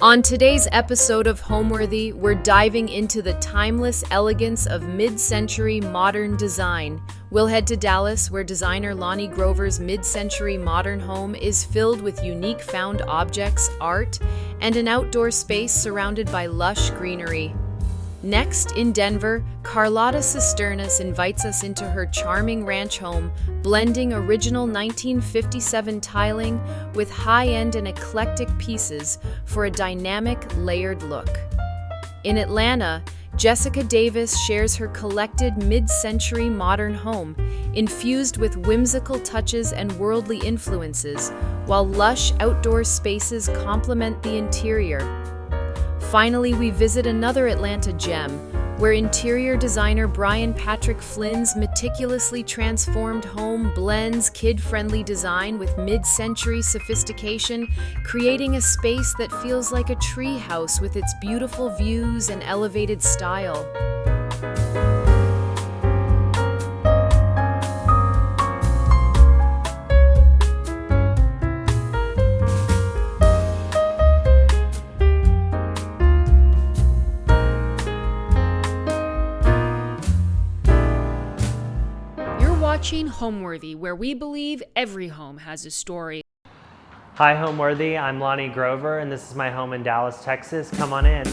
On today's episode of Homeworthy, we're diving into the timeless elegance of mid-century modern design. We'll head to Dallas, where designer Lonnie Grover's mid-century modern home is filled with unique found objects, art, and an outdoor space surrounded by lush greenery. Next, in Denver, Carlotta Cisternas invites us into her charming ranch home, blending original 1957 tiling with high-end and eclectic pieces for a dynamic, layered look. In Atlanta, Jessica Davis shares her collected mid-century modern home, infused with whimsical touches and worldly influences, while lush outdoor spaces complement the interior. Finally, we visit another Atlanta gem, where interior designer Brian Patrick Flynn's meticulously transformed home blends kid-friendly design with mid-century sophistication, creating a space that feels like a treehouse with its beautiful views and elevated style. Watching Homeworthy, where we believe every home has a story. Hi Homeworthy, I'm Lonnie Grover and this is my home in Dallas, Texas. Come on in.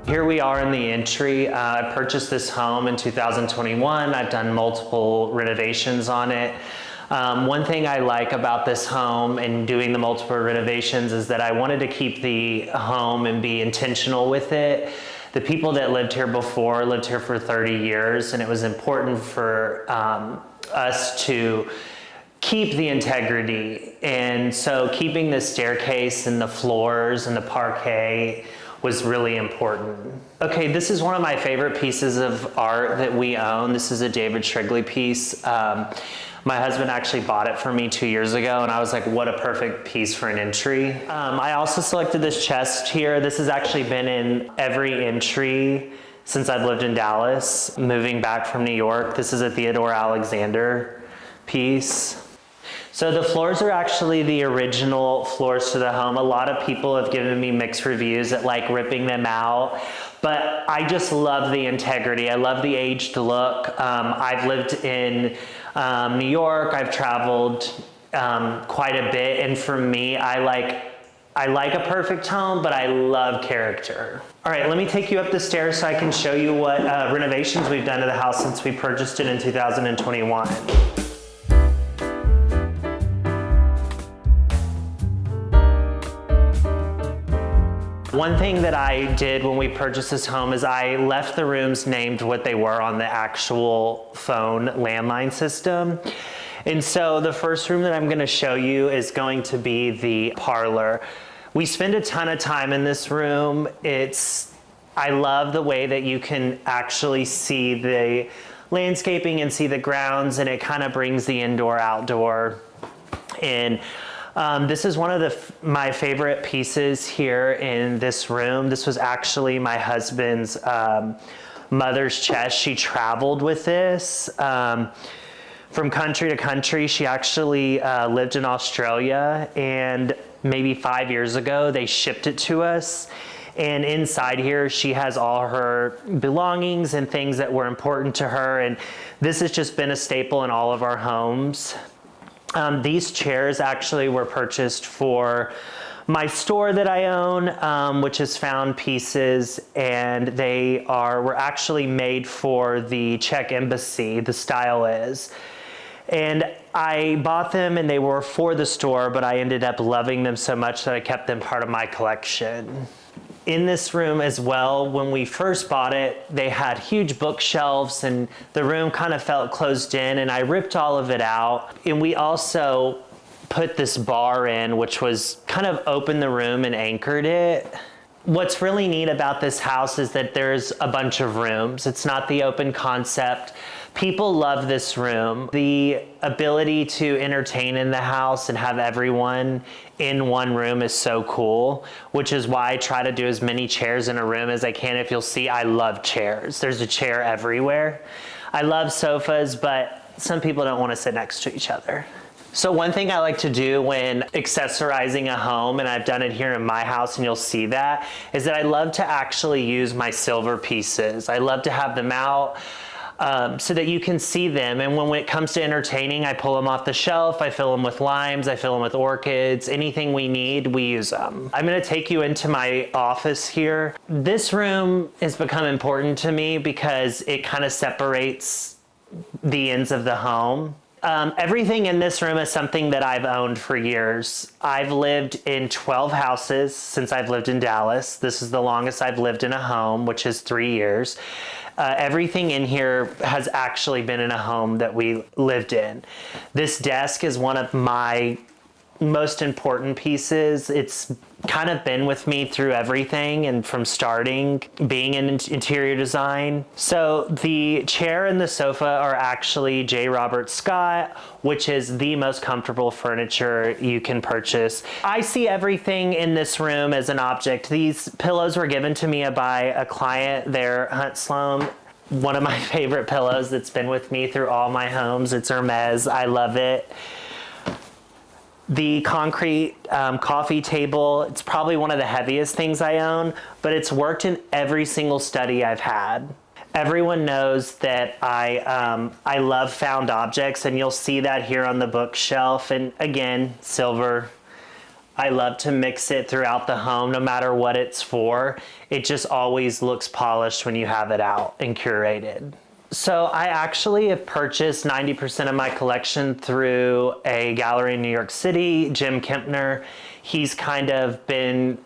Here we are in the entry. I purchased this home in 2021. I've done multiple renovations on it. One thing I like about this home and doing the multiple renovations is that I wanted to keep the home and be intentional with it. The people that lived here before lived here for 30 years, and it was important for us to keep the integrity. And so keeping the staircase and the floors and the parquet was really important. Okay, this is one of my favorite pieces of art that we own. This is a David Shrigley piece. My husband actually bought it for me 2 years ago, and I was like, what a perfect piece for an entry. I also selected this chest here. This has actually been in every entry since I've lived in Dallas, moving back from New York. This is a Theodore Alexander piece. So the floors are actually the original floors to the home. A lot of people have given me mixed reviews at like ripping them out, but I just love the integrity. I love the aged look. I've lived in New York. I've traveled quite a bit, and for me, I like a perfect home, but I love character. All right, let me take you up the stairs so I can show you what renovations we've done to the house since we purchased it in 2021. One thing that I did when we purchased this home is I left the rooms named what they were on the actual phone landline system. And so the first room that I'm going to show you is going to be the parlor. We spend a ton of time in this room. I love the way that you can actually see the landscaping and see the grounds, and it kind of brings the indoor-outdoor in. This is one of my favorite pieces here in this room. This was actually my husband's mother's chest. She traveled with this from country to country. She actually lived in Australia, and maybe 5 years ago they shipped it to us. And inside here she has all her belongings and things that were important to her, and this has just been a staple in all of our homes. These chairs actually were purchased for my store that I own, which is Found Pieces, and they were actually made for the Czech embassy, the style is. And I bought them and they were for the store, but I ended up loving them so much that I kept them part of my collection. In this room as well, when we first bought it, they had huge bookshelves and the room kind of felt closed in, and I ripped all of it out. And we also put this bar in, which was kind of opened the room and anchored it. What's really neat about this house is that there's a bunch of rooms. It's not the open concept. People love this room. The ability to entertain in the house and have everyone in one room is so cool, which is why I try to do as many chairs in a room as I can. If you'll see, I love chairs. There's a chair everywhere. I love sofas, but some people don't want to sit next to each other. So one thing I like to do when accessorizing a home, and I've done it here in my house and you'll see that, is that I love to actually use my silver pieces. I love to have them out so that you can see them. And when it comes to entertaining, I pull them off the shelf, I fill them with limes, I fill them with orchids, anything we need, we use them. I'm gonna take you into my office here. This room has become important to me because it kind of separates the ends of the home. Everything in this room is something that I've owned for years. I've lived in 12 houses since I've lived in Dallas. This is the longest I've lived in a home, which is 3 years. Everything in here has actually been in a home that we lived in. This desk is one of my most important pieces. It's kind of been with me through everything and from starting being in interior design. So the chair and the sofa are actually J. Robert Scott, which is the most comfortable furniture you can purchase. I see everything in this room as an object. These pillows were given to me by a client there, Hunt Sloan. One of my favorite pillows that's been with me through all my homes. It's Hermes. I love it. The concrete coffee table, it's probably one of the heaviest things I own, but it's worked in every single study I've had. Everyone knows that I love found objects, and you'll see that here on the bookshelf. And again, silver. I love to mix it throughout the home, no matter what it's for. It just always looks polished when you have it out and curated. So I actually have purchased 90% of my collection through a gallery in New York City, Jim Kempner. He's kind of been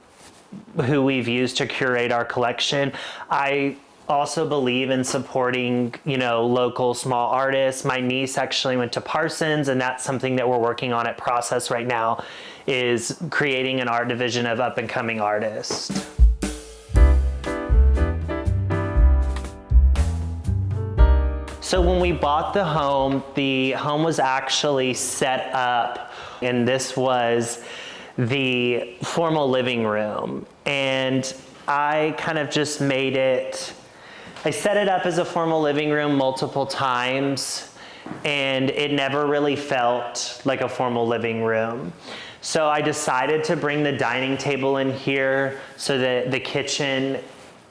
who we've used to curate our collection. I also believe in supporting, local small artists. My niece actually went to Parsons, and that's something that we're working on at Process right now, is creating an art division of up-and-coming artists. So when we bought the home was actually set up, and this was the formal living room. And I kind of just I set it up as a formal living room multiple times, and it never really felt like a formal living room. So I decided to bring the dining table in here so that the kitchen,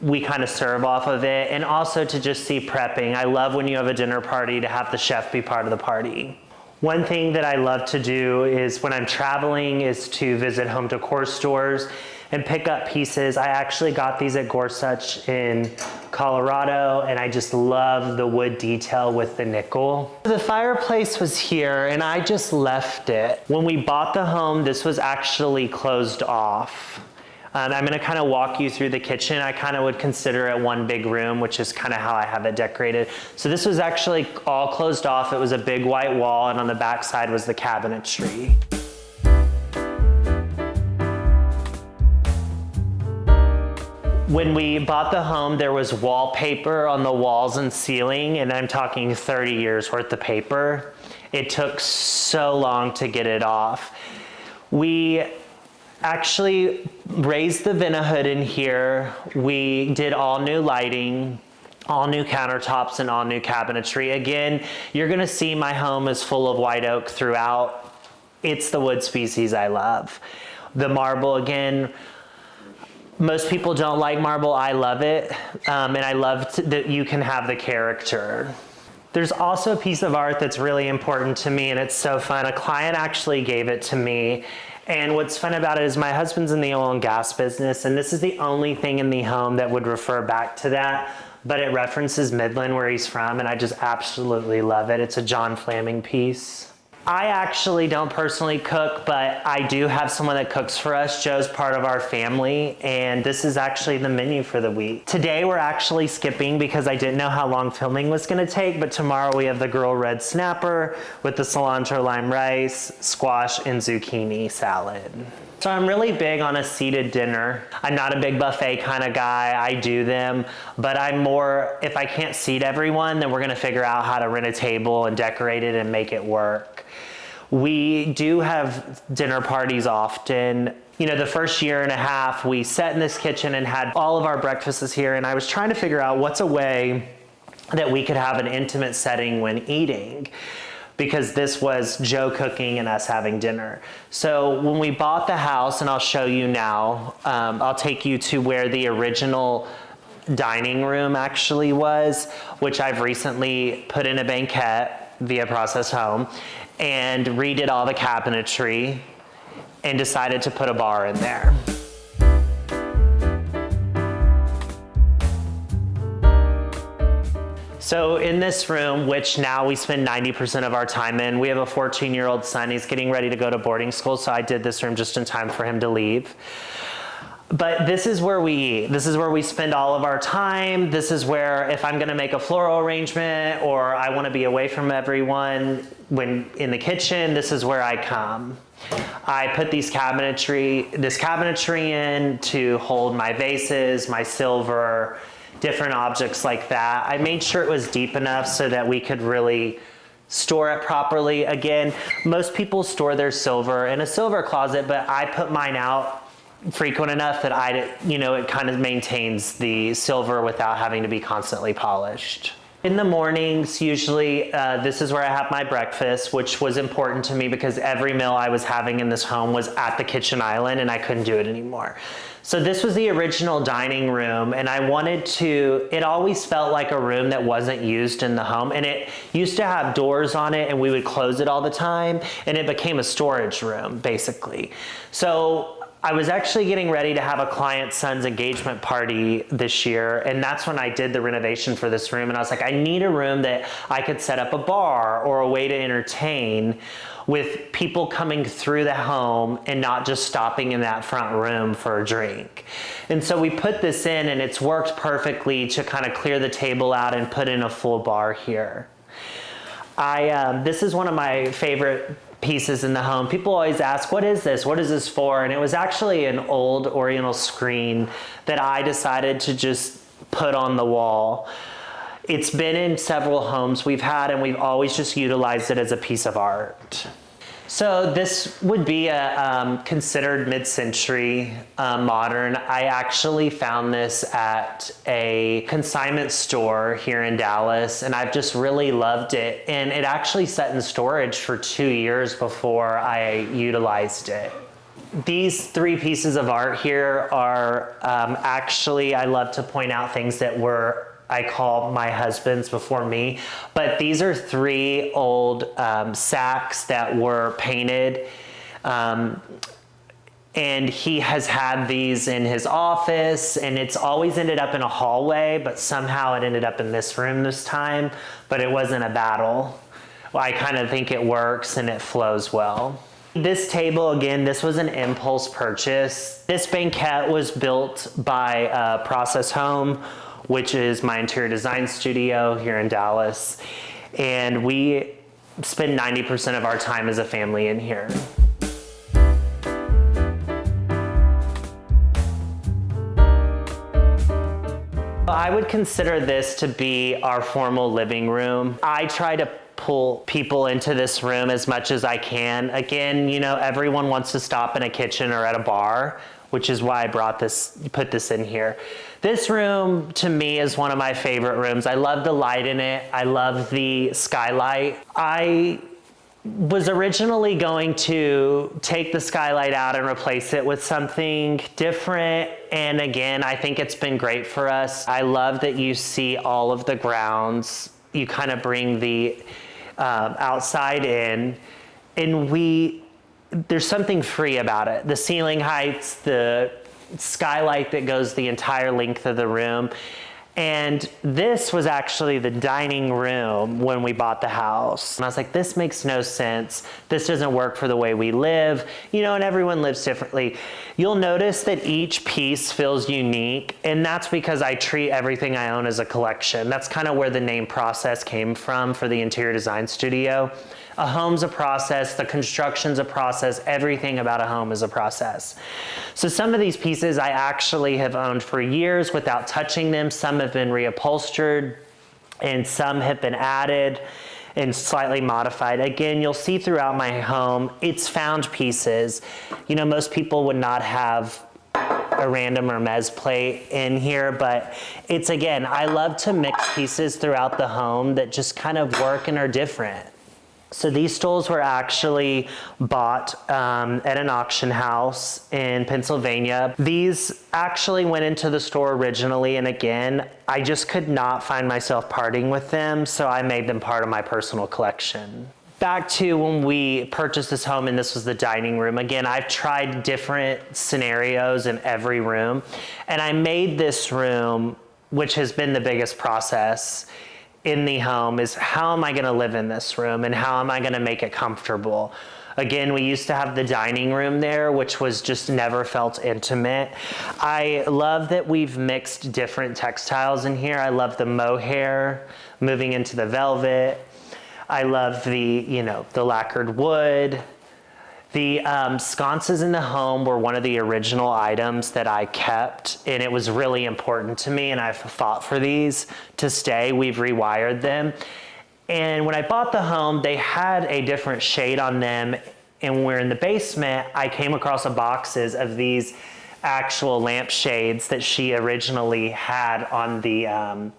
we kind of serve off of it, and also to just see prepping. I love when you have a dinner party to have the chef be part of the party. One thing that I love to do is when I'm traveling is to visit home decor stores and pick up pieces. I actually got these at Gorsuch in Colorado, and I just love the wood detail with the nickel. The fireplace was here, and I just left it. When we bought the home, this was actually closed off. I'm gonna kind of walk you through the kitchen. I kind of would consider it one big room, which is kind of how I have it decorated. So this was actually all closed off. It was a big white wall, and on the back side was the cabinetry. When we bought the home, there was wallpaper on the walls and ceiling, and I'm talking 30 years worth of paper. It took so long to get it off. We actually raised the vent-a-hood in here. We did all new lighting, all new countertops, and all new cabinetry. Again, you're gonna see my home is full of white oak throughout. It's the wood species I love. The marble, again, most people don't like marble. I love it, and I love that you can have the character. There's also a piece of art that's really important to me, and it's so fun. A client actually gave it to me, and what's fun about it is my husband's in the oil and gas business, and this is the only thing in the home that would refer back to that, but it references Midland, where he's from, and I just absolutely love it. It's a John Flaming piece. I actually don't personally cook, but I do have someone that cooks for us. Joe's part of our family, and this is actually the menu for the week. Today we're actually skipping because I didn't know how long filming was gonna take, but tomorrow we have the grilled red snapper with the cilantro lime rice, squash, and zucchini salad. So I'm really big on a seated dinner. I'm not a big buffet kind of guy. I do them, but I'm more, if I can't seat everyone, then we're gonna figure out how to rent a table and decorate it and make it work. We do have dinner parties often. You know, the first year and a half, we sat in this kitchen and had all of our breakfasts here, and I was trying to figure out what's a way that we could have an intimate setting when eating, because this was Joe cooking and us having dinner. So when we bought the house, and I'll show you now, I'll take you to where the original dining room actually was, which I've recently put in a banquette via Process Home, and redid all the cabinetry and decided to put a bar in there. So in this room, which now we spend 90% of our time in, we have a 14-year-old son. He's getting ready to go to boarding school, so I did this room just in time for him to leave. But this is where we eat. This is where we spend all of our time. This is where, if I'm gonna make a floral arrangement or I wanna be away from everyone when in the kitchen, this is where I come. I put this cabinetry in to hold my vases, my silver, different objects like that. I made sure it was deep enough so that we could really store it properly. Again, most people store their silver in a silver closet, but I put mine out frequent enough that it kind of maintains the silver without having to be constantly polished. In the mornings, usually, this is where I have my breakfast, which was important to me because every meal I was having in this home was at the kitchen island and I couldn't do it anymore. So this was the original dining room, and it always felt like a room that wasn't used in the home, and it used to have doors on it and we would close it all the time, and it became a storage room, basically. So I was actually getting ready to have a client's son's engagement party this year, and that's when I did the renovation for this room, and I was like, I need a room that I could set up a bar or a way to entertain with people coming through the home and not just stopping in that front room for a drink. And so we put this in, and it's worked perfectly to kind of clear the table out and put in a full bar here. This is one of my favorite pieces in the home. People always ask, what is this? What is this for? And it was actually an old oriental screen that I decided to just put on the wall. It's been in several homes we've had, and we've always just utilized it as a piece of art. So this would be a considered mid-century modern. I actually found this at a consignment store here in Dallas, and I've just really loved it. And it actually sat in storage for 2 years before I utilized it. These three pieces of art here are actually, I love to point out things that I call my husband's before me, but these are three old sacks that were painted, and he has had these in his office, and it's always ended up in a hallway, but somehow it ended up in this room this time, but it wasn't a battle. Well, I kind of think it works and it flows well. This table, again, this was an impulse purchase. This banquette was built by Process Home, which is my interior design studio here in Dallas. And we spend 90% of our time as a family in here. I would consider this to be our formal living room. I try to pull people into this room as much as I can. Again, everyone wants to stop in a kitchen or at a bar, which is why I put this in here. This room, to me, is one of my favorite rooms. I love the light in it. I love the skylight. I was originally going to take the skylight out and replace it with something different. And again, I think it's been great for us. I love that you see all of the grounds. You kind of bring the outside in, and there's something free about it. The ceiling heights, the skylight that goes the entire length of the room. And this was actually the dining room when we bought the house. And I was like, this makes no sense. This doesn't work for the way we live, you know, and everyone lives differently. You'll notice that each piece feels unique, and that's because I treat everything I own as a collection. That's kind of where the name Process came from for the interior design studio. A home's a process, the construction's a process, everything about a home is a process. So some of these pieces I actually have owned for years without touching them. Some have been reupholstered and some have been added and slightly modified. Again, you'll see throughout my home, it's found pieces. You know, most people would not have a random Hermes plate in here, but it's, again, I love to mix pieces throughout the home that just kind of work and are different. So these stools were actually bought at an auction house in Pennsylvania. These actually went into the store originally, and again, I just could not find myself parting with them, so I made them part of my personal collection. Back to when we purchased this home, and this was the dining room. Again, I've tried different scenarios in every room, and I made this room, which has been the biggest process in the home, is how am I going to live in this room and how am I going to make it comfortable? Again, we used to have the dining room there, which was just never felt intimate. I love that we've mixed different textiles in here. I love the mohair moving into the velvet. I love the, you know, the lacquered wood. The sconces in the home were one of the original items that I kept, and it was really important to me, and I've fought for these to stay. We've rewired them. And when I bought the home, they had a different shade on them, and when we were in the basement, I came across boxes of these actual lampshades that she originally had on the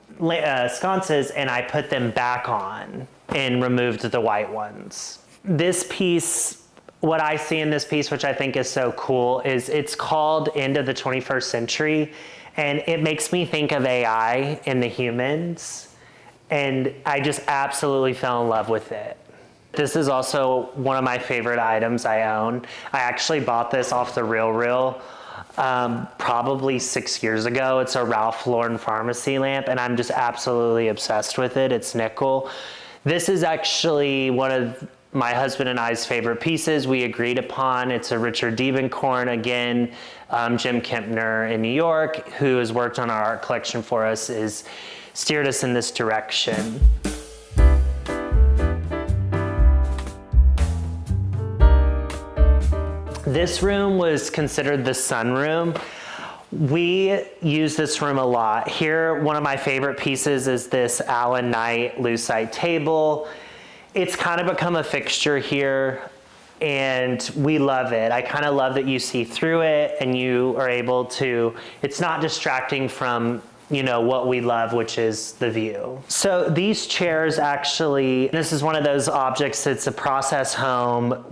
sconces, and I put them back on and removed the white ones. This piece, what I see in this piece, which I think is so cool, is it's called End of the 21st Century, and it makes me think of AI and the humans, and I just absolutely fell in love with it. This is also one of my favorite items I own. I actually bought this off the RealReal probably 6 years ago. It's a Ralph Lauren pharmacy lamp, and I'm just absolutely obsessed with it. It's nickel. This is actually one of my husband and I's favorite pieces we agreed upon. It's a Richard Diebenkorn, again, Jim Kempner in New York, who has worked on our art collection for us, is steered us in this direction. This room was considered the sunroom. We use this room a lot. Here, one of my favorite pieces is this Allen Knight lucite table. It's kind of become a fixture here, and we love it. I kind of love that you see through it and you are able to, it's not distracting from, you know, what we love, which is the view. So these chairs actually, this is one of those objects that's a process home.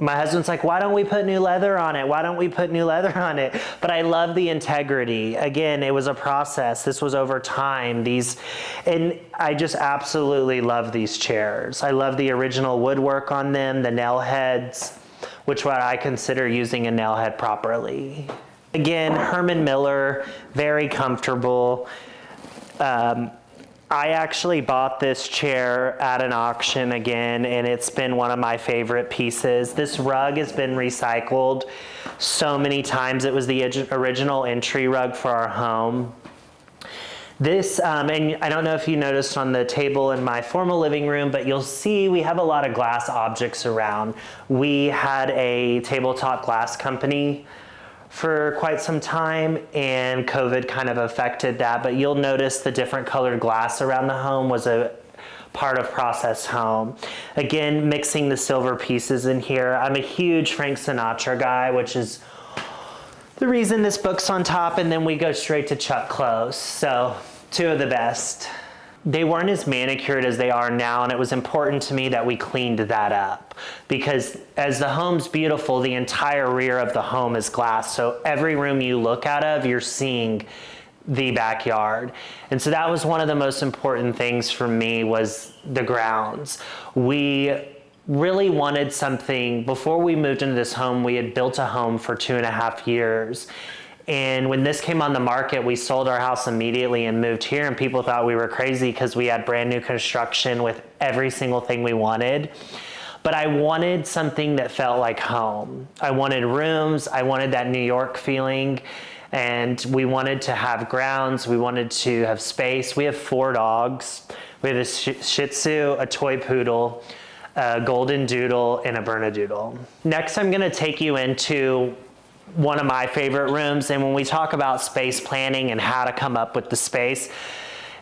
My husband's like, why don't we put new leather on it? Why don't we put new leather on it? But I love the integrity. Again, it was a process. This was over time. And I just absolutely love these chairs. I love the original woodwork on them, the nail heads, which what I consider using a nail head properly. Again, Herman Miller, very comfortable. I actually bought this chair at an auction again, and it's been one of my favorite pieces. This rug has been recycled so many times. It was the original entry rug for our home. This, and I don't know if you noticed on the table in my formal living room, but you'll see we have a lot of glass objects around. We had a tabletop glass company for quite some time, and COVID kind of affected that, but you'll notice the different colored glass around the home was a part of Process Home. Again, mixing the silver pieces in here. I'm a huge Frank Sinatra guy, which is the reason this book's on top, and then we go straight to Chuck Close. So, two of the best. They weren't as manicured as they are now, and it was important to me that we cleaned that up, because as the home's beautiful, the entire rear of the home is glass. So every room you look out of, you're seeing the backyard. And so that was one of the most important things for me, was the grounds. We really wanted something. Before we moved into this home, we had built a home for 2.5 years. And when this came on the market, we sold our house immediately and moved here, and people thought we were crazy because we had brand new construction with every single thing we wanted. But I wanted something that felt like home. I wanted rooms, I wanted that New York feeling, and we wanted to have grounds, we wanted to have space. We have 4 dogs. We have a Shih Tzu, a toy poodle, a golden doodle, and a Bernedoodle. Next, I'm gonna take you into one of my favorite rooms, and when we talk about space planning and how to come up with the space,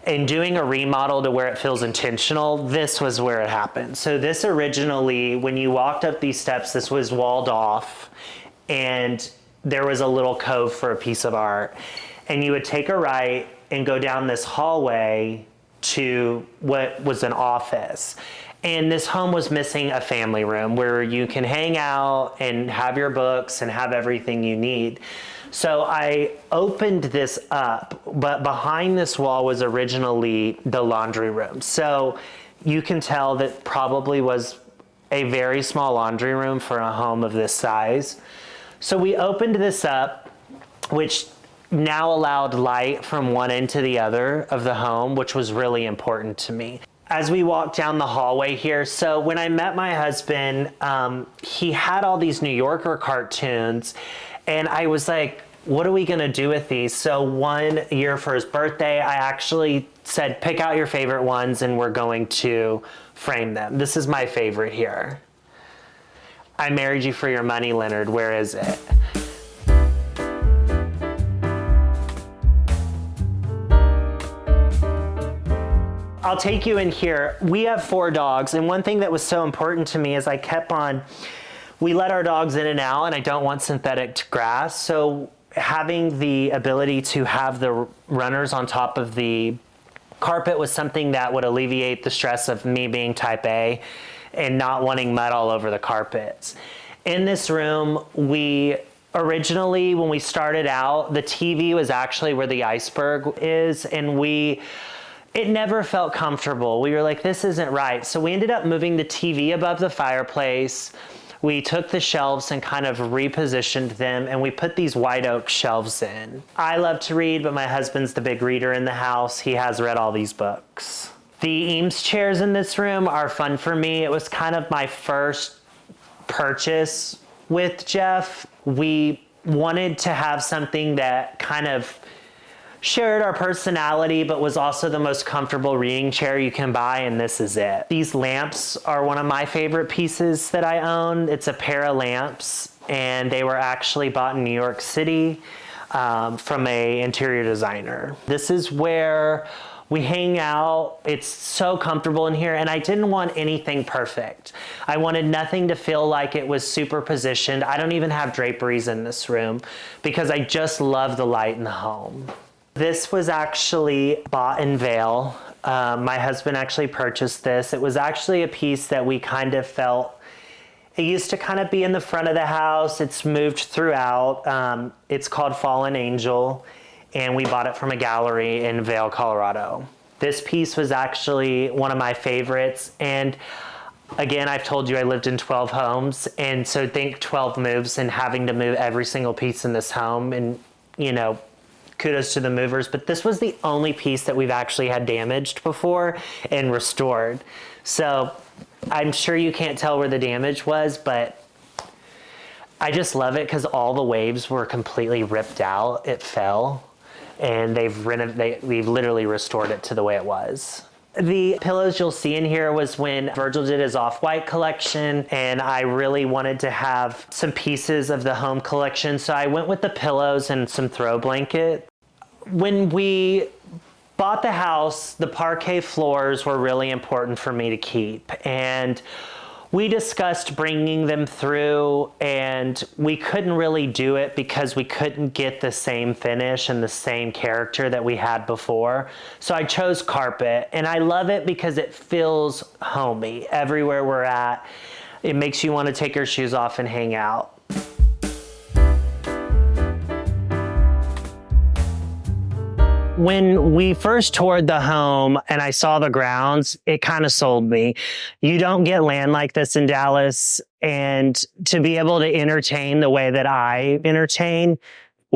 and doing a remodel to where it feels intentional, this was where it happened. So this originally, when you walked up these steps, this was walled off, and there was a little cove for a piece of art. And you would take a right and go down this hallway to what was an office. And this home was missing a family room where you can hang out and have your books and have everything you need. So I opened this up, but behind this wall was originally the laundry room. So you can tell that probably was a very small laundry room for a home of this size. So we opened this up, which now allowed light from one end to the other of the home, which was really important to me. As we walked down the hallway here, so when I met my husband, he had all these New Yorker cartoons, and I was like, what are we gonna do with these? So one year for his birthday, I actually said, pick out your favorite ones and we're going to frame them. This is my favorite here. I married you for your money, Leonard, where is it? I'll take you in here. We have 4 dogs, and one thing that was so important to me is we let our dogs in and out, and I don't want synthetic grass, so having the ability to have the runners on top of the carpet was something that would alleviate the stress of me being type A and not wanting mud all over the carpets. In this room, originally, when we started out, the TV was actually where the iceberg is, and it never felt comfortable. We were like, this isn't right. So we ended up moving the TV above the fireplace. We took the shelves and kind of repositioned them, and we put these white oak shelves in. I love to read, but my husband's the big reader in the house. He has read all these books. The Eames chairs in this room are fun for me. It was kind of my first purchase with Jeff. We wanted to have something that kind of shared our personality, but was also the most comfortable reading chair you can buy, and this is it. These lamps are one of my favorite pieces that I own. It's a pair of lamps, and they were actually bought in New York City from an interior designer. This is where we hang out. It's so comfortable in here, and I didn't want anything perfect. I wanted nothing to feel like it was super positioned. I don't even have draperies in this room because I just love the light in the home. This was actually bought in Vail. My husband actually purchased this. It was actually a piece that we kind of felt, it used to kind of be in the front of the house. It's moved throughout. It's called Fallen Angel, and we bought it from a gallery in Vail, Colorado. This piece was actually one of my favorites, and again, I've told you I lived in 12 homes, and so think 12 moves and having to move every single piece in this home, and kudos to the movers, but this was the only piece that we've actually had damaged before and restored. So I'm sure you can't tell where the damage was, but I just love it because all the waves were completely ripped out. It fell, and we've literally restored it to the way it was. The pillows you'll see in here was when Virgil did his Off-White collection, and I really wanted to have some pieces of the home collection, so I went with the pillows and some throw blanket. When we bought the house, the parquet floors were really important for me to keep, and we discussed bringing them through, and we couldn't really do it because we couldn't get the same finish and the same character that we had before. So I chose carpet, and I love it because it feels homey everywhere we're at. It makes you want to take your shoes off and hang out. When we first toured the home and I saw the grounds, it kind of sold me. You don't get land like this in Dallas, and to be able to entertain the way that I entertain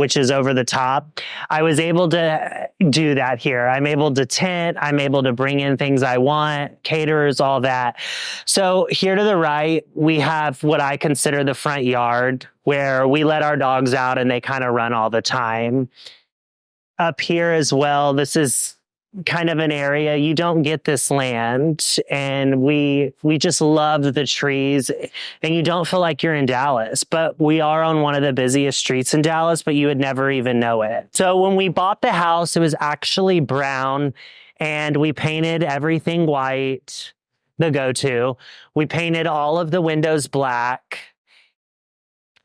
which is over the top. I was able to do that here. I'm able to tent. I'm able to bring in things I want, caterers, all that. So here to the right, we have what I consider the front yard, where we let our dogs out and they kind of run all the time. Up here as well, this is kind of an area you don't get this land, and we just love the trees, and you don't feel like you're in Dallas, but we are on one of the busiest streets in Dallas, but you would never even know it. So when we bought the house, it was actually brown, and we painted everything white, the go-to. We painted all of the windows black,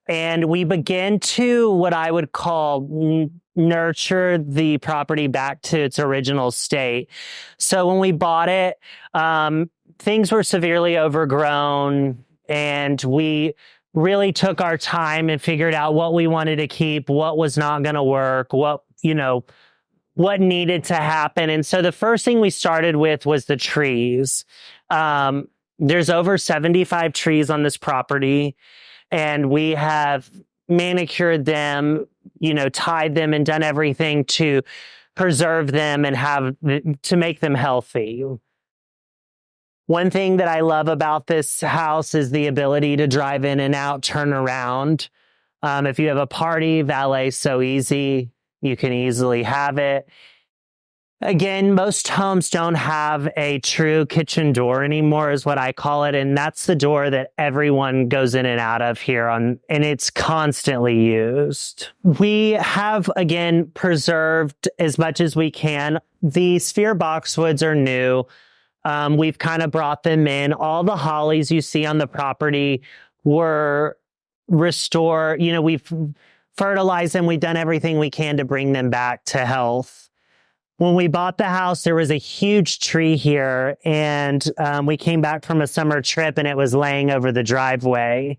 and we began to what I would call nurture the property back to its original state. So when we bought it, things were severely overgrown, and we really took our time and figured out what we wanted to keep, what was not going to work, what needed to happen. And so the first thing we started with was the trees. There's over 75 trees on this property, and we have manicured them, tied them and done everything to preserve them and to make them healthy. One thing that I love about this house is the ability to drive in and out, turn around. If you have a party, valet's so easy. You can easily have it. Again, most homes don't have a true kitchen door anymore, is what I call it. And that's the door that everyone goes in and out of here and it's constantly used. We have, again, preserved as much as we can. The sphere boxwoods are new. We've kind of brought them in. All the hollies you see on the property were restored. We've fertilized them. We've done everything we can to bring them back to health. When we bought the house, there was a huge tree here, and we came back from a summer trip and it was laying over the driveway.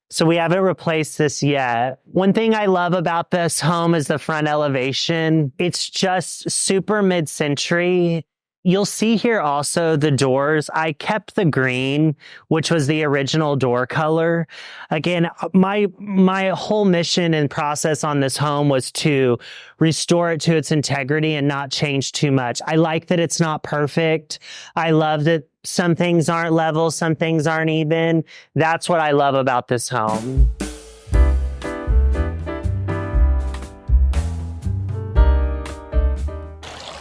So we haven't replaced this yet. One thing I love about this home is the front elevation. It's just super mid-century. You'll see here also the doors. I kept the green, which was the original door color. Again, my whole mission and process on this home was to restore it to its integrity and not change too much. I like that it's not perfect. I love that some things aren't level, some things aren't even. That's what I love about this home.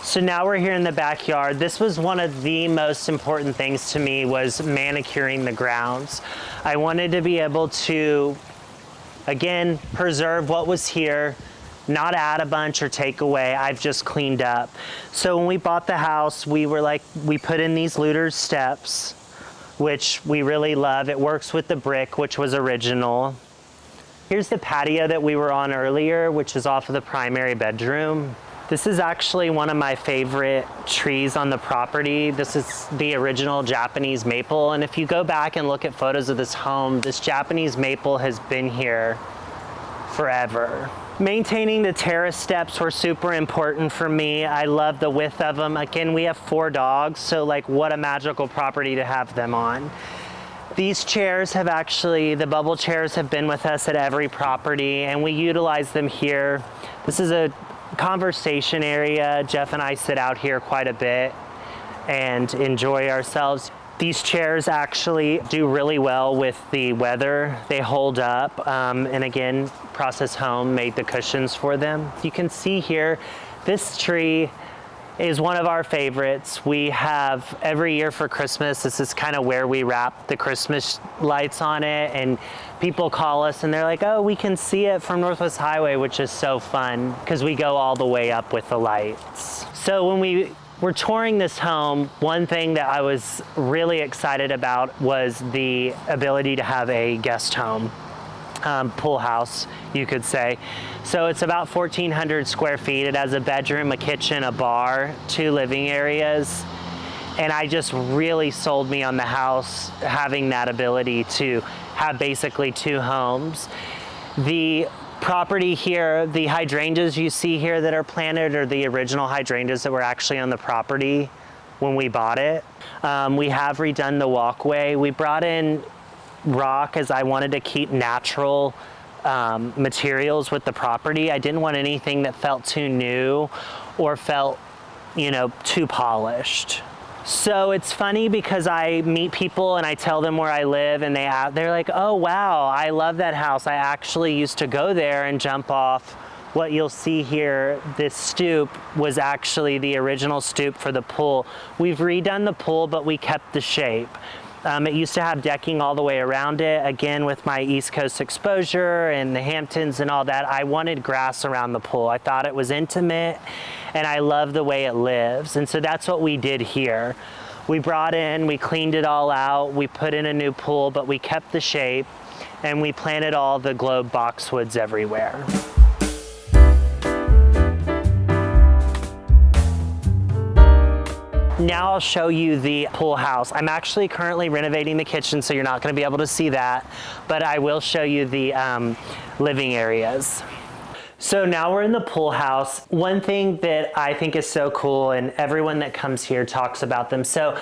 So now we're here in the backyard. This was one of the most important things to me, was manicuring the grounds. I wanted to be able to, again, preserve what was here, not add a bunch or take away. I've just cleaned up. So when we bought the house, we put in these Luter's steps, which we really love. It works with the brick, which was original. Here's the patio that we were on earlier, which is off of the primary bedroom. This is actually one of my favorite trees on the property. This is the original Japanese maple. And if you go back and look at photos of this home, this Japanese maple has been here forever. Maintaining the terrace steps were super important for me. I love the width of them. Again, we have 4 dogs, so what a magical property to have them on. These chairs the bubble chairs have been with us at every property, and we utilize them here. This is a conversation area. Jeff and I sit out here quite a bit and enjoy ourselves. These chairs actually do really well with the weather. They hold up, and again, Process Home made the cushions for them. You can see here, this tree is one of our favorites. We have every year for Christmas, this is kind of where we wrap the Christmas lights on it, and people call us and they're like, oh, we can see it from Northwest Highway, which is so fun because we go all the way up with the lights. So when we were touring this home, one thing that I was really excited about was the ability to have a guest home. Pool house, you could say. So it's about 1,400 square feet. It has a bedroom, a kitchen, a bar, 2 living areas. And I just really sold me on the house, having that ability to have basically 2 homes. The property here, the hydrangeas you see here that are planted are the original hydrangeas that were actually on the property when we bought it. We have redone the walkway. We brought in rock as I wanted to keep natural materials with the property. I didn't want anything that felt too new or felt, you know, too polished. So it's funny because I meet people and I tell them where I live and they're like, oh wow, I love that house. I actually used to go there and jump off. What you'll see here, this stoop was actually the original stoop for the pool. We've redone the pool, but we kept the shape. It used to have decking all the way around it. Again, with my East Coast exposure and the Hamptons and all that, I wanted grass around the pool. I thought it was intimate and I love the way it lives. And so that's what we did here. We brought in, we cleaned it all out, we put in a new pool, but we kept the shape and we planted all the globe boxwoods everywhere. Now I'll show you the pool house. I'm actually currently renovating the kitchen, so you're not gonna be able to see that, but I will show you the living areas. So now we're in the pool house. One thing that I think is so cool, and everyone that comes here talks about them. So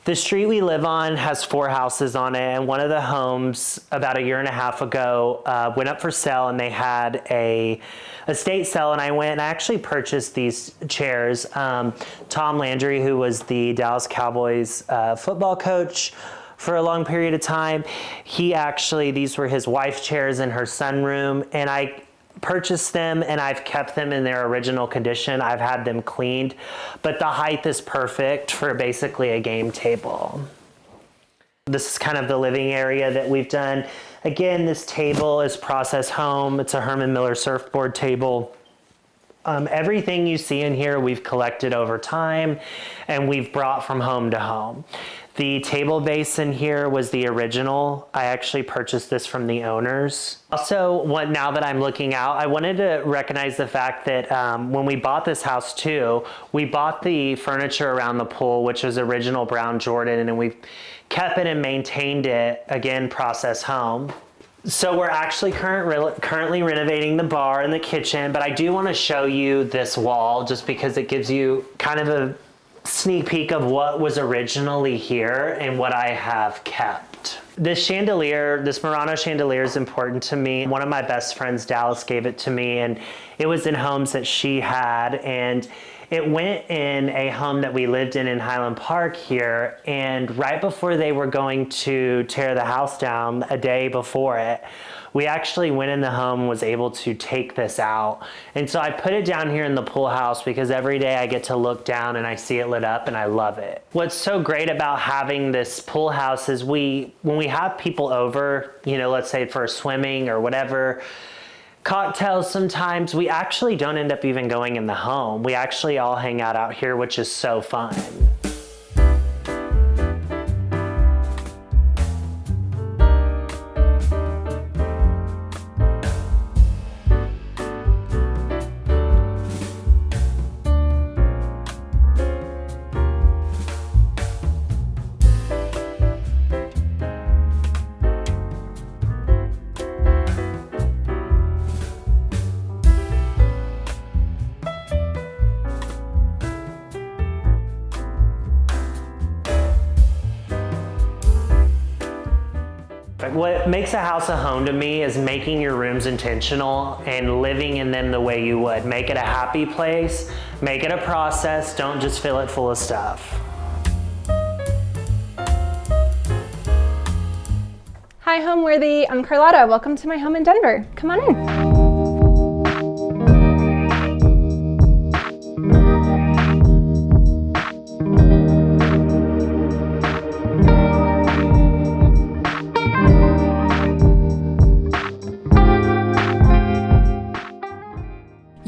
the street we live on has 4 houses on it, and one of the homes about a year and a half ago went up for sale, and they had a estate sale, and I went and I actually purchased these chairs. Tom Landry, who was the Dallas Cowboys football coach for a long period of time, these were his wife's chairs in her sunroom, and I purchased them and I've kept them in their original condition. I've had them cleaned, but the height is perfect for basically a game table. This is kind of the living area that we've done. Again, this table is Process Home. It's a Herman Miller surfboard table. Everything you see in here we've collected over time and we've brought from home to home. The table base in here was the original. I actually purchased this from the owners. Also, now that I'm looking out, I wanted to recognize the fact that when we bought this house too, we bought the furniture around the pool, which was original brown Jordan, and we've kept it and maintained it, again, Process Home. So we're actually currently renovating the bar and the kitchen, but I do want to show you this wall just because it gives you kind of a sneak peek of what was originally here and what I have kept. This chandelier, this Murano chandelier, is important to me. One of my best friends, Dallas, gave it to me, and it was in homes that she had, and it went in a home that we lived in Highland Park here, and right before they were going to tear the house down, a day before it, we actually went in the home and was able to take this out. And so I put it down here in the pool house because every day I get to look down and I see it lit up and I love it. What's so great about having this pool house is when we have people over, you know, let's say for swimming or whatever, cocktails sometimes, we actually don't end up even going in the home. We actually all hang out here, which is so fun. What makes a house a home to me is making your rooms intentional and living in them the way you would. Make it a happy place, make it a process, don't just fill it full of stuff. Hi Homeworthy, I'm Carlotta. Welcome to my home in Denver. Come on in.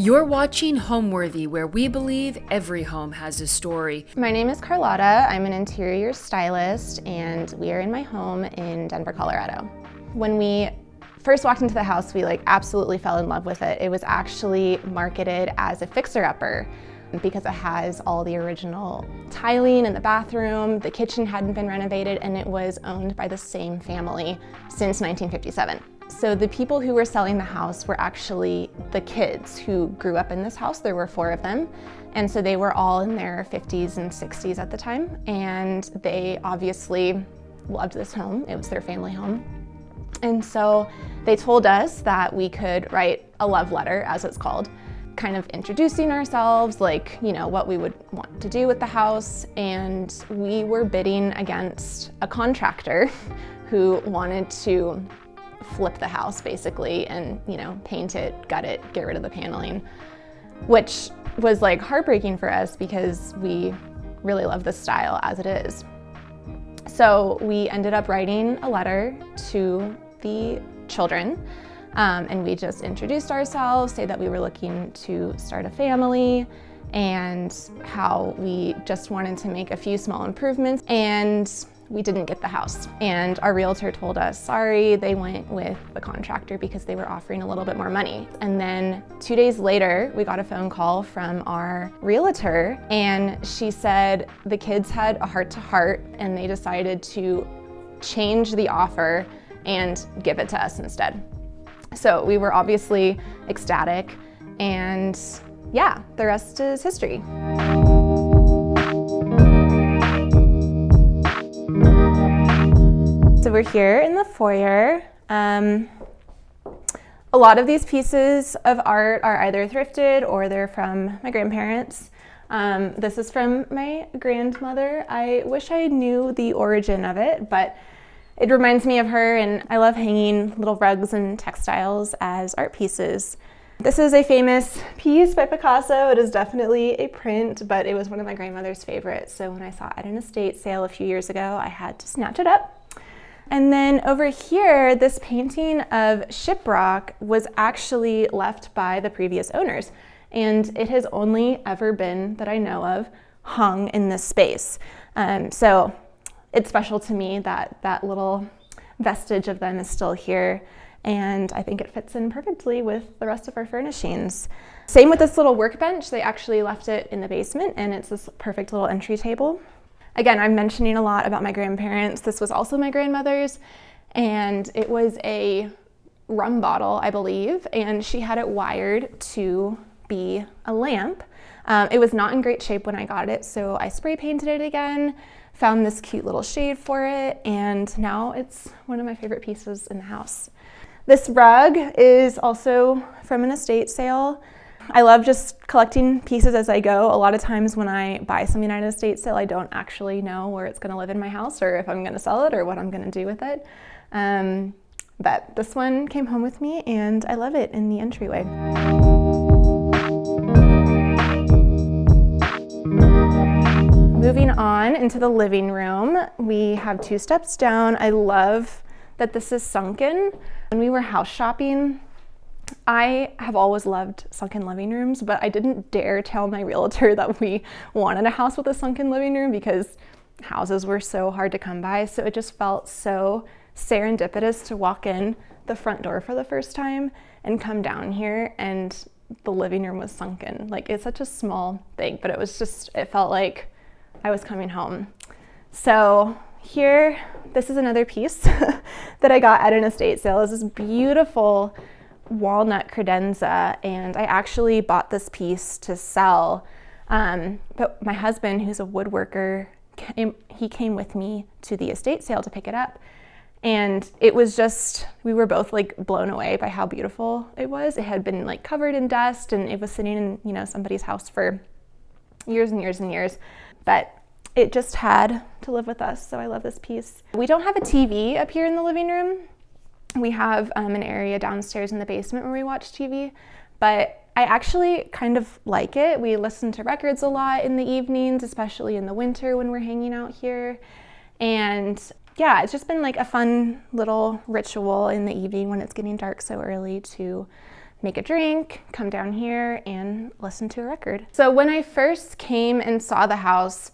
You're watching Homeworthy, where we believe every home has a story. My name is Carlotta. I'm an interior stylist, and we are in my home in Denver, Colorado. When we first walked into the house, we absolutely fell in love with it. It was actually marketed as a fixer-upper because it has all the original tiling in the bathroom. The kitchen hadn't been renovated, and it was owned by the same family since 1957. So the people who were selling the house were actually the kids who grew up in this house. There were 4 of them. And so they were all in their 50s and 60s at the time. And they obviously loved this home. It was their family home. And so they told us that we could write a love letter, as it's called, kind of introducing ourselves, like, what we would want to do with the house. And we were bidding against a contractor who wanted to flip the house basically and, paint it, gut it, get rid of the paneling, which was like heartbreaking for us because we really love the style as it is. So we ended up writing a letter to the children, and we just introduced ourselves, say that we were looking to start a family and how we just wanted to make a few small improvements, and we didn't get the house. And our realtor told us, sorry, they went with the contractor because they were offering a little bit more money. And then 2 days later, we got a phone call from our realtor, and she said the kids had a heart-to-heart and they decided to change the offer and give it to us instead. So we were obviously ecstatic, and yeah, the rest is history. So we're here in the foyer. A lot of these pieces of art are either thrifted or they're from my grandparents. This is from my grandmother. I wish I knew the origin of it, but it reminds me of her, and I love hanging little rugs and textiles as art pieces. This is a famous piece by Picasso. It is definitely a print, but it was one of my grandmother's favorites. So when I saw it at an estate sale a few years ago, I had to snatch it up. And then over here, this painting of Shiprock was actually left by the previous owners. And it has only ever been, that I know of, hung in this space. So it's special to me that that little vestige of them is still here. And I think it fits in perfectly with the rest of our furnishings. Same with this little workbench. They actually left it in the basement, and it's this perfect little entry table. Again, I'm mentioning a lot about my grandparents. This was also my grandmother's, and it was a rum bottle, I believe, and she had it wired to be a lamp. It was not in great shape when I got it, so I spray painted it again, found this cute little shade for it, and now it's one of my favorite pieces in the house. This rug is also from an estate sale. I love just collecting pieces as I go. A lot of times when I buy something at an estate sale, I don't actually know where it's going to live in my house or if I'm going to sell it or what I'm going to do with it. But this one came home with me, and I love it in the entryway. Moving on into the living room, we have 2 steps down. I love that this is sunken. When we were house shopping, I have always loved sunken living rooms, but I didn't dare tell my realtor that we wanted a house with a sunken living room because houses were so hard to come by. So it just felt so serendipitous to walk in the front door for the first time and come down here and the living room was sunken. Like, it's such a small thing, but it felt like I was coming home. So here, this is another piece that I got at an estate sale. This is beautiful walnut credenza, and I actually bought this piece to sell, but my husband, who's a woodworker, he came with me to the estate sale to pick it up, and it was just, we were both like blown away by how beautiful it was. It had been like covered in dust, and it was sitting in somebody's house for years and years and years, but it just had to live with us. So I love this piece. We don't have a TV up here in the living room. We have an area downstairs in the basement where we watch TV, but I actually kind of like it. We listen to records a lot in the evenings, especially in the winter when we're hanging out here. And yeah, it's just been like a fun little ritual in the evening when it's getting dark so early to make a drink, come down here and listen to a record. So when I first came and saw the house,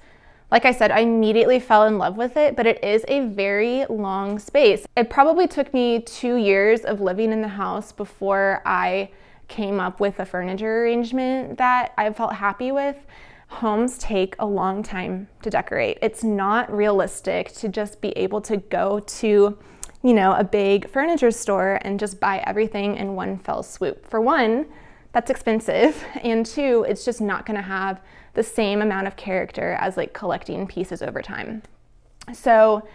like I said, I immediately fell in love with it, but it is a very long space. It probably took me 2 years of living in the house before I came up with a furniture arrangement that I felt happy with. Homes take a long time to decorate. It's not realistic to just be able to go to, a big furniture store and just buy everything in one fell swoop. For one, that's expensive, and 2, it's just not gonna have the same amount of character as like collecting pieces over time. So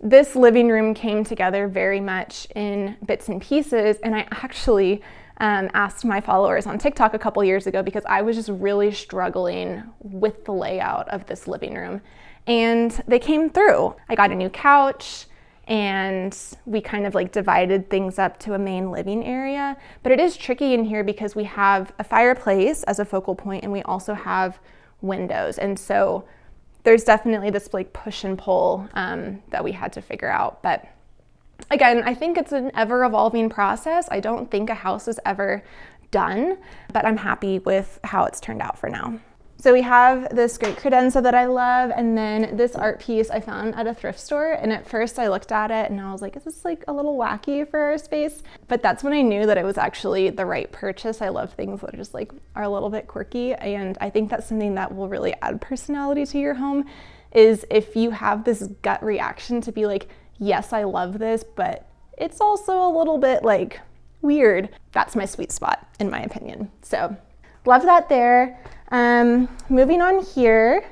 this living room came together very much in bits and pieces, and I actually asked my followers on TikTok a couple years ago because I was just really struggling with the layout of this living room, and they came through. I got a new couch, and we kind of like divided things up to a main living area, but it is tricky in here because we have a fireplace as a focal point, and we also have windows, and so there's definitely this like push and pull that we had to figure out. But again, I think it's an ever-evolving process. I don't think a house is ever done, but I'm happy with how it's turned out for now. So we have this great credenza that I love, and then this art piece I found at a thrift store, and at first I looked at it and I was like, is this like a little wacky for our space? But that's when I knew that it was actually the right purchase. I love things that are just like are a little bit quirky, and I think that's something that will really add personality to your home, is if you have this gut reaction to be like, yes, I love this, but it's also a little bit like weird. That's my sweet spot in my opinion. So love that there. Moving on here,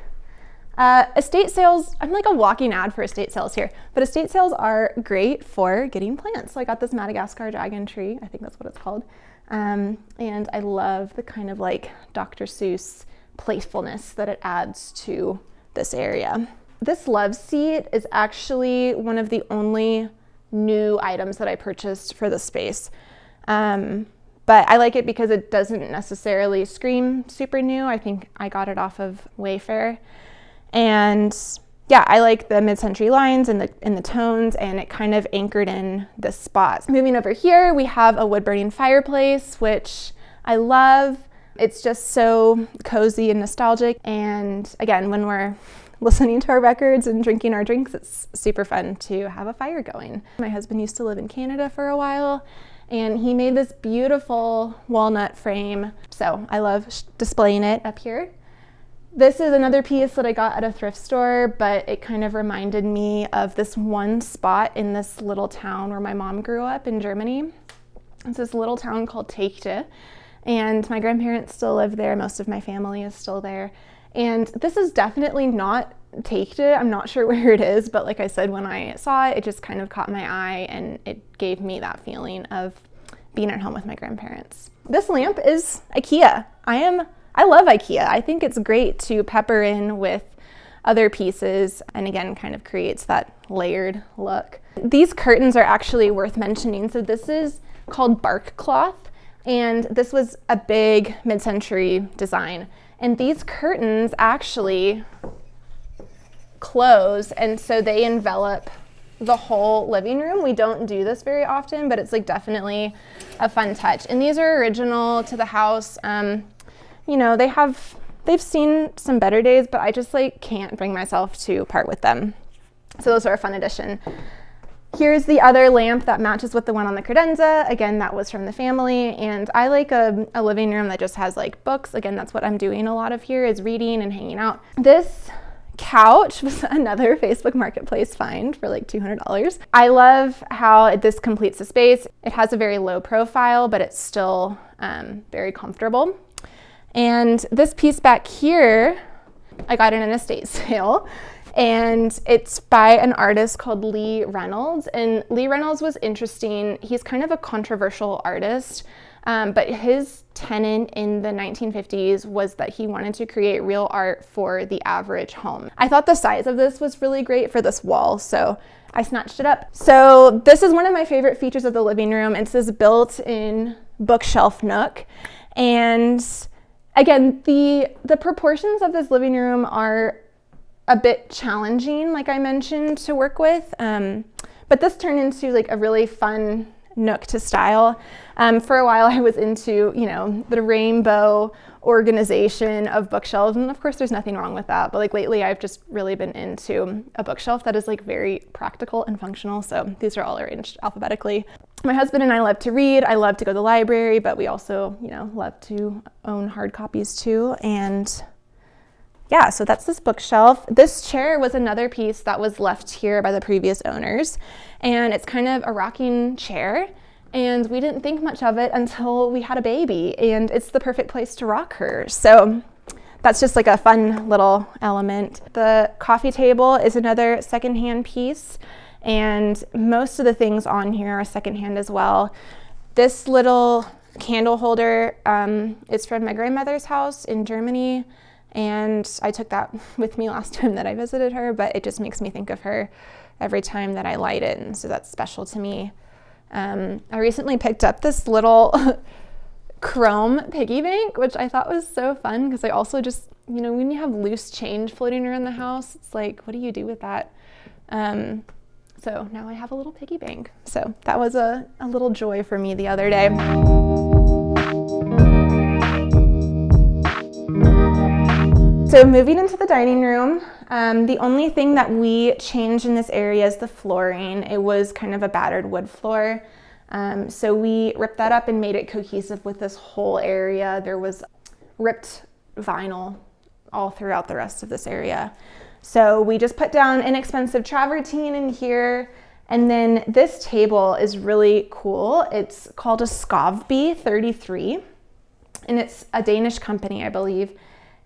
estate sales, I'm like a walking ad for estate sales here, but estate sales are great for getting plants. So I got this Madagascar dragon tree, I think that's what it's called. And I love the kind of like Dr. Seuss playfulness that it adds to this area. This love seat is actually one of the only new items that I purchased for the space. But I like it because it doesn't necessarily scream super new. I think I got it off of Wayfair. And yeah, I like the mid-century lines and the tones, and it kind of anchored in this spot. Moving over here, we have a wood-burning fireplace, which I love. It's just so cozy and nostalgic. And again, when we're listening to our records and drinking our drinks, it's super fun to have a fire going. My husband used to live in Canada for a while, and he made this beautiful walnut frame. So I love displaying it up here. This is another piece that I got at a thrift store, but it kind of reminded me of this one spot in this little town where my mom grew up in Germany. It's this little town called Techte, and my grandparents still live there. Most of my family is still there. And this is definitely not Techte. I'm not sure where it is, but like I said, when I saw it, it just kind of caught my eye, and it gave me that feeling of being at home with my grandparents. This lamp is IKEA. I love IKEA. I think it's great to pepper in with other pieces, and again, kind of creates that layered look. These curtains are actually worth mentioning. So this is called bark cloth, and this was a big mid-century design. And these curtains actually close, and so they envelop the whole living room. We don't do this very often, but it's like definitely a fun touch. And these are original to the house. You know, they've seen some better days, but I just like can't bring myself to part with them. So those are a fun addition. Here's the other lamp that matches with the one on the credenza. Again, that was from the family, and I like a living room that just has like books. Again, that's what I'm doing a lot of here, is reading and hanging out. This couch was another Facebook Marketplace find for like $200. I love how this completes the space. It has a very low profile, but it's still very comfortable. And this piece back here, I got in an estate sale, and it's by an artist called Lee Reynolds. And Lee Reynolds was interesting. He's kind of a controversial artist, but his tenet in the 1950s was that he wanted to create real art for the average home. I thought the size of this was really great for this wall, so I snatched it up. So this is one of my favorite features of the living room. It's this built-in bookshelf nook, and again, the proportions of this living room are a bit challenging, like I mentioned, to work with, but this turned into like a really fun nook to style. For a while I was into, you know, the rainbow organization of bookshelves, and of course there's nothing wrong with that, but like lately I've just really been into a bookshelf that is like very practical and functional, so these are all arranged alphabetically. My husband and I love to read. I love to go to the library, but we also, you know, love to own hard copies too. And yeah, so that's this bookshelf. This chair was another piece that was left here by the previous owners, and it's kind of a rocking chair, and we didn't think much of it until we had a baby, and it's the perfect place to rock her. So that's just like a fun little element. The coffee table is another secondhand piece, And most of the things on here are secondhand as well. This little candle holder is from my grandmother's house in Germany, and I took that with me last time that I visited her, but it just makes me think of her every time that I light it, and so that's special to me. I recently picked up this little chrome piggy bank, which I thought was so fun because I also just, you know, when you have loose change floating around the house, it's like, what do you do with that? So now I have a little piggy bank. So that was a little joy for me the other day. So moving into the dining room, the only thing that we changed in this area is the flooring. It was kind of a battered wood floor. So we ripped that up and made it cohesive with this whole area. There was ripped vinyl all throughout the rest of this area. So we just put down inexpensive travertine in here. And then this table is really cool. It's called a Skavby 33, and it's a Danish company, I believe.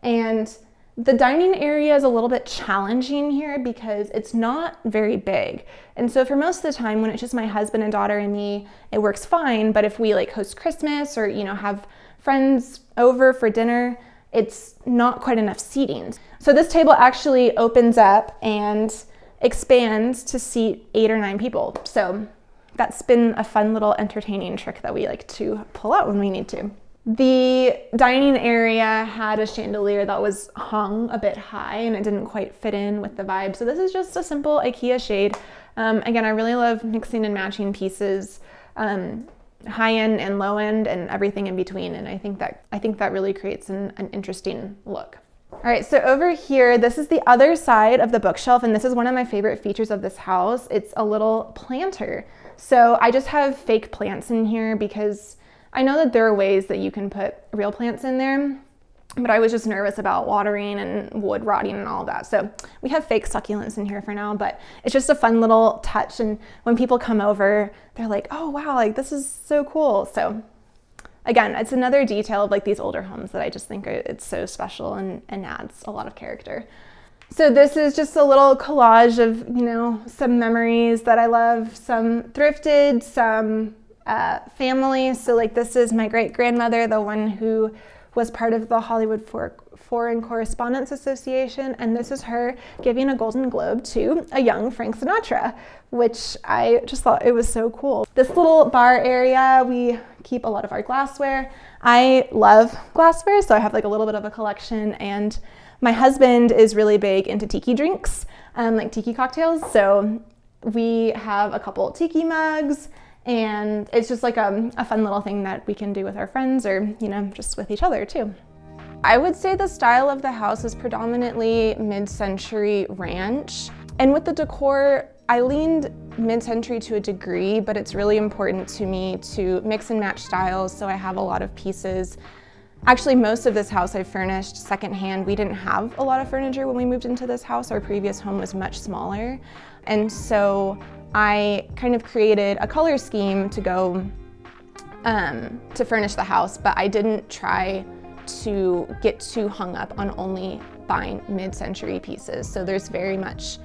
And the dining area is a little bit challenging here because it's not very big. And so for most of the time, when it's just my husband and daughter and me, it works fine. But if we like host Christmas or, you know, have friends over for dinner, it's not quite enough seating. So this table actually opens up and expands to seat 8 or 9 people. So that's been a fun little entertaining trick that we like to pull out when we need to. The dining area had a chandelier that was hung a bit high and it didn't quite fit in with the vibe. So this is just a simple IKEA shade. Again, I really love mixing and matching pieces, high end and low end and everything in between. And I think that really creates an interesting look. All right, so over here, this is the other side of the bookshelf, and this is one of my favorite features of this house. It's a little planter. So I just have fake plants in here because I know that there are ways that you can put real plants in there, but I was just nervous about watering and wood rotting and all of that. So we have fake succulents in here for now, but it's just a fun little touch. And when people come over, they're like, oh wow, like this is so cool. So again, it's another detail of like these older homes that I just think it's so special and adds a lot of character. So this is just a little collage of, you know, some memories that I love, some thrifted, some family. So like this is my great grandmother, the one who was part of the Hollywood Foreign Correspondents Association, and this is her giving a Golden Globe to a young Frank Sinatra, which I just thought it was so cool. This little bar area, we keep a lot of our glassware. I love glassware, so I have like a little bit of a collection, and my husband is really big into tiki drinks, like tiki cocktails, so we have a couple tiki mugs, and it's just like a fun little thing that we can do with our friends or, you know, just with each other too. I would say the style of the house is predominantly mid-century ranch. And with the decor, I leaned mid-century to a degree, but it's really important to me to mix and match styles, so I have a lot of pieces. Actually, most of this house I furnished secondhand. We didn't have a lot of furniture when we moved into this house. Our previous home was much smaller. And so I kind of created a color scheme to go to furnish the house, but I didn't try to get too hung up on only buying mid-century pieces. So there's very much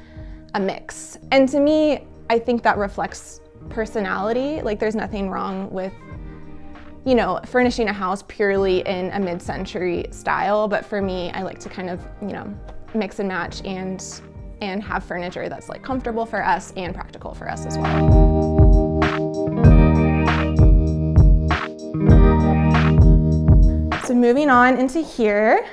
a mix. And to me, I think that reflects personality. Like there's nothing wrong with, you know, furnishing a house purely in a mid-century style. But for me, I like to kind of, you know, mix and match and have furniture that's like comfortable for us and practical for us as well. So moving on into here,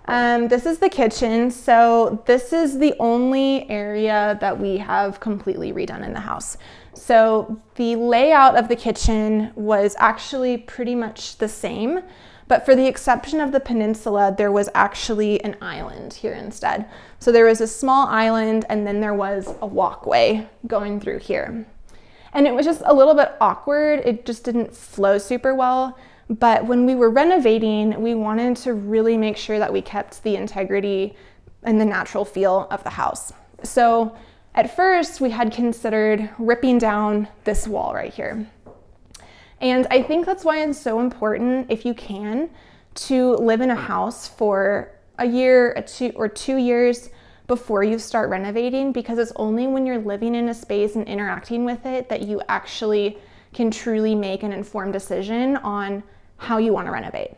this is the kitchen. So this is the only area that we have completely redone in the house. So the layout of the kitchen was actually pretty much the same, but for the exception of the peninsula, there was actually an island here instead. So there was a small island and then there was a walkway going through here. And it was just a little bit awkward. It just didn't flow super well. But when we were renovating, we wanted to really make sure that we kept the integrity and the natural feel of the house. So at first we had considered ripping down this wall right here. And I think that's why it's so important, if you can, to live in a house for a year, 2 years before you start renovating, because it's only when you're living in a space and interacting with it that you actually can truly make an informed decision on how you want to renovate.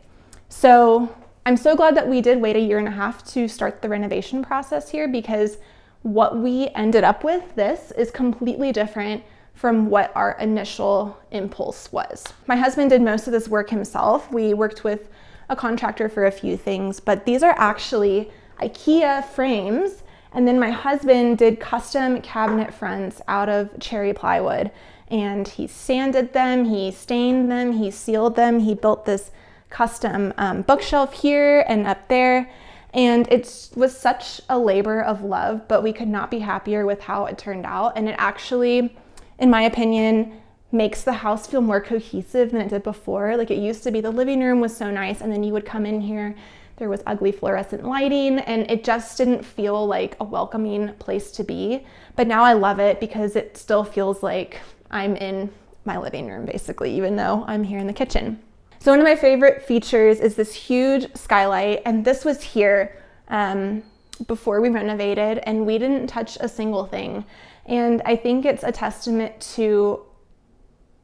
So I'm so glad that we did wait 1.5 years to start the renovation process here, because what we ended up with, this is completely different from what our initial impulse was. My husband did most of this work himself. We worked with a contractor for a few things, but these are actually IKEA frames. And then my husband did custom cabinet fronts out of cherry plywood, and he sanded them, he stained them, he sealed them. He built this custom bookshelf here and up there. And it was such a labor of love, but we could not be happier with how it turned out. And it actually, in my opinion, makes the house feel more cohesive than it did before. Like, it used to be the living room was so nice, and then you would come in here, there was ugly fluorescent lighting, and it just didn't feel like a welcoming place to be. But now I love it because it still feels like I'm in my living room, basically, even though I'm here in the kitchen. So one of my favorite features is this huge skylight, and this was here before we renovated, and we didn't touch a single thing. And I think it's a testament to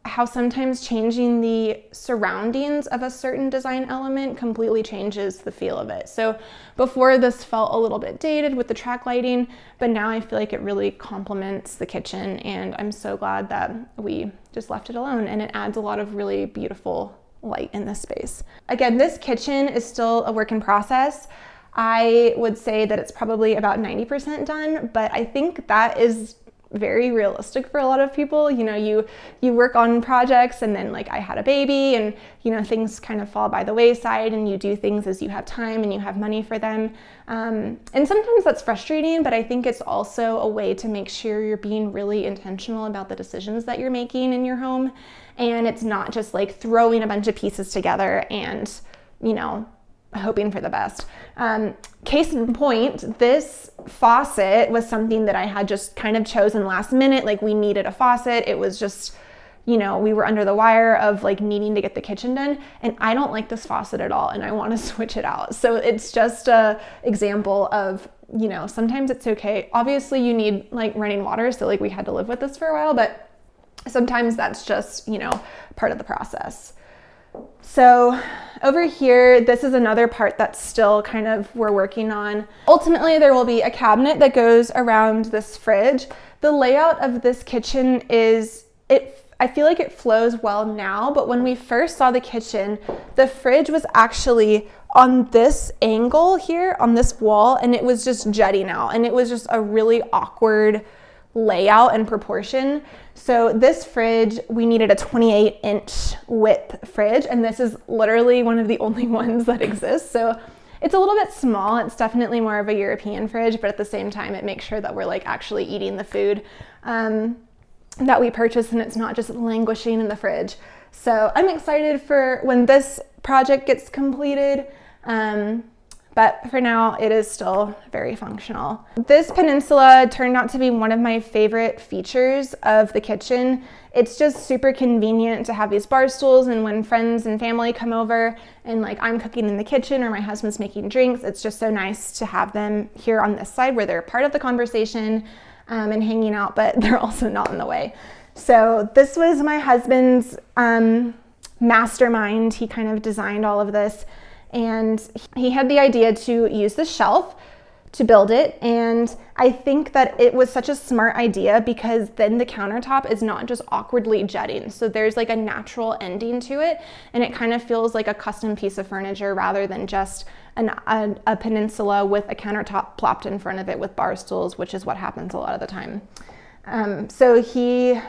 how sometimes changing the surroundings of a certain design element completely changes the feel of it. So before, this felt a little bit dated with the track lighting, but now I feel like it really complements the kitchen, and I'm so glad that we just left it alone, and it adds a lot of really beautiful light in this space. Again, this kitchen is still a work in process. I would say that it's probably about 90% done, but I think that is very realistic for a lot of people. You know, you work on projects, and then, like, I had a baby, and, you know, things kind of fall by the wayside, and you do things as you have time and you have money for them. And sometimes that's frustrating, but I think it's also a way to make sure you're being really intentional about the decisions that you're making in your home. And it's not just like throwing a bunch of pieces together and, you know, hoping for the best. Case in point, this faucet was something that I had just kind of chosen last minute. Like, we needed a faucet. It was just, you know, we were under the wire of like needing to get the kitchen done, and I don't like this faucet at all, and I want to switch it out. So it's just a example of, you know, sometimes it's okay. Obviously you need like running water, so like we had to live with this for a while, but sometimes that's just, you know, part of the process. So over here, this is another part that's still kind of we're working on. Ultimately, there will be a cabinet that goes around this fridge. The layout of this kitchen is, I feel like it flows well now, but when we first saw the kitchen, the fridge was actually on this angle here on this wall, and it was just jutting out, and it was just a really awkward layout and proportion. So this fridge, we needed a 28-inch width fridge, and this is literally one of the only ones that exists. So it's a little bit small. It's definitely more of a European fridge, but at the same time, it makes sure that we're like actually eating the food that we purchase, and it's not just languishing in the fridge. So I'm excited for when this project gets completed. But for now, it is still very functional. This peninsula turned out to be one of my favorite features of the kitchen. It's just super convenient to have these bar stools, and when friends and family come over and like I'm cooking in the kitchen or my husband's making drinks, it's just so nice to have them here on this side where they're part of the conversation and hanging out, but they're also not in the way. So this was my husband's mastermind. He kind of designed all of this. And he had the idea to use the shelf to build it. And I think that it was such a smart idea, because then the countertop is not just awkwardly jutting. So there's like a natural ending to it, and it kind of feels like a custom piece of furniture rather than just a peninsula with a countertop plopped in front of it with bar stools, which is what happens a lot of the time. So he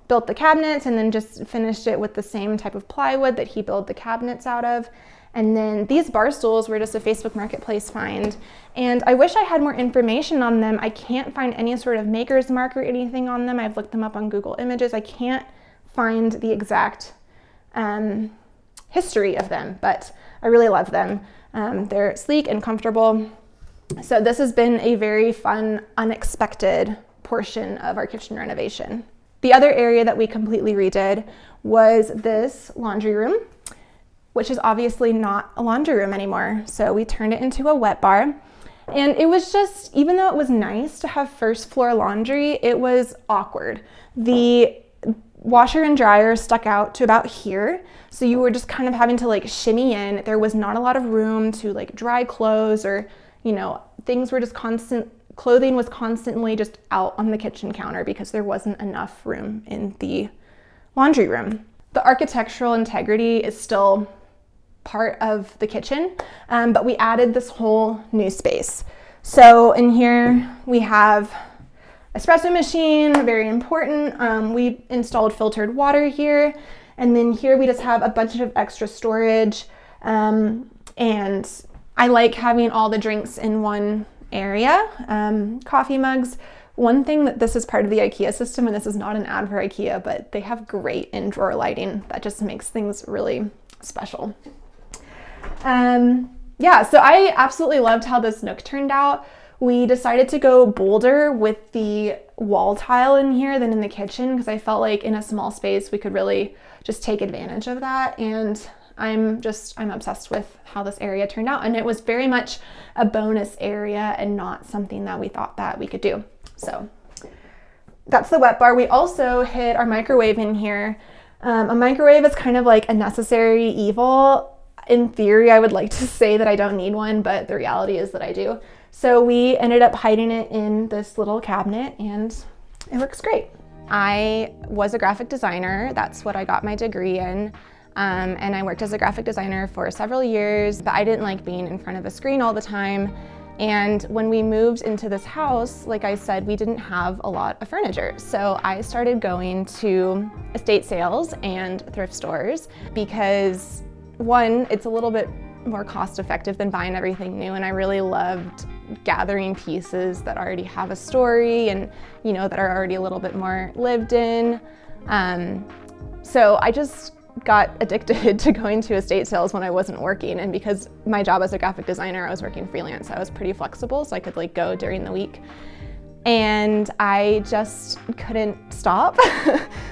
built the cabinets and then just finished it with the same type of plywood that he built the cabinets out of. And then these bar stools were just a Facebook Marketplace find. And I wish I had more information on them. I can't find any sort of maker's mark or anything on them. I've looked them up on Google Images. I can't find the exact history of them, but I really love them. They're sleek and comfortable. So this has been a very fun, unexpected portion of our kitchen renovation. The other area that we completely redid was this laundry room, which is obviously not a laundry room anymore. So we turned it into a wet bar. And it was just, even though it was nice to have first floor laundry, it was awkward. The washer and dryer stuck out to about here, so you were just kind of having to like shimmy in. There was not a lot of room to like dry clothes, or, you know, things were just clothing was constantly just out on the kitchen counter because there wasn't enough room in the laundry room. The architectural integrity is still part of the kitchen, but we added this whole new space. So in here we have espresso machine, very important. We installed filtered water here, and then here we just have a bunch of extra storage, and I like having all the drinks in one area. Coffee mugs. One thing that this is part of the IKEA system, and this is not an ad for IKEA, but they have great in-drawer lighting that just makes things really special. Yeah, so I absolutely loved how this nook turned out. We decided to go bolder with the wall tile in here than in the kitchen, because I felt like in a small space we could really just take advantage of that. And I'm obsessed with how this area turned out, and it was very much a bonus area and not something that we thought that we could do. So that's the wet bar. We also hid our microwave in here. A microwave is kind of like a necessary evil. In theory, I would like to say that I don't need one, but the reality is that I do. So we ended up hiding it in this little cabinet, and it works great. I was a graphic designer. That's what I got my degree in. And I worked as a graphic designer for several years, but I didn't like being in front of a screen all the time. And when we moved into this house, like I said, we didn't have a lot of furniture. So I started going to estate sales and thrift stores because, one, it's a little bit more cost effective than buying everything new, and I really loved gathering pieces that already have a story and, you know, that are already a little bit more lived in. So I just got addicted to going to estate sales when I wasn't working, and because my job as a graphic designer, I was working freelance, I was pretty flexible, so I could like go during the week, and I just couldn't stop.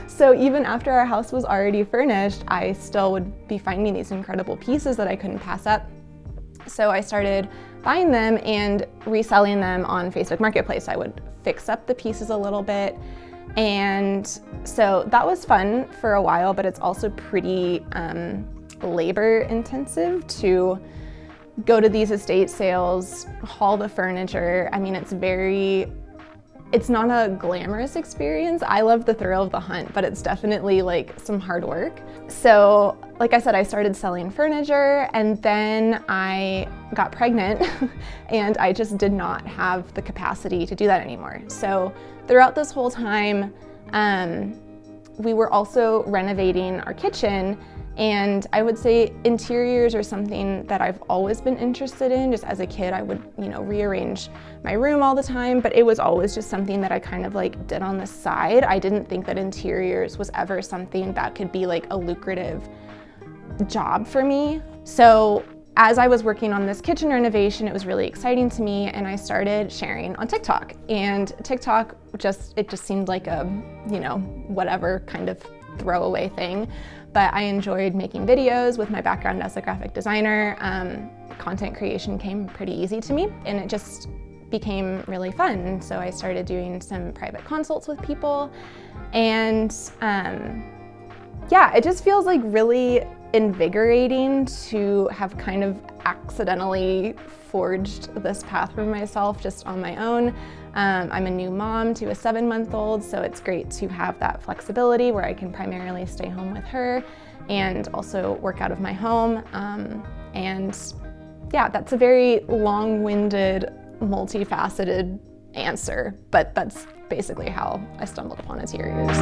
So even after our house was already furnished, I still would be finding these incredible pieces that I couldn't pass up. So I started buying them and reselling them on Facebook Marketplace. I would fix up the pieces a little bit, and so that was fun for a while, but it's also pretty labor intensive to go to these estate sales, haul the furniture. I mean, it's not a glamorous experience. I love the thrill of the hunt, but it's definitely like some hard work. So like I said, I started selling furniture, and then I got pregnant and I just did not have the capacity to do that anymore. So throughout this whole time, we were also renovating our kitchen, and I would say interiors are something that I've always been interested in. Just as a kid, I would, you know, rearrange my room all the time, but it was always just something that I kind of like did on the side. I didn't think that interiors was ever something that could be like a lucrative job for me. So as I was working on this kitchen renovation, it was really exciting to me, and I started sharing on TikTok. And TikTok it just seemed like a, you know, whatever kind of throwaway thing. But I enjoyed making videos with my background as a graphic designer. Content creation came pretty easy to me, and it just became really fun. So I started doing some private consults with people, and yeah, it just feels like really invigorating to have kind of accidentally forged this path for myself just on my own. I'm a new mom to a 7-month-old, so it's great to have that flexibility where I can primarily stay home with her and also work out of my home. And yeah, that's a very long-winded, multifaceted answer, but that's basically how I stumbled upon interiors.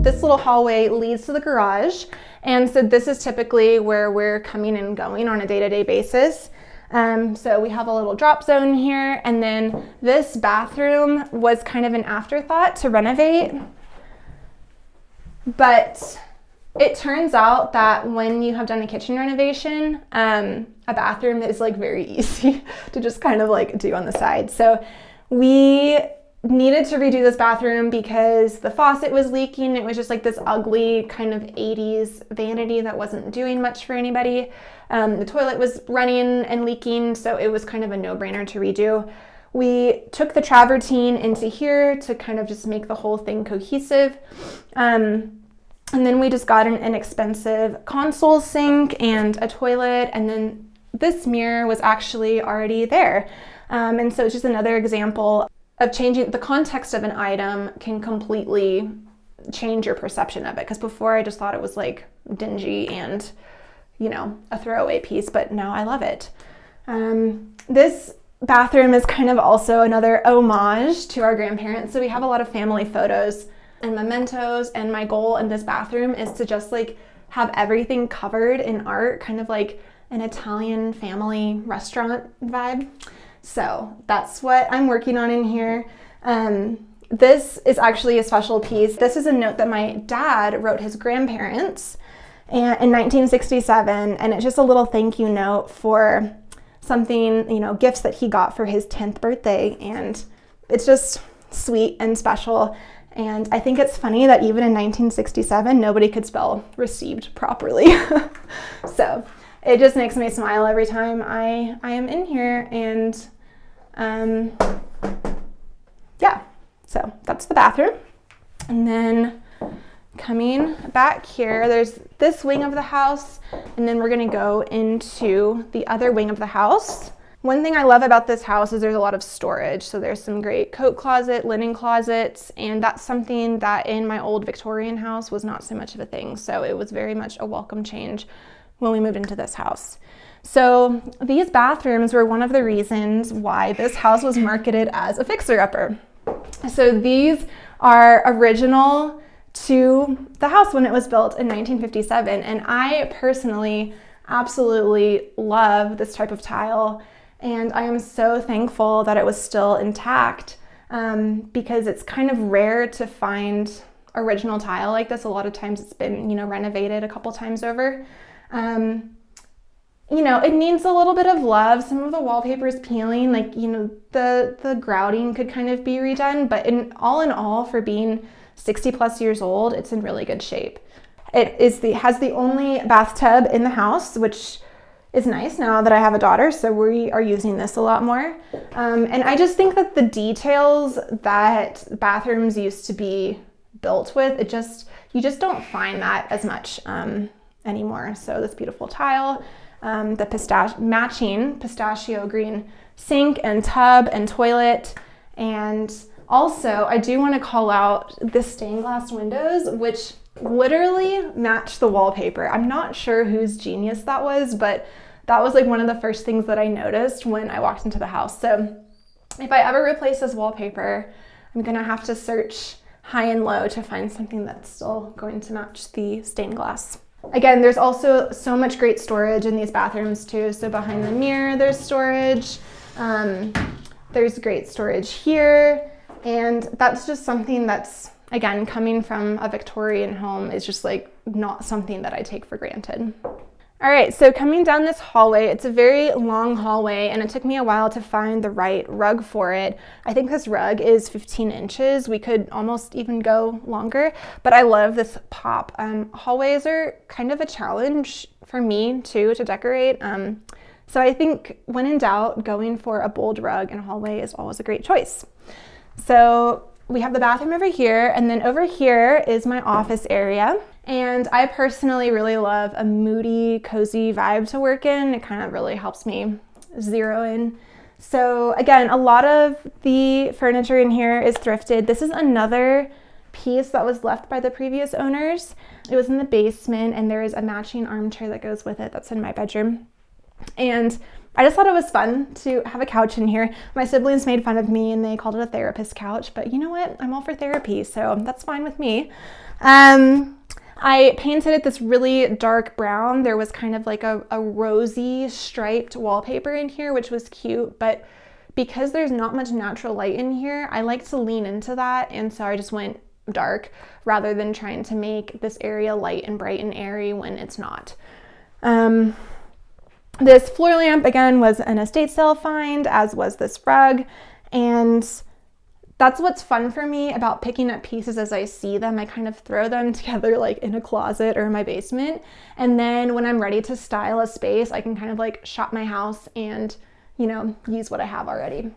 This little hallway leads to the garage, and so this is typically where we're coming and going on a day-to-day basis. So we have a little drop zone here, and then this bathroom was kind of an afterthought to renovate, but it turns out that when you have done a kitchen renovation, a bathroom is like very easy to just kind of like do on the side. So we needed to redo this bathroom because the faucet was leaking. It was just like this ugly kind of 80s vanity that wasn't doing much for anybody. The toilet was running and leaking, so it was kind of a no-brainer to redo. We took the travertine into here to kind of just make the whole thing cohesive. And then we just got an inexpensive console sink and a toilet, and then this mirror was actually already there. And so it's just another example of changing the context of an item can completely change your perception of it. Because before I just thought it was like dingy and, you know, a throwaway piece, but now I love it. This bathroom is kind of also another homage to our grandparents. So we have a lot of family photos and mementos, and my goal in this bathroom is to just like have everything covered in art, kind of like an Italian family restaurant vibe. So that's what I'm working on in here. This is actually a special piece. This is a note that my dad wrote his grandparents in 1967, and it's just a little thank you note for something, you know, gifts that he got for his 10th birthday, and it's just sweet and special. And I think it's funny that even in 1967, nobody could spell received properly. So it just makes me smile every time I am in here. And yeah, so that's the bathroom. And then coming back here, there's this wing of the house, and then we're gonna go into the other wing of the house. One thing I love about this house is there's a lot of storage. So there's some great coat closet, linen closets, and that's something that in my old Victorian house was not so much of a thing. So it was very much a welcome change when we moved into this house. So these bathrooms were one of the reasons why this house was marketed as a fixer-upper. So these are original to the house when it was built in 1957. And I personally absolutely love this type of tile. And I am so thankful that it was still intact because it's kind of rare to find original tile like this. A lot of times it's been, you know, renovated a couple times over. You know, it needs a little bit of love. Some of the wallpaper is peeling, like, you know, the grouting could kind of be redone, but in all, for being 60 plus years old, it's in really good shape. It has the only bathtub in the house, which is nice now that I have a daughter, so we are using this a lot more. And I just think that the details that bathrooms used to be built with, you just don't find that as much anymore. So this beautiful tile, the matching pistachio green sink and tub and toilet. And also I do want to call out the stained glass windows, which literally match the wallpaper. I'm not sure whose genius that was, but that was like one of the first things that I noticed when I walked into the house. So if I ever replace this wallpaper, I'm gonna have to search high and low to find something that's still going to match the stained glass. Again, there's also so much great storage in these bathrooms too. So behind the mirror, there's storage. There's great storage here. And that's just something that's, again, coming from a Victorian home is just like not something that I take for granted. All right, so coming down this hallway, it's a very long hallway, and it took me a while to find the right rug for it. I think this rug is 15 inches. We could almost even go longer, but I love this pop. Hallways are kind of a challenge for me too to decorate. So I think when in doubt, going for a bold rug in a hallway is always a great choice. So we have the bathroom over here, and then over here is my office area. And I personally really love a moody, cozy vibe to work in. It kind of really helps me zero in. So again, a lot of the furniture in here is thrifted. This is another piece that was left by the previous owners. It was in the basement, and there is a matching armchair that goes with it that's in my bedroom. And I just thought it was fun to have a couch in here. My siblings made fun of me and they called it a therapist couch, but you know what? I'm all for therapy, so that's fine with me. I painted it this really dark brown. There was kind of like a rosy striped wallpaper in here, which was cute, but because there's not much natural light in here, I like to lean into that, and so I just went dark rather than trying to make this area light and bright and airy when it's not. This floor lamp, again, was an estate sale find, as was this rug, and that's what's fun for me about picking up pieces as I see them. I kind of throw them together like in a closet or in my basement. And then when I'm ready to style a space, I can kind of like shop my house and, you know, use what I have already.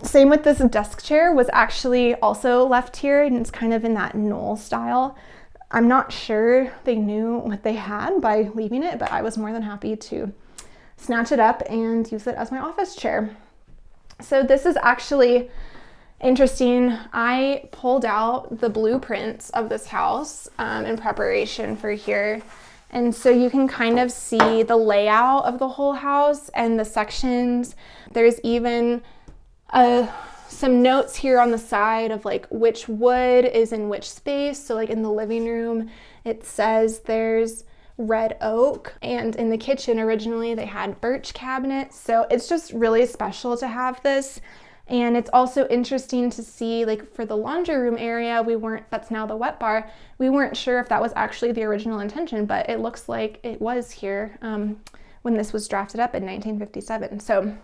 Same with this desk chair, was actually also left here, and it's kind of in that knoll style. I'm not sure they knew what they had by leaving it, but I was more than happy to snatch it up and use it as my office chair. So this is actually interesting. I pulled out the blueprints of this house in preparation for here. And so you can kind of see the layout of the whole house and the sections. There's even some notes here on the side of like which wood is in which space. So like in the living room, it says there's red oak, and in the kitchen originally they had birch cabinets. So it's just really special to have this. And it's also interesting to see, like for the laundry room area, that's now the wet bar, we weren't sure if that was actually the original intention, but it looks like it was here when this was drafted up in 1957. So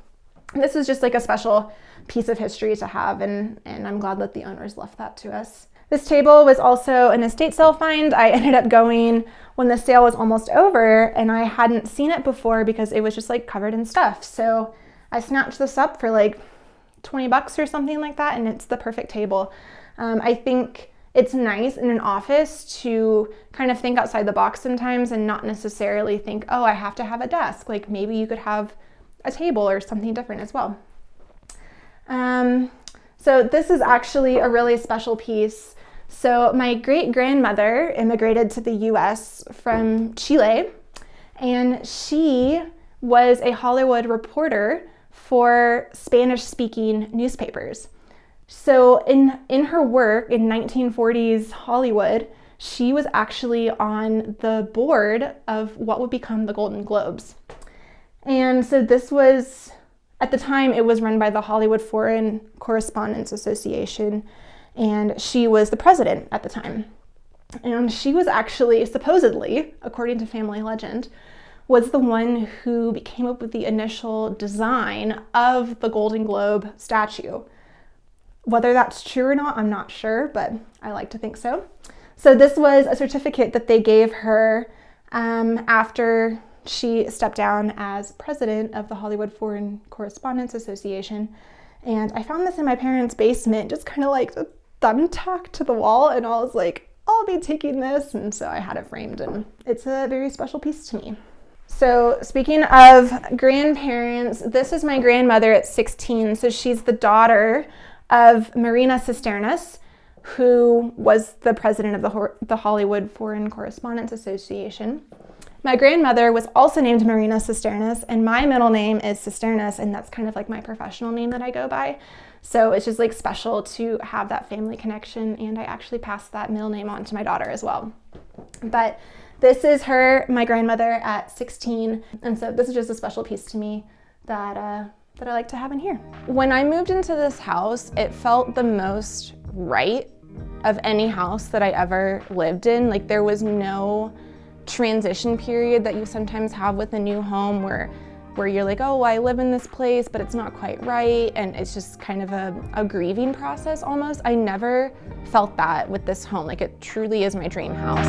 this is just like a special piece of history to have, and I'm glad that the owners left that to us. This table was also an estate sale find. I ended up going when the sale was almost over, and I hadn't seen it before because it was just like covered in stuff. So I snatched this up for like $20 or something like that, and it's the perfect table. I think it's nice in an office to kind of think outside the box sometimes and not necessarily think, oh, I have to have a desk. Like maybe you could have a table or something different as well. So this is actually a really special piece. So my great-grandmother immigrated to the US from Chile, and she was a Hollywood reporter for Spanish-speaking newspapers. So in her work in 1940s Hollywood, she was actually on the board of what would become the Golden Globes. And so this was, at the time, it was run by the Hollywood Foreign Correspondents Association, and she was the president at the time. And she was actually, supposedly, according to family legend, was the one who came up with the initial design of the Golden Globe statue. Whether that's true or not, I'm not sure, but I like to think so. So this was a certificate that they gave her after she stepped down as president of the Hollywood Foreign Correspondents Association. And I found this in my parents' basement, just kind of like a thumbtack to the wall, and I was like, I'll be taking this. And so I had it framed, and it's a very special piece to me. So speaking of grandparents, this is my grandmother at 16. So she's the daughter of Marina Cisternas, who was the president of the Hollywood Foreign Correspondents Association. My grandmother was also named Marina Cisternas, and my middle name is Cisternas, and that's kind of like my professional name that I go by. So it's just like special to have that family connection, and I actually passed that middle name on to my daughter as well. But this is her, my grandmother at 16, and so this is just a special piece to me that I like to have in here. When I moved into this house, it felt the most right of any house that I ever lived in. Like there was no transition period that you sometimes have with a new home where you're like, oh, I live in this place, but it's not quite right, and it's just kind of a grieving process almost. I never felt that with this home. Like it truly is my dream house.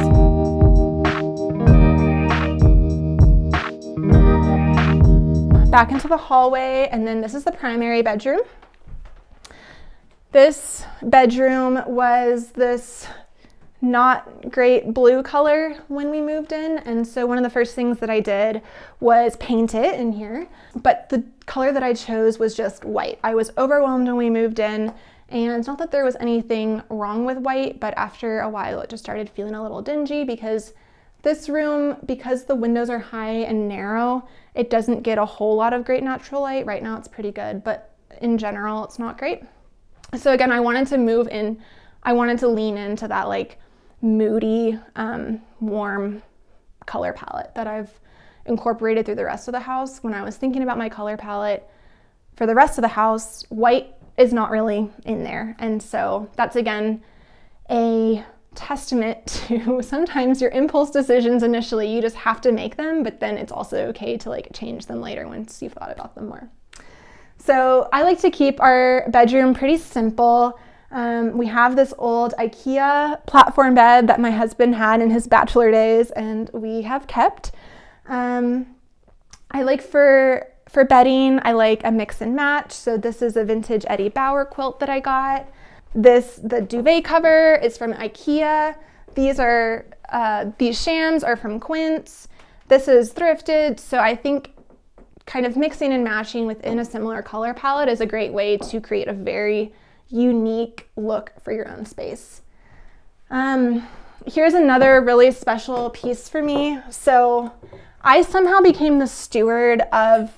Back into the hallway, and then this is the primary bedroom. This bedroom was this not great blue color when we moved in, and so one of the first things that I did was paint it in here, but the color that I chose was just white. I was overwhelmed when we moved in, and not that there was anything wrong with white, but after a while it just started feeling a little dingy because this room, because the windows are high and narrow, it doesn't get a whole lot of great natural light. Right now it's pretty good, but in general it's not great. So again, I wanted to move in, I wanted to lean into that like moody, warm color palette that I've incorporated through the rest of the house. When I was thinking about my color palette for the rest of the house, white is not really in there. And so that's again a testament to sometimes your impulse decisions initially, you just have to make them, but then it's also okay to like change them later once you've thought about them more. So I like to keep our bedroom pretty simple. We have this old IKEA platform bed that my husband had in his bachelor days, and we have kept. I like for bedding, I like a mix and match. So this is a vintage Eddie Bauer quilt that I got. The duvet cover is from IKEA. These shams are from Quince. This is thrifted. So I think kind of mixing and matching within a similar color palette is a great way to create a very unique look for your own space. Here's another really special piece for me. So I somehow became the steward of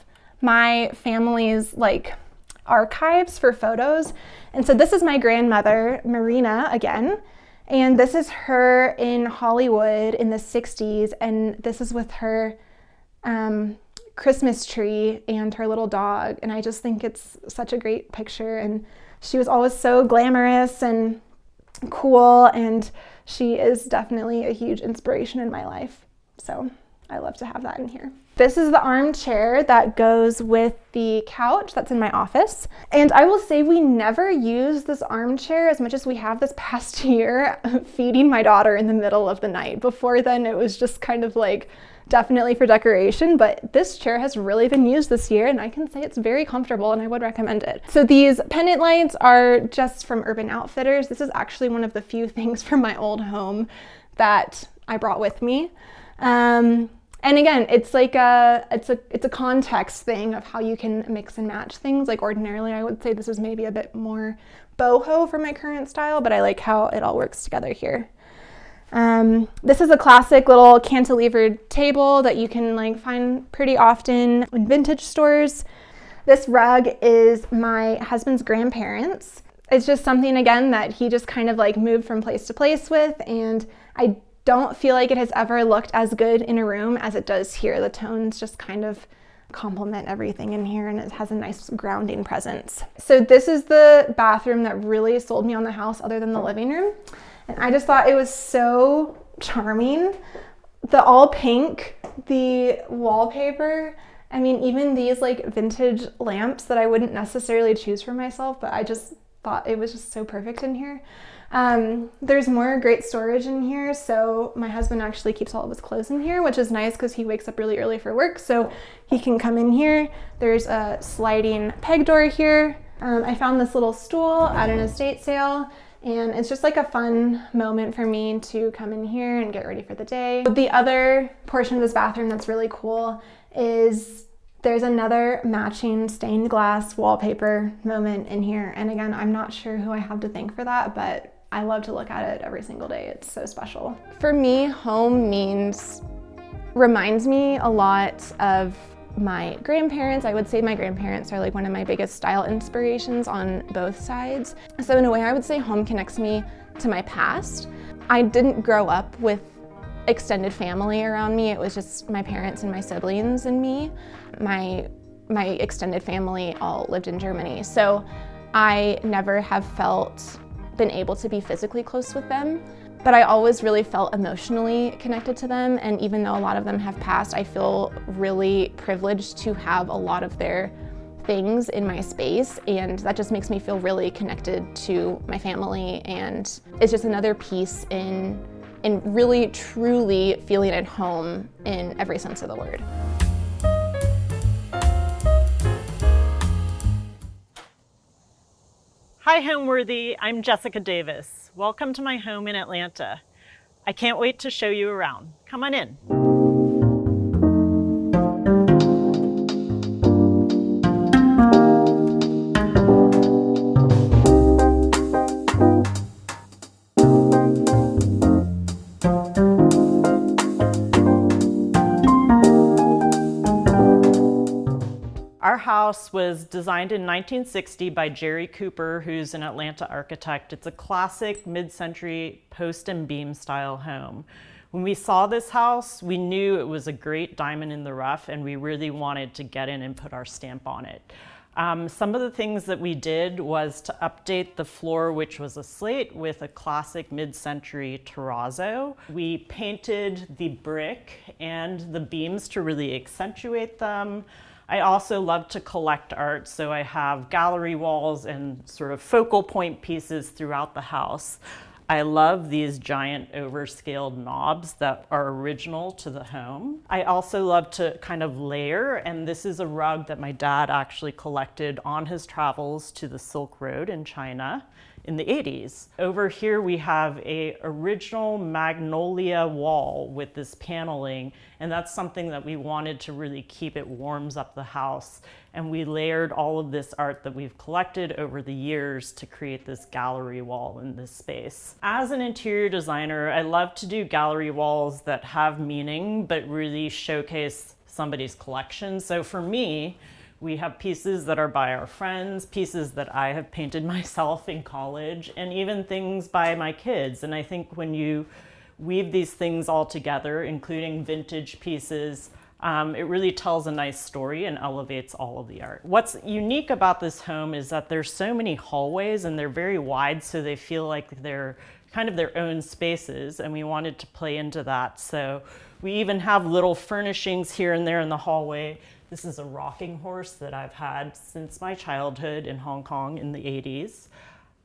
my family's archives for photos. And so this is my grandmother, Marina, again. And this is her in Hollywood in the 60s. And this is with her Christmas tree and her little dog. And I just think it's such a great picture. And she was always so glamorous and cool. And she is definitely a huge inspiration in my life. So I love to have that in here. This is the armchair that goes with the couch that's in my office. And I will say we never use this armchair as much as we have this past year feeding my daughter in the middle of the night. Before then, it was just kind of definitely for decoration, but this chair has really been used this year, and I can say it's very comfortable and I would recommend it. So these pendant lights are just from Urban Outfitters. This is actually one of the few things from my old home that I brought with me. And again, it's a context thing of how you can mix and match things. Ordinarily, I would say this is maybe a bit more boho for my current style, but I like how it all works together here. This is a classic little cantilevered table that you can find pretty often in vintage stores. This rug is my husband's grandparents. It's just something, again, that he just kind of moved from place to place with, and I don't feel like it has ever looked as good in a room as it does here. The tones just kind of complement everything in here, and it has a nice grounding presence. So this is the bathroom that really sold me on the house other than the living room. And I just thought it was so charming. The all pink, the wallpaper, I mean, even these vintage lamps that I wouldn't necessarily choose for myself, but I just thought it was just so perfect in here. There's more great storage in here, so my husband actually keeps all of his clothes in here, which is nice because he wakes up really early for work, so he can come in here. There's a sliding peg door here. I found this little stool at an estate sale, and it's just a fun moment for me to come in here and get ready for the day. The other portion of this bathroom that's really cool is there's another matching stained glass wallpaper moment in here. And again, I'm not sure who I have to thank for that, but I love to look at it every single day. It's so special. For me, home reminds me a lot of my grandparents. I would say my grandparents are one of my biggest style inspirations on both sides. So in a way, I would say home connects me to my past. I didn't grow up with extended family around me. It was just my parents and my siblings and me. My extended family all lived in Germany, so I never have been able to be physically close with them, but I always really felt emotionally connected to them. And even though a lot of them have passed, I feel really privileged to have a lot of their things in my space, and that just makes me feel really connected to my family, and it's just another piece in really truly feeling at home in every sense of the word. Hi Homeworthy, I'm Jessica Davis. Welcome to my home in Atlanta. I can't wait to show you around. Come on in. Our house was designed in 1960 by Jerry Cooper, who's an Atlanta architect. It's a classic mid-century post and beam style home. When we saw this house, we knew it was a great diamond in the rough, and we really wanted to get in and put our stamp on it. Some of the things that we did was to update the floor, which was a slate, with a classic mid-century terrazzo. We painted the brick and the beams to really accentuate them. I also love to collect art, so I have gallery walls and sort of focal point pieces throughout the house. I love these giant overscaled knobs that are original to the home. I also love to kind of layer, and this is a rug that my dad actually collected on his travels to the Silk Road in China in the 80s. Over here we have a original magnolia wall with this paneling, and that's something that we wanted to really keep. It warms up the house, and we layered all of this art that we've collected over the years to create this gallery wall in this space. As an interior designer, I love to do gallery walls that have meaning but really showcase somebody's collection. So for me, we have pieces that are by our friends, pieces that I have painted myself in college, and even things by my kids. And I think when you weave these things all together, including vintage pieces, it really tells a nice story and elevates all of the art. What's unique about this home is that there's so many hallways and they're very wide, so they feel like they're kind of their own spaces, and we wanted to play into that. So we even have little furnishings here and there in the hallway. This is a rocking horse that I've had since my childhood in Hong Kong in the 80s.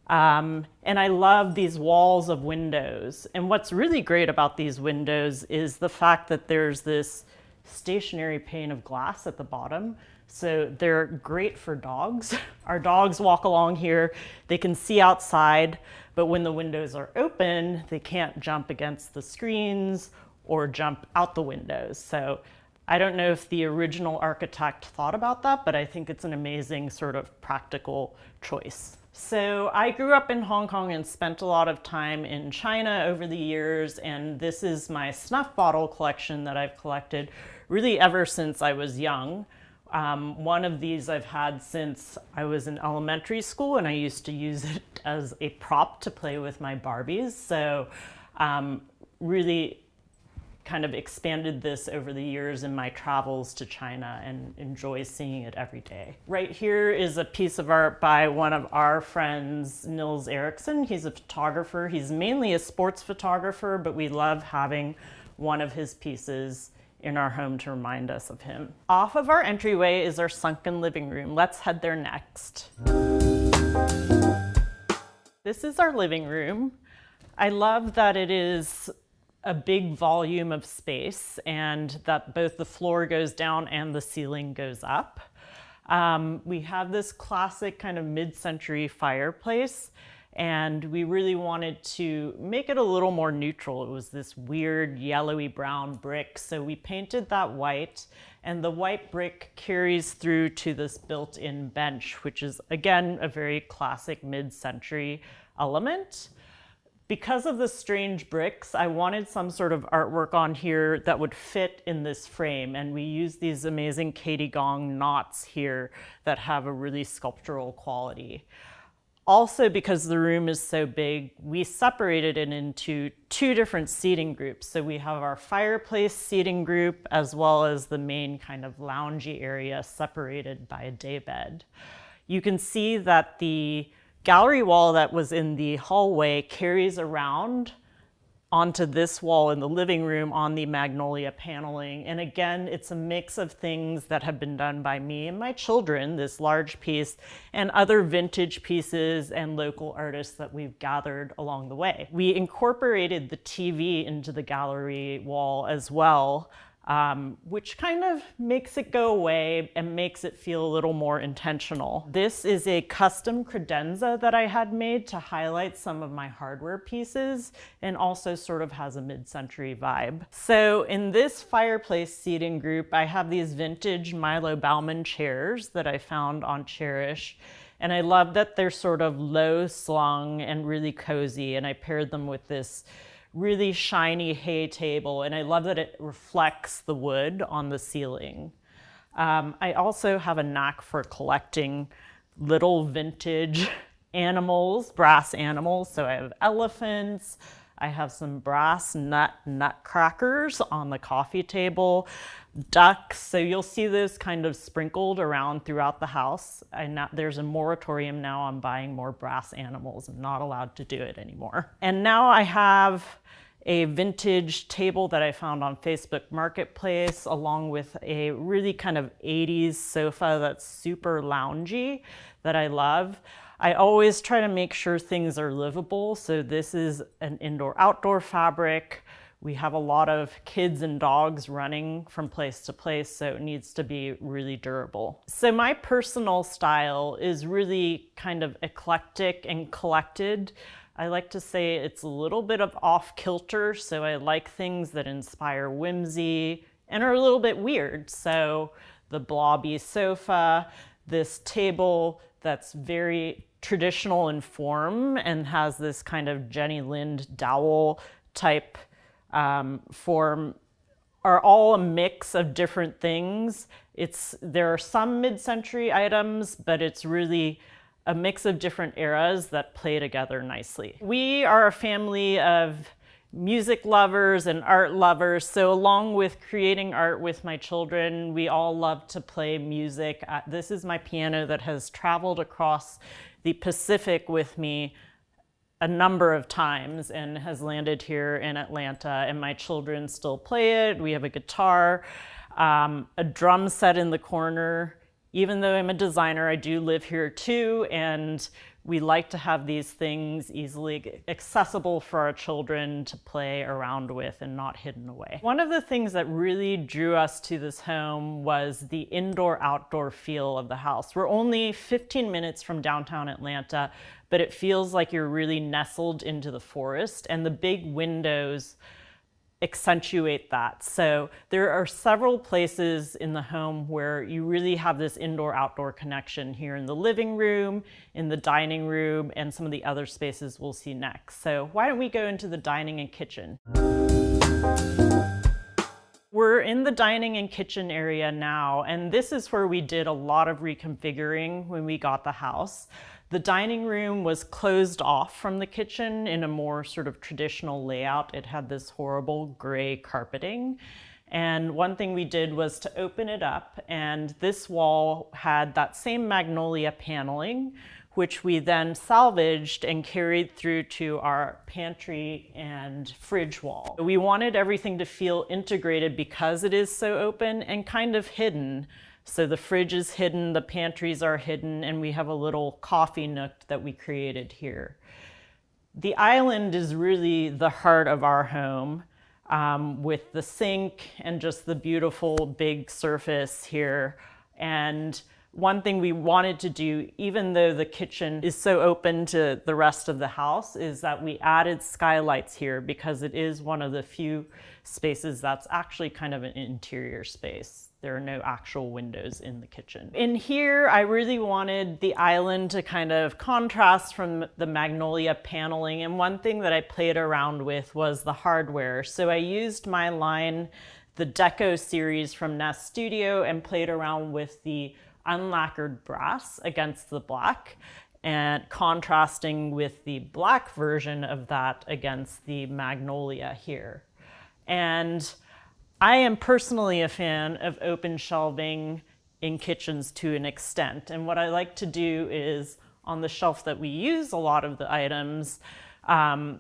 And I love these walls of windows. And what's really great about these windows is the fact that there's this stationary pane of glass at the bottom. So they're great for dogs. Our dogs walk along here, they can see outside, but when the windows are open, they can't jump against the screens or jump out the windows. So I don't know if the original architect thought about that, but I think it's an amazing sort of practical choice. So I grew up in Hong Kong and spent a lot of time in China over the years, and this is my snuff bottle collection that I've collected really ever since I was young. One of these I've had since I was in elementary school, and I used to use it as a prop to play with my Barbies. So really kind of expanded this over the years in my travels to China and enjoy seeing it every day. Right here is a piece of art by one of our friends, Nils Eriksson. He's a photographer. He's mainly a sports photographer, but we love having one of his pieces in our home to remind us of him. Off of our entryway is our sunken living room. Let's head there next. This is our living room. I love that it is a big volume of space and that both the floor goes down and the ceiling goes up. We have this classic kind of mid-century fireplace, and we really wanted to make it a little more neutral. It was this weird yellowy brown brick, so we painted that white, and the white brick carries through to this built-in bench, which is again a very classic mid-century element. Because of the strange bricks, I wanted some sort of artwork on here that would fit in this frame, and we used these amazing Katie Gong knots here that have a really sculptural quality. Also, because the room is so big, we separated it into two different seating groups. So we have our fireplace seating group as well as the main kind of loungy area separated by a daybed. You can see that the gallery wall that was in the hallway carries around onto this wall in the living room on the magnolia paneling. And again, it's a mix of things that have been done by me and my children, this large piece, and other vintage pieces and local artists that we've gathered along the way. We incorporated the TV into the gallery wall as well, which kind of makes it go away and makes it feel a little more intentional. This is a custom credenza that I had made to highlight some of my hardware pieces and also sort of has a mid-century vibe. So in this fireplace seating group, I have these vintage Milo Bauman chairs that I found on Cherish. And I love that they're sort of low slung and really cozy. And I paired them with this really shiny hay table, and I love that it reflects the wood on the ceiling. I also have a knack for collecting little vintage animals, brass animals. So I have elephants, I have some brass nutcrackers on the coffee table, ducks. So you'll see this kind of sprinkled around throughout the house. There's a moratorium now on buying more brass animals. I'm not allowed to do it anymore. And now I have a vintage table that I found on Facebook Marketplace, along with a really kind of 80s sofa that's super loungy that I love. I always try to make sure things are livable. So this is an indoor-outdoor fabric. We have a lot of kids and dogs running from place to place, so it needs to be really durable. So my personal style is really kind of eclectic and collected. I like to say it's a little bit of off-kilter, so I like things that inspire whimsy and are a little bit weird. So the blobby sofa, this table that's very traditional in form and has this kind of Jenny Lind dowel type form, are all a mix of different things. There are some mid-century items, but it's really a mix of different eras that play together nicely. We are a family of music lovers and art lovers, so along with creating art with my children, we all love to play music. This is my piano that has traveled across the Pacific with me a number of times and has landed here in Atlanta, and my children still play it. We have a guitar, a drum set in the corner. Even though I'm a designer, I do live here too, and we like to have these things easily accessible for our children to play around with and not hidden away. One of the things that really drew us to this home was the indoor-outdoor feel of the house. We're only 15 minutes from downtown Atlanta, but it feels like you're really nestled into the forest, and the big windows accentuate that. So there are several places in the home where you really have this indoor-outdoor connection here in the living room, in the dining room, and some of the other spaces we'll see next. So why don't we go into the dining and kitchen? We're in the dining and kitchen area now, and this is where we did a lot of reconfiguring when we got the house. The dining room was closed off from the kitchen in a more sort of traditional layout. It had this horrible gray carpeting. And one thing we did was to open it up, and this wall had that same magnolia paneling, which we then salvaged and carried through to our pantry and fridge wall. We wanted everything to feel integrated because it is so open and kind of hidden. So the fridge is hidden, the pantries are hidden, and we have a little coffee nook that we created here. The island is really the heart of our home, with the sink and just the beautiful big surface here. And one thing we wanted to do, even though the kitchen is so open to the rest of the house, is that we added skylights here because it is one of the few spaces that's actually kind of an interior space. There are no actual windows in the kitchen. In here, I really wanted the island to kind of contrast from the magnolia paneling, and one thing that I played around with was the hardware. So I used my line, the Deco series from Nest Studio, and played around with the unlacquered brass against the black, and contrasting with the black version of that against the magnolia here. And I am personally a fan of open shelving in kitchens to an extent. And what I like to do is, on the shelf that we use a lot of the items, I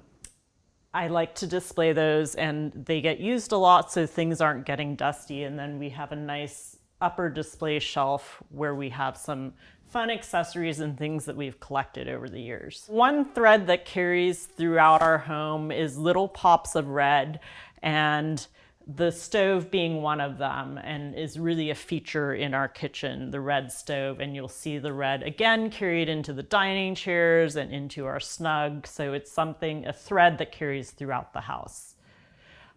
like to display those, and they get used a lot so things aren't getting dusty. And then we have a nice upper display shelf where we have some fun accessories and things that we've collected over the years. One thread that carries throughout our home is little pops of red, and the stove being one of them, and is really a feature in our kitchen, the red stove. And you'll see the red again carried into the dining chairs and into our snug. So it's something, a thread that carries throughout the house.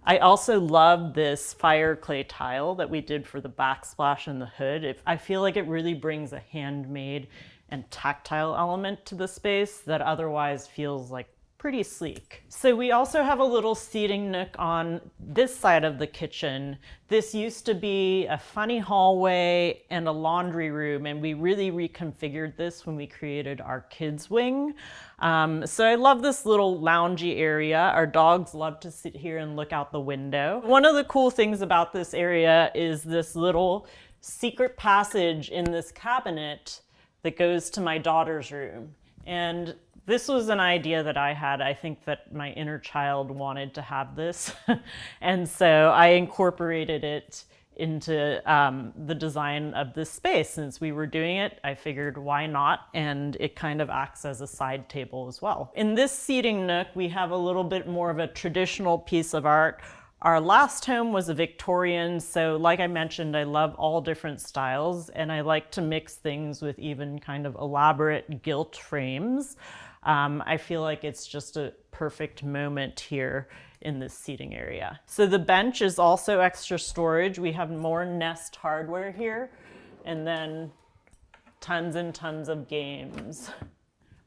I also love this fire clay tile that we did for the backsplash and the hood. I feel like it really brings a handmade and tactile element to the space that otherwise feels like pretty sleek. So we also have a little seating nook on this side of the kitchen. This used to be a funny hallway and a laundry room, and we really reconfigured this when we created our kids wing. So I love this little loungy area. Our dogs love to sit here and look out the window. One of the cool things about this area is this little secret passage in this cabinet that goes to my daughter's room. And This was an idea that I had. I think that my inner child wanted to have this. And so I incorporated it into the design of this space. Since we were doing it, I figured why not? And it kind of acts as a side table as well. In this seating nook, we have a little bit more of a traditional piece of art. Our last home was a Victorian, so like I mentioned, I love all different styles, and I like to mix things with even kind of elaborate gilt frames. I feel like it's just a perfect moment here in this seating area. So the bench is also extra storage. We have more Nest hardware here, and then tons and tons of games,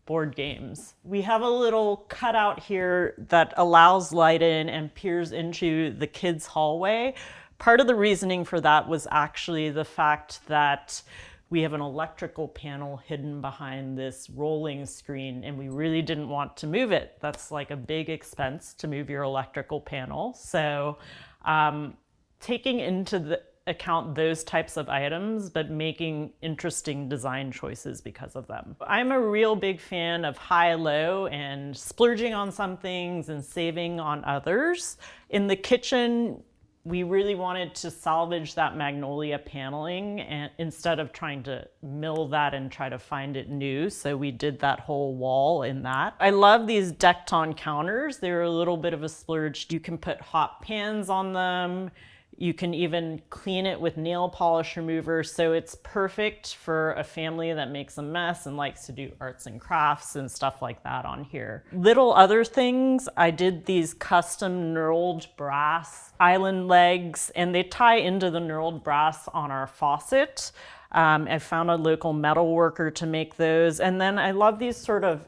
board games. We have a little cutout here that allows light in and peers into the kids' hallway. Part of the reasoning for that was actually the fact that we have an electrical panel hidden behind this rolling screen, and we really didn't want to move it. That's like a big expense to move your electrical panel. So taking into account those types of items, but making interesting design choices because of them. I'm a real big fan of high-low and splurging on some things and saving on others. In the kitchen, we really wanted to salvage that magnolia paneling and instead of trying to mill that and try to find it new. So we did that whole wall in that. I love these decked on counters. They're a little bit of a splurge. You can put hot pans on them. You can even clean it with nail polish remover. So it's perfect for a family that makes a mess and likes to do arts and crafts and stuff like that on here. Little other things, I did these custom knurled brass island legs, and they tie into the knurled brass on our faucet. I found a local metal worker to make those. And then I love these sort of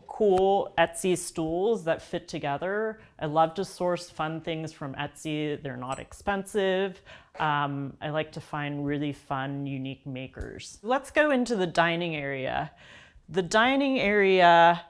cool Etsy stools that fit together. I love to source fun things from Etsy. They're not expensive. I like to find really fun, unique makers. Let's go into the dining area. The dining area,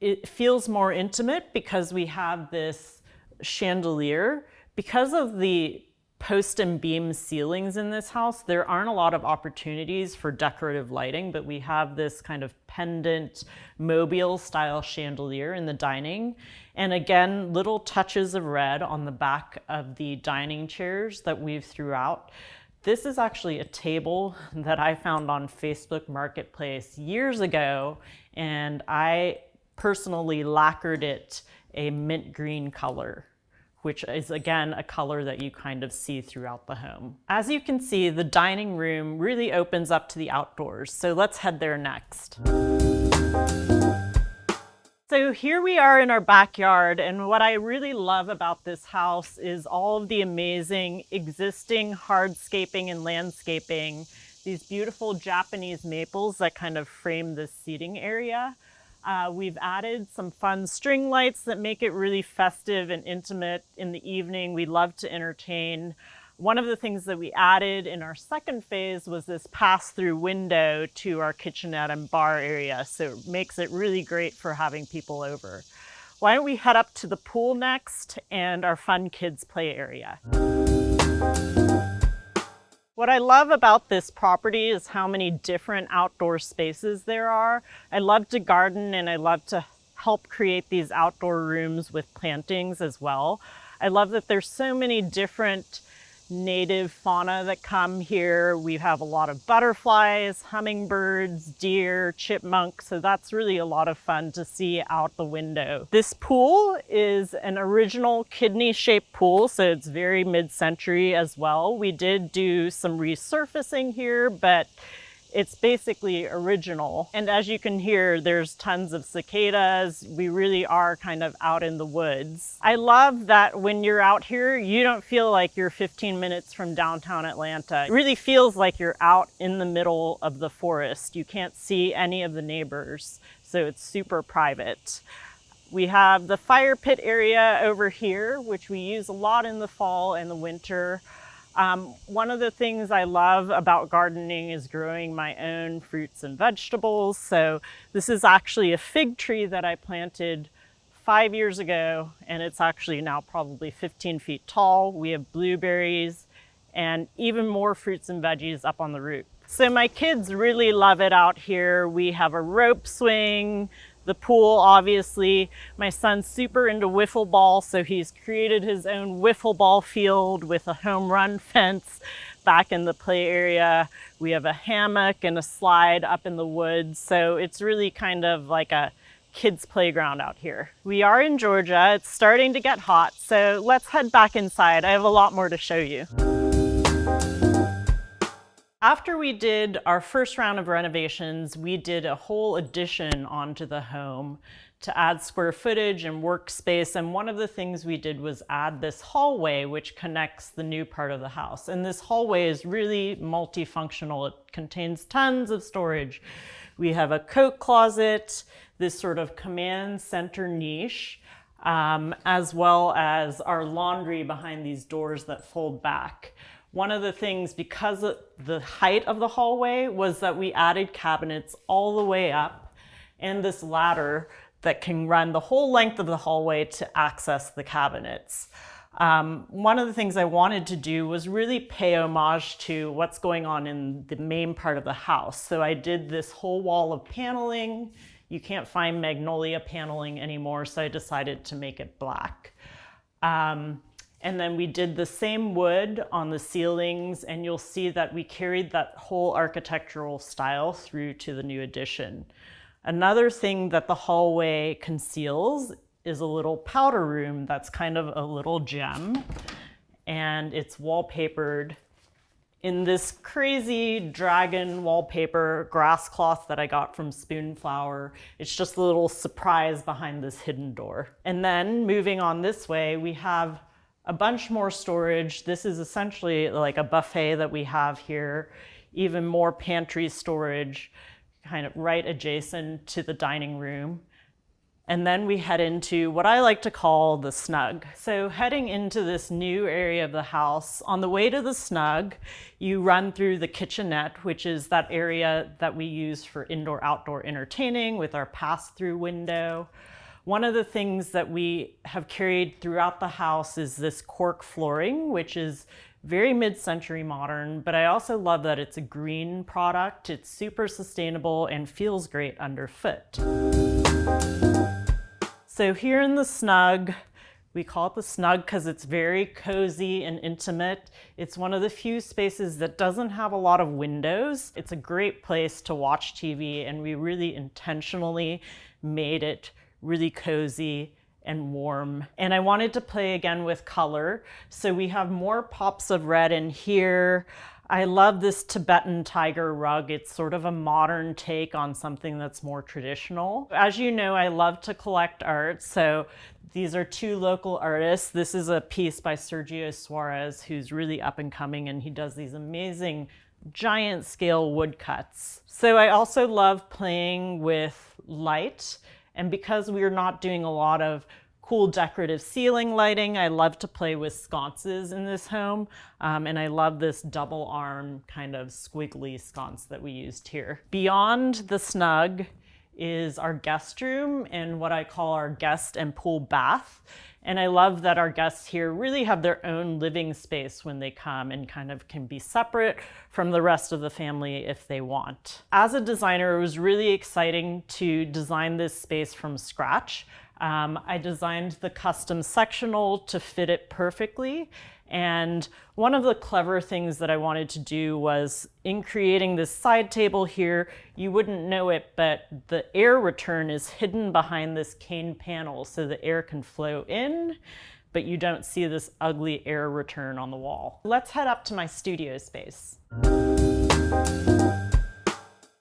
it feels more intimate because we have this chandelier. Because of the post and beam ceilings in this house, there aren't a lot of opportunities for decorative lighting, but we have this kind of pendant mobile style chandelier in the dining. And again, little touches of red on the back of the dining chairs that weave throughout. This is actually a table that I found on Facebook Marketplace years ago, and I personally lacquered it a mint green color, which is again a color that you kind of see throughout the home. As you can see, the dining room really opens up to the outdoors, so let's head there next. So here we are in our backyard, and what I really love about this house is all of the amazing existing hardscaping and landscaping, these beautiful Japanese maples that kind of frame this seating area. We've added some fun string lights that make it really festive and intimate in the evening. We love to entertain. One of the things that we added in our second phase was this pass-through window to our kitchenette and bar area, so it makes it really great for having people over. Why don't we head up to the pool next and our fun kids play area. What I love about this property is how many different outdoor spaces there are. I love to garden, and I love to help create these outdoor rooms with plantings as well. I love that there's so many different native fauna that come here. We have a lot of butterflies, hummingbirds, deer, chipmunks, so that's really a lot of fun to see out the window. This pool is an original kidney-shaped pool, so it's very mid-century as well. We did do some resurfacing here, but it's basically original. And as you can hear, there's tons of cicadas. We really are kind of out in the woods. I love that when you're out here, you don't feel like you're 15 minutes from downtown Atlanta. It really feels like you're out in the middle of the forest. You can't see any of the neighbors, so it's super private. We have the fire pit area over here, which we use a lot in the fall and the winter. One of the things I love about gardening is growing my own fruits and vegetables. So this is actually a fig tree that I planted 5 years ago, and it's actually now probably 15 feet tall. We have blueberries and even more fruits and veggies up on the roof. So my kids really love it out here. We have a rope swing, the pool, obviously. My son's super into wiffle ball, so he's created his own wiffle ball field with a home run fence back in the play area. We have a hammock and a slide up in the woods, so it's really kind of like a kids' playground out here. We are in Georgia. It's starting to get hot, so let's head back inside. I have a lot more to show you. After we did our first round of renovations, we did a whole addition onto the home to add square footage and workspace. And one of the things we did was add this hallway, which connects the new part of the house. And this hallway is really multifunctional. It contains tons of storage. We have a coat closet, this sort of command center niche, as well as our laundry behind these doors that fold back. One of the things, because of the height of the hallway, was that we added cabinets all the way up and this ladder that can run the whole length of the hallway to access the cabinets. One of the things I wanted to do was really pay homage to what's going on in the main part of the house. So I did this whole wall of paneling. You can't find magnolia paneling anymore, so I decided to make it black. And then we did the same wood on the ceilings, and you'll see that we carried that whole architectural style through to the new addition. Another thing that the hallway conceals is a little powder room that's kind of a little gem, and it's wallpapered in this crazy dragon wallpaper grass cloth that I got from Spoonflower. It's just a little surprise behind this hidden door. And then moving on this way, we have a bunch more storage. This is essentially like a buffet that we have here, even more pantry storage, kind of right adjacent to the dining room. And then we head into what I like to call the snug. So heading into this new area of the house, on the way to the snug, you run through the kitchenette, which is that area that we use for indoor-outdoor entertaining with our pass-through window. One of the things that we have carried throughout the house is this cork flooring, which is very mid-century modern, but I also love that it's a green product. It's super sustainable and feels great underfoot. So here in the snug, we call it the snug because it's very cozy and intimate. It's one of the few spaces that doesn't have a lot of windows. It's a great place to watch TV, and we really intentionally made it really cozy and warm. And I wanted to play again with color. So we have more pops of red in here. I love this Tibetan tiger rug. It's sort of a modern take on something that's more traditional. As you know, I love to collect art. So these are two local artists. This is a piece by Sergio Suarez, who's really up and coming, and he does these amazing giant scale woodcuts. So I also love playing with light. And because we're not doing a lot of cool decorative ceiling lighting, I love to play with sconces in this home. And I love this double arm kind of squiggly sconce that we used here. Beyond the snug is our guest room and what I call our guest and pool bath. And I love that our guests here really have their own living space when they come and kind of can be separate from the rest of the family if they want. As a designer, it was really exciting to design this space from scratch. I designed the custom sectional to fit it perfectly. And one of the clever things that I wanted to do was, in creating this side table here, you wouldn't know it, but the air return is hidden behind this cane panel so the air can flow in, but you don't see this ugly air return on the wall. Let's head up to my studio space.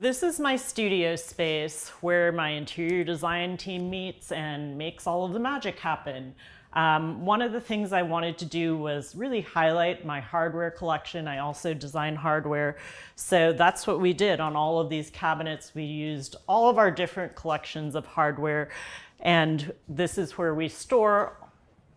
This is my studio space where my interior design team meets and makes all of the magic happen. One of the things I wanted to do was really highlight my hardware collection. I also design hardware. So that's what we did on all of these cabinets. We used all of our different collections of hardware. And this is where we store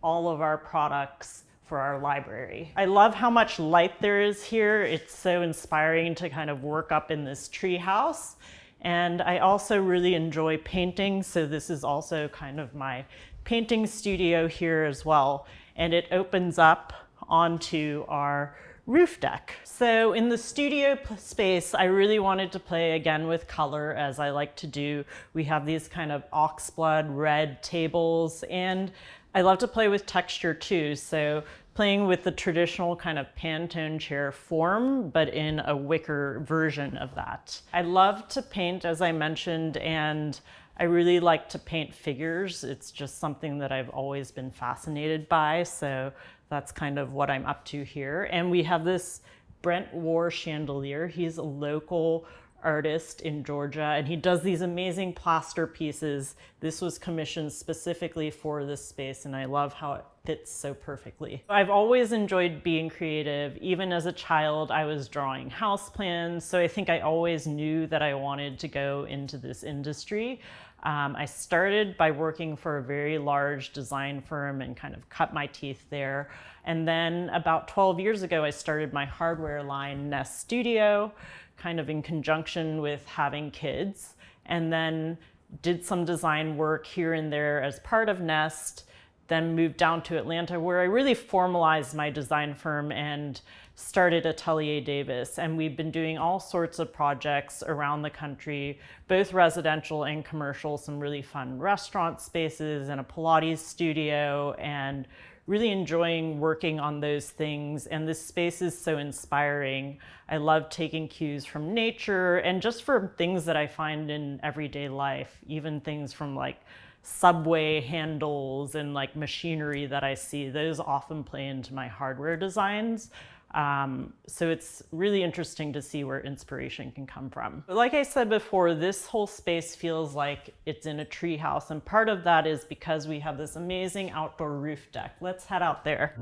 all of our products for our library. I love how much light there is here. It's so inspiring to kind of work up in this treehouse. And I also really enjoy painting. So this is also kind of my painting studio here as well. And it opens up onto our roof deck. So in the studio space, I really wanted to play again with color, as I like to do. We have these kind of oxblood red tables, and I love to play with texture too. So playing with the traditional kind of Pantone chair form, but in a wicker version of that. I love to paint, as I mentioned, and I really like to paint figures. It's just something that I've always been fascinated by. So that's kind of what I'm up to here. And we have this Brent War chandelier. He's a local artist in Georgia, and he does these amazing plaster pieces. This was commissioned specifically for this space, and I love how it fits so perfectly. I've always enjoyed being creative. Even as a child, I was drawing house plans, so I think I always knew that I wanted to go into this industry. I started by working for a very large design firm and kind of cut my teeth there. And then about 12 years ago, I started my hardware line, Nest Studio, kind of in conjunction with having kids, and then did some design work here and there as part of Nest, then moved down to Atlanta, where I really formalized my design firm and started Atelier Davis. And we've been doing all sorts of projects around the country, both residential and commercial, some really fun restaurant spaces and a Pilates studio, and really enjoying working on those things. And this space is so inspiring. I love taking cues from nature and just from things that I find in everyday life, even things from like subway handles and like machinery that I see. Those often play into my hardware designs. So it's really interesting to see where inspiration can come from. But like I said before, this whole space feels like it's in a treehouse, and part of that is because we have this amazing outdoor roof deck. Let's head out there.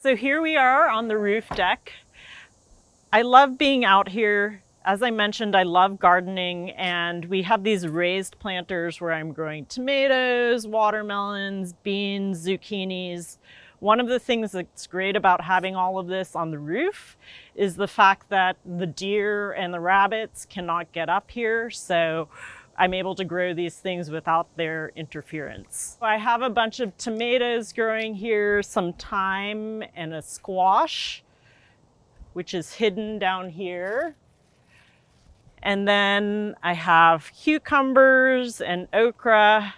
So here we are on the roof deck. I love being out here. As I mentioned, I love gardening, and we have these raised planters where I'm growing tomatoes, watermelons, beans, zucchinis. One of the things that's great about having all of this on the roof is the fact that the deer and the rabbits cannot get up here, so I'm able to grow these things without their interference. I have a bunch of tomatoes growing here, some thyme, and a squash, which is hidden down here. And then I have cucumbers and okra.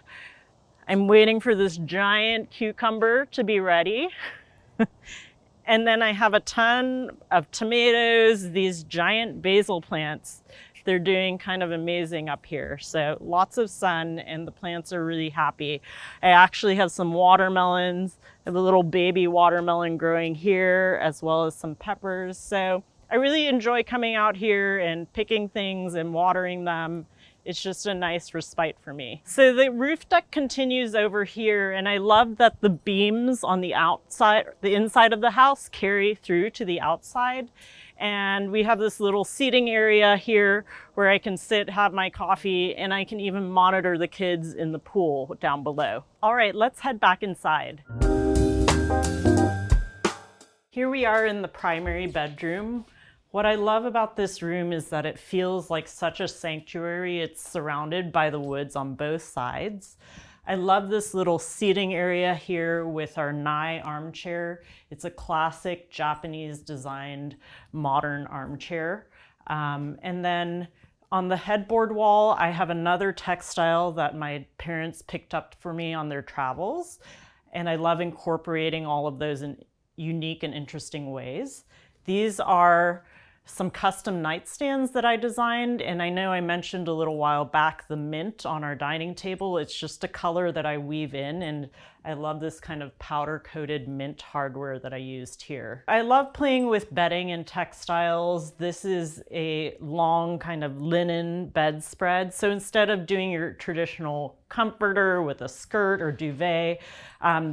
I'm waiting for this giant cucumber to be ready. And then I have a ton of tomatoes, these giant basil plants. They're doing kind of amazing up here. So lots of sun, and the plants are really happy. I actually have some watermelons. I have a little baby watermelon growing here, as well as some peppers. So I really enjoy coming out here and picking things and watering them. It's just a nice respite for me. So the roof deck continues over here, and I love that the beams on the outside, the inside of the house, carry through to the outside. And we have this little seating area here where I can sit, have my coffee, and I can even monitor the kids in the pool down below. All right, let's head back inside. Here we are in the primary bedroom. What I love about this room is that it feels like such a sanctuary. It's surrounded by the woods on both sides. I love this little seating area here with our Nye armchair. It's a classic Japanese designed modern armchair. And then on the headboard wall, I have another textile that my parents picked up for me on their travels. And I love incorporating all of those in unique and interesting ways. These are some custom nightstands that I designed, and I know I mentioned a little while back the mint on our dining table. It's just a color that I weave in, and I love this kind of powder-coated mint hardware that I used here. I love playing with bedding and textiles. This is a long kind of linen bedspread, so instead of doing your traditional comforter with a skirt or duvet,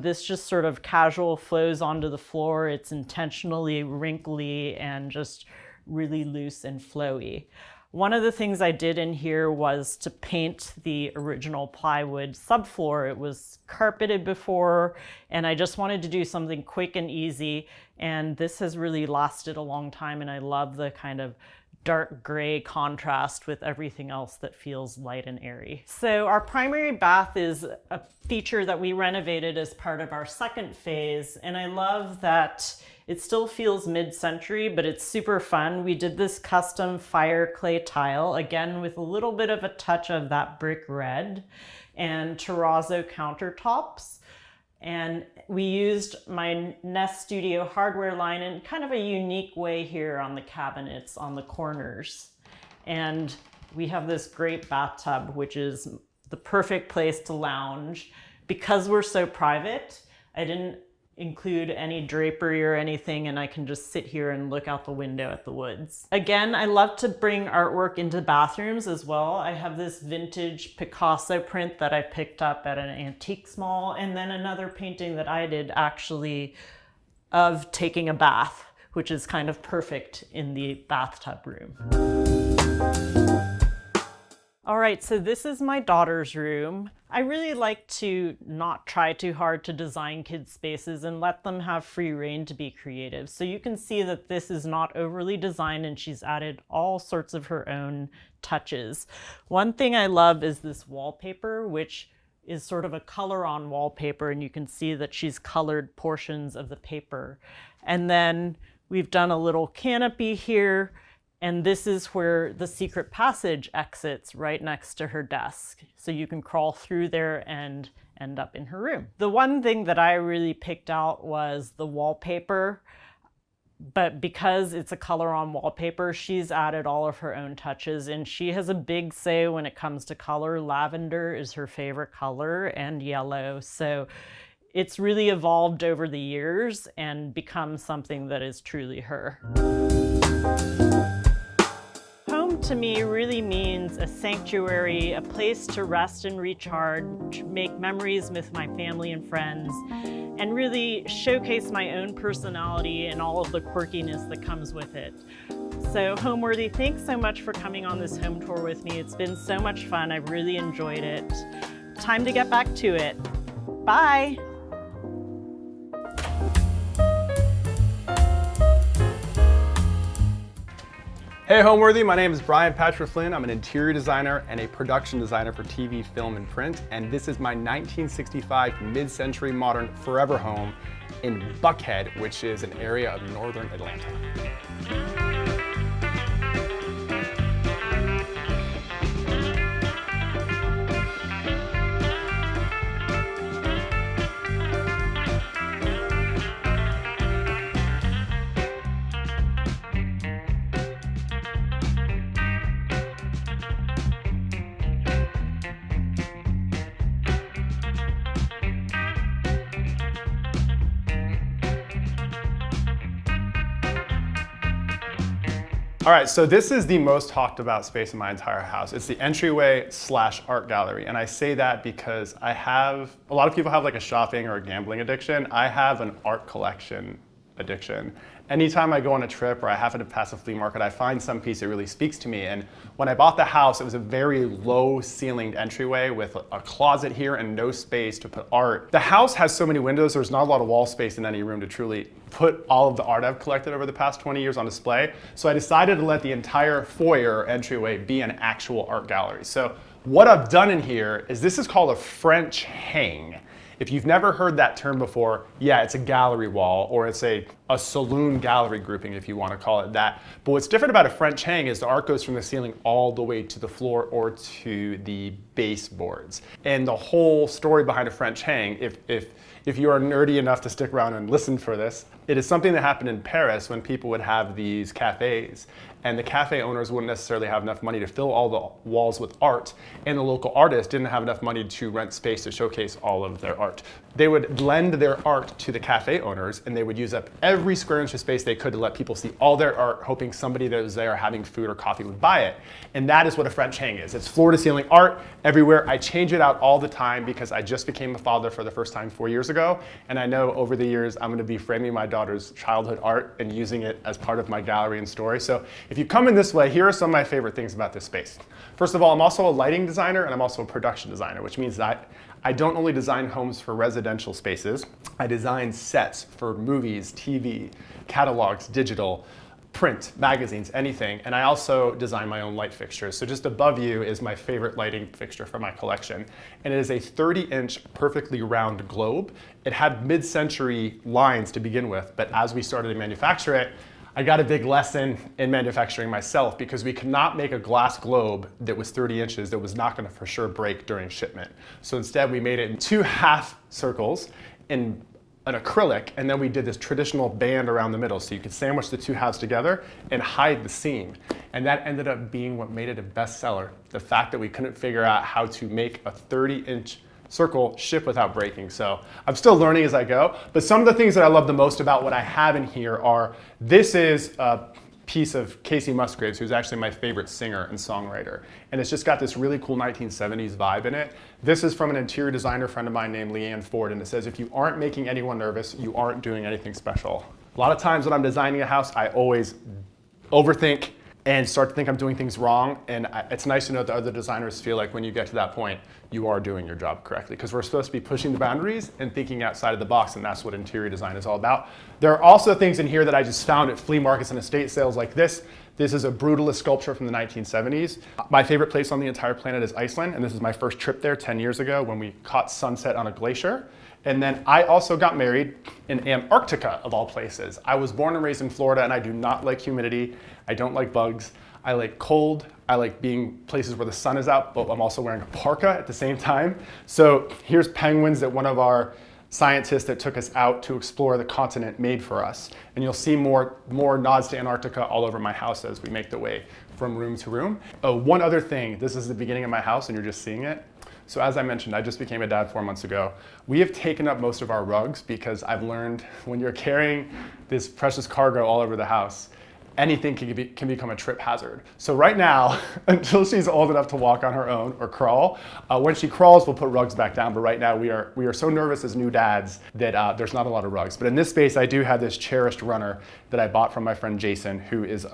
this just sort of casual flows onto the floor. It's intentionally wrinkly and just really loose and flowy. One of the things I did in here was to paint the original plywood subfloor. It was carpeted before, and I just wanted to do something quick and easy. And this has really lasted a long time, and I love the kind of dark gray contrast with everything else that feels light and airy. So our primary bath is a feature that we renovated as part of our second phase, and I love that it still feels mid-century, but it's super fun. We did this custom fire clay tile, again with a little bit of a touch of that brick red, and terrazzo countertops. And we used my Nest Studio hardware line in kind of a unique way here on the cabinets on the corners. And we have this great bathtub, which is the perfect place to lounge. Because we're so private, I didn't include any drapery or anything, and I can just sit here and look out the window at the woods. Again, I love to bring artwork into bathrooms as well. I have this vintage Picasso print that I picked up at an antiques mall, and then another painting that I did actually of taking a bath, which is kind of perfect in the bathtub room. All right, so this is my daughter's room. I really like to not try too hard to design kids' spaces and let them have free rein to be creative. So you can see that this is not overly designed, and she's added all sorts of her own touches. One thing I love is this wallpaper, which is sort of a color on wallpaper, and you can see that she's colored portions of the paper. And then we've done a little canopy here. And this is where the secret passage exits, right next to her desk. So you can crawl through there and end up in her room. The one thing that I really picked out was the wallpaper. But because it's a color on wallpaper, she's added all of her own touches, and she has a big say when it comes to color. Lavender is her favorite color, and yellow. So it's really evolved over the years and become something that is truly her. Home to me really means a sanctuary, a place to rest and recharge, make memories with my family and friends, and really showcase my own personality and all of the quirkiness that comes with it. So Homeworthy, thanks so much for coming on this home tour with me. It's been so much fun. I've really enjoyed it. Time to get back to it. Bye. Hey Homeworthy, my name is Brian Patrick Flynn. I'm an interior designer and a production designer for TV, film, and print. And this is my 1965 mid-century modern forever home in Buckhead, which is an area of northern Atlanta. All right, so this is the most talked about space in my entire house. It's the entryway / art gallery. And I say that because a lot of people have like a shopping or a gambling addiction. I have an art collection addiction. Anytime I go on a trip or I happen to pass a flea market, I find some piece that really speaks to me. And when I bought the house, it was a very low ceilinged entryway with a closet here and no space to put art. The house has so many windows, there's not a lot of wall space in any room to truly put all of the art I've collected over the past 20 years on display. So I decided to let the entire foyer entryway be an actual art gallery. So what I've done in here is this is called a French hang. If you've never heard that term before, yeah, it's a gallery wall, or it's a saloon gallery grouping if you want to call it that. But what's different about a French hang is the art goes from the ceiling all the way to the floor or to the baseboards. And the whole story behind a French hang, if you are nerdy enough to stick around and listen for this, it is something that happened in Paris when people would have these cafes, and the cafe owners wouldn't necessarily have enough money to fill all the walls with art, and the local artists didn't have enough money to rent space to showcase all of their art. They would lend their art to the cafe owners, and they would use up every square inch of space they could to let people see all their art, hoping somebody that was there having food or coffee would buy it. And that is what a French hang is. It's floor to ceiling art everywhere. I change it out all the time because I just became a father for the first time 4 years ago, and I know over the years I'm going to be framing my daughter's childhood art and using it as part of my gallery and story. So if you come in this way, here are some of my favorite things about this space. First of all, I'm also a lighting designer and I'm also a production designer, which means that I don't only design homes for residential spaces, I design sets for movies, TV, catalogs, digital, print, magazines, anything. And I also design my own light fixtures. So just above you is my favorite lighting fixture from my collection. And it is a 30-inch perfectly round globe. It had mid-century lines to begin with, but as we started to manufacture it, I got a big lesson in manufacturing myself, because we could not make a glass globe that was 30 inches that was not going to for sure break during shipment. So instead we made it in 2 half circles in an acrylic, and then we did this traditional band around the middle so you could sandwich the 2 halves together and hide the seam. And that ended up being what made it a bestseller. The fact that we couldn't figure out how to make a 30-inch circle ship without breaking. So I'm still learning as I go, but some of the things that I love the most about what I have in here are, this is a piece of Casey Musgraves, who's actually my favorite singer and songwriter. And it's just got this really cool 1970s vibe in it. This is from an interior designer friend of mine named Leanne Ford, and it says, if you aren't making anyone nervous, you aren't doing anything special. A lot of times when I'm designing a house, I always overthink and start to think I'm doing things wrong. And it's nice to know that other designers feel like when you get to that point, you are doing your job correctly, because we're supposed to be pushing the boundaries and thinking outside of the box, and that's what interior design is all about. There are also things in here that I just found at flea markets and estate sales like this. This is a brutalist sculpture from the 1970s. My favorite place on the entire planet is Iceland, and this is my first trip there 10 years ago when we caught sunset on a glacier. And then I also got married in Antarctica, of all places. I was born and raised in Florida, and I do not like humidity. I don't like bugs. I like cold. I like being places where the sun is out, but I'm also wearing a parka at the same time. So here's penguins that one of our scientists that took us out to explore the continent made for us. And you'll see more nods to Antarctica all over my house as we make the way from room to room. One other thing, this is the beginning of my house and you're just seeing it. So as I mentioned, I just became a dad 4 months ago. We have taken up most of our rugs because I've learned when you're carrying this precious cargo all over the house, anything can become a trip hazard. So right now, until she's old enough to walk on her own or crawl, when she crawls, we'll put rugs back down. But right now, we are so nervous as new dads that there's not a lot of rugs. But in this space, I do have this cherished runner that I bought from my friend Jason, who is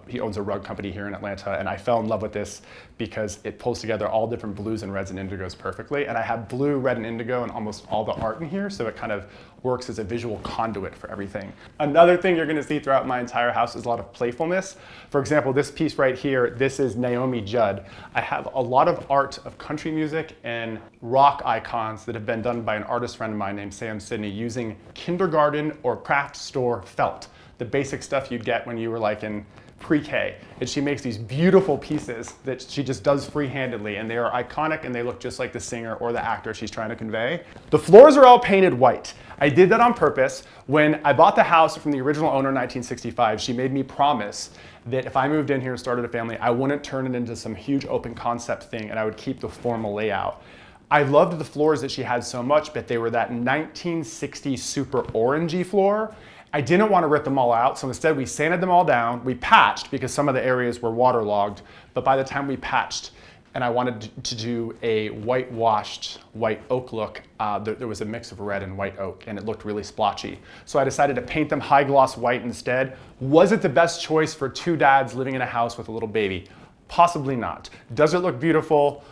he owns a rug company here in Atlanta, and I fell in love with this because it pulls together all different blues and reds and indigos perfectly. And I have blue, red, and indigo in almost all the art in here, so it kind of works as a visual conduit for everything. Another thing you're gonna see throughout my entire house is a lot of playfulness. For example, this piece right here, this is Naomi Judd. I have a lot of art of country music and rock icons that have been done by an artist friend of mine named Sam Sidney using kindergarten or craft store felt, the basic stuff you'd get when you were like in pre-K. And she makes these beautiful pieces that she just does free-handedly, and they are iconic and they look just like the singer or the actor she's trying to convey. The floors are all painted white. I did that on purpose. When I bought the house from the original owner in 1965, she made me promise that if I moved in here and started a family, I wouldn't turn it into some huge open concept thing and I would keep the formal layout. I loved the floors that she had so much, but they were that 1960s super orangey floor. I didn't want to rip them all out, so instead we sanded them all down. We patched because some of the areas were waterlogged, but by the time we patched and I wanted to do a whitewashed white oak look, there was a mix of red and white oak, and it looked really splotchy. So I decided to paint them high gloss white instead. Was it the best choice for two dads living in a house with a little baby? Possibly not. Does it look beautiful?